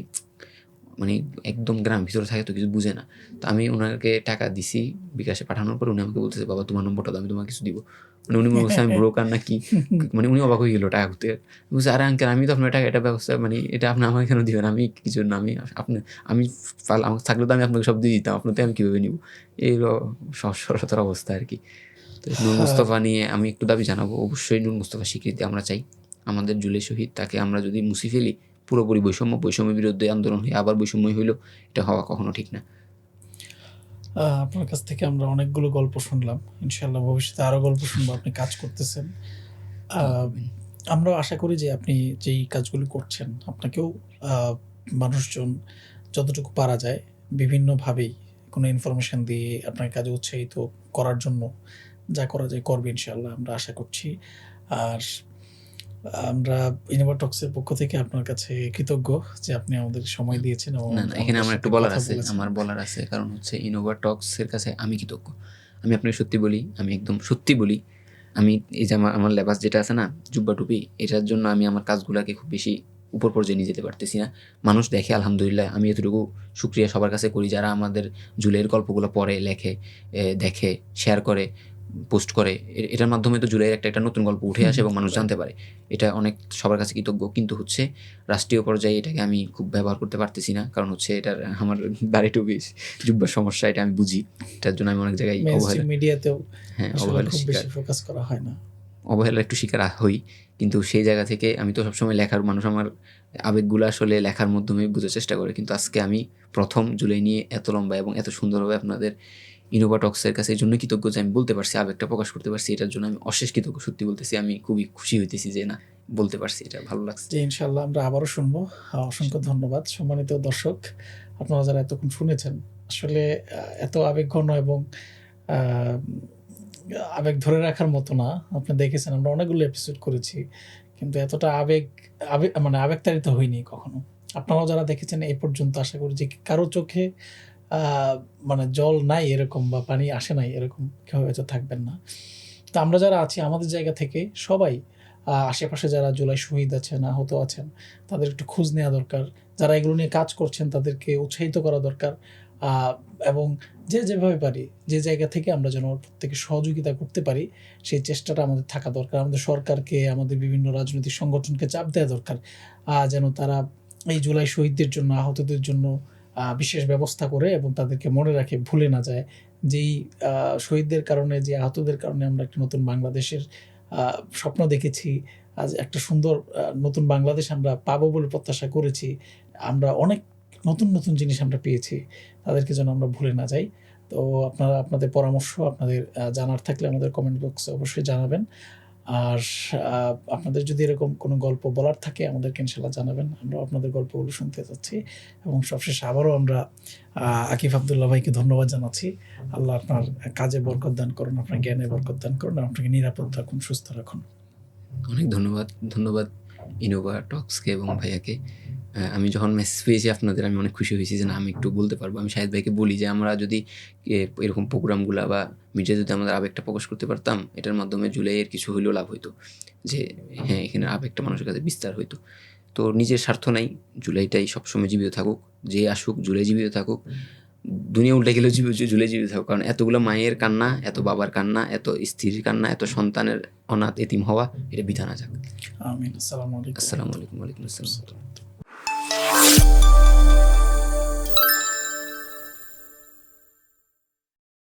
মানে একদম গ্রাম ভিতরে থাকে তো কিছু বুঝে না। তো আমি ওনাকে টাকা দিছি বিকাশে পাঠানোর পর উনি আমাকে বলতেছে, বাবা তোমার নম্বরটা দাও, আমি তোমাকে কিছু দিব। মানে উনি মনে করছে আমি ব্রোকার নাকি, মানে উনি অবাক হয়ে গেলো টাকা করতে। বুঝছে, আরে আঙ্কেল আমি তো আপনার টাকা এটা ব্যবস্থা, মানে এটা আপনি আমাকে কেন দিবেন, আমি কিছু না, আমি আমার থাকলে তো আমি আপনাকে সব দিয়ে দিতাম, আপনাতে আমি কীভাবে নিব। এই হলো সহজ সরলতার অবস্থা আর কি। তো নূর মুস্তফা নিয়ে আমি একটু দাবি জানাবো, অবশ্যই নূর মুস্তফা স্বীকৃতি আমরা চাই। আমাদের জুলাই শহীদ, তাকে আমরা যদি মুছে ফেলি, পুরোপুরি বৈষম্যের বিরুদ্ধে আন্দোলন হয়ে আবার বৈষম্য হইল, এটা হওয়া কখনো ঠিক না। আপনার কাছ থেকে আমরা অনেকগুলো গল্প শুনলাম, ইনশাল্লাহ ভবিষ্যতে আরও গল্প শুনবো। আপনি কাজ করতেছেন, আমরা আশা করি যে আপনি যেই কাজগুলি করছেন আপনাকেও মানুষজন যতটুকু পারা যায় বিভিন্নভাবেই কোনো ইনফরমেশন দিয়ে আপনার কাজে উৎসাহিত করার জন্য যা করা যায় করবে ইনশাল্লাহ, আমরা আশা করছি। আর আমরা ইনোভা টক্সের পক্ষ থেকে আপনার কাছে কৃতজ্ঞ যে আপনি আমাদের সময় দিয়েছেন। এবং না, এখানে আমার একটু বলার আছে, কারণ হচ্ছে ইনোভা টক্সের কাছে আমি কৃতজ্ঞ। আমি আপনাকে সত্যি বলি, আমি একদম সত্যি বলি, আমি এই যে আমার লেবাস যেটা আছে না, জুব্বা টুপি, এটার জন্য আমি আমার কাজগুলোকে খুব বেশি উপর পর্যায়ে নিয়ে যেতে পারতেছি না। মানুষ দেখে, আলহামদুলিল্লাহ, আমি এতটুকু শুক্রিয়া সবার কাছে করি যারা আমাদের জুলাইয়ের গল্পগুলো পড়ে, লেখে, দেখে, শেয়ার করে, পোস্ট করে। এটার মাধ্যমে তো জুলাইয়ের একটা নতুন গল্প উঠে আসে এবং মানুষ জানতে পারে। এটা অনেক সবার কাছে কৃতজ্ঞ। কিন্তু হচ্ছে রাষ্ট্রীয় পর্যায়ে এটাকে আমি খুব ব্যবহার করতে পারতেছি না, কারণ হচ্ছে এটার আমার দাড়ি টুপি জুব্বার সমস্যা, এটা আমি বুঝি। এটার জন্য আমি অনেক জায়গায় মিডিয়াতেও ফোকাস করা হয় না, অবহেলা একটু শিকার হই। কিন্তু সেই জায়গা থেকে আমি তো সবসময় লেখার মানুষ, আমার আবেগগুলো আসলে লেখার মাধ্যমে বোঝার চেষ্টা করে। কিন্তু আজকে আমি প্রথম জুলাই নিয়ে এত লম্বা এবং এত সুন্দরভাবে আপনাদের ইনোভা টক্সের কাছে এই জন্য কৃতজ্ঞ যে আমি বলতে পারছি, আবেগটা প্রকাশ করতে পারছি। এটার জন্য আমি অশেষ কৃতজ্ঞ, সত্যি বলতেছি। আমি খুবই খুশি হইতেছি যে না, বলতে পারছি, এটা ভালো লাগছে। ইনশাল্লাহ আমরা আবারও শুনবো। অসংখ্য ধন্যবাদ সম্মানিত দর্শক, আপনারা যারা এতক্ষণ শুনেছেন। আসলে এত আবেগঘন এবং আবেগ ধরে রাখার মতো না। আপনি দেখেছেন আমরা অনেকগুলো এপিসোড করেছি, কিন্তু এতটা মানে আবেগতাড়িত হয়নি কখনো। আপনারাও যারা দেখেছেন এই পর্যন্ত, আশা করি যে কারো চোখে মানে জল নাই এরকম বা পানি আসে নাই এরকম কেউ হয়তো থাকবেন না। তো আমরা যারা আছি আমাদের জায়গা থেকে সবাই আশেপাশে যারা জুলাই শহীদ আছেন, আহত আছেন, তাদের একটু খোঁজ নেওয়া দরকার। যারা এগুলো নিয়ে কাজ করছেন তাদেরকে উৎসাহিত করা দরকার। এবং যেভাবে পারি, যে জায়গা থেকে আমরা যেন প্রত্যেকে সহযোগিতা করতে পারি, সেই চেষ্টাটা আমাদের থাকা দরকার। আমাদের সরকারকে, আমাদের বিভিন্ন রাজনৈতিক সংগঠনকে চাপ দেওয়া দরকার, যেন তারা এই জুলাই শহীদদের জন্য, আহতদের জন্য বিশেষ ব্যবস্থা করে এবং তাদেরকে মনে রাখে, ভুলে না যায় যেই শহীদদের কারণে, যে আহতদের কারণে আমরা একটা নতুন বাংলাদেশের স্বপ্ন দেখেছি। আজ একটা সুন্দর নতুন বাংলাদেশ আমরা পাবো বলে প্রত্যাশা করেছি। আমরা অনেক নতুন নতুন জিনিস আমরা পেয়েছি, তাদেরকে যেন আমরা ভুলে না যাই। তো আপনারা আপনাদের পরামর্শ, আপনাদের জানার থাকলে আমাদের কমেন্ট বক্সে অবশ্যই জানাবেন। আর আপনাদের যদি এরকম কোনো গল্প বলার থাকে আমাদেরকে ইনশাল্লাহ জানাবেন, আমরা আপনাদের গল্পগুলো শুনতে যাচ্ছি। এবং সবশেষে আবারও আমরা আকিব আবদুল্লাহ ভাইকে ধন্যবাদ জানাচ্ছি। আল্লাহ আপনার কাজে বরকত দান করুন, আপনার জ্ঞানে বরকত দান করুন, আপনাকে নিরাপদ রাখুন, সুস্থ রাখুন। অনেক ধন্যবাদ ইনোভা টক্সকে এবং ভাইয়াকে। আমি যখন মেসেজ পেয়েছি আপনাদের, আমি অনেক খুশি হয়েছি যে না, আমি একটু বলতে পারবো। আমি শাহিদ ভাইকে বলি যে আমরা যদি এরকম প্রোগ্রামগুলো বা মিডিয়া যদি আমাদের আবেগটা প্রকাশ করতে পারতাম, এটার মাধ্যমে জুলাইয়ের কিছু হইলেও লাভ হইতো, যে হ্যাঁ এখানে আবেগটা মানুষের কাছে বিস্তার হইতো। তো নিজের স্বার্থ নাই, জুলাইটাই সবসময় জীবিত থাকুক, যে আসুক জুলাই জীবিত থাকুক, দুনিয়া উল্টে গেলেও জুলাই জীবিত থাকুক। কারণ এতগুলো মায়ের কান্না, এত বাবার কান্না, এত স্ত্রীর কান্না, এত সন্তানের অনাথ এতিম হওয়া, এটা বিধান যাক। আমিন। আসসালামু আলাইকুম। আসসালামু আলাইকুম। ওয়ালাইকুম আসসালাম।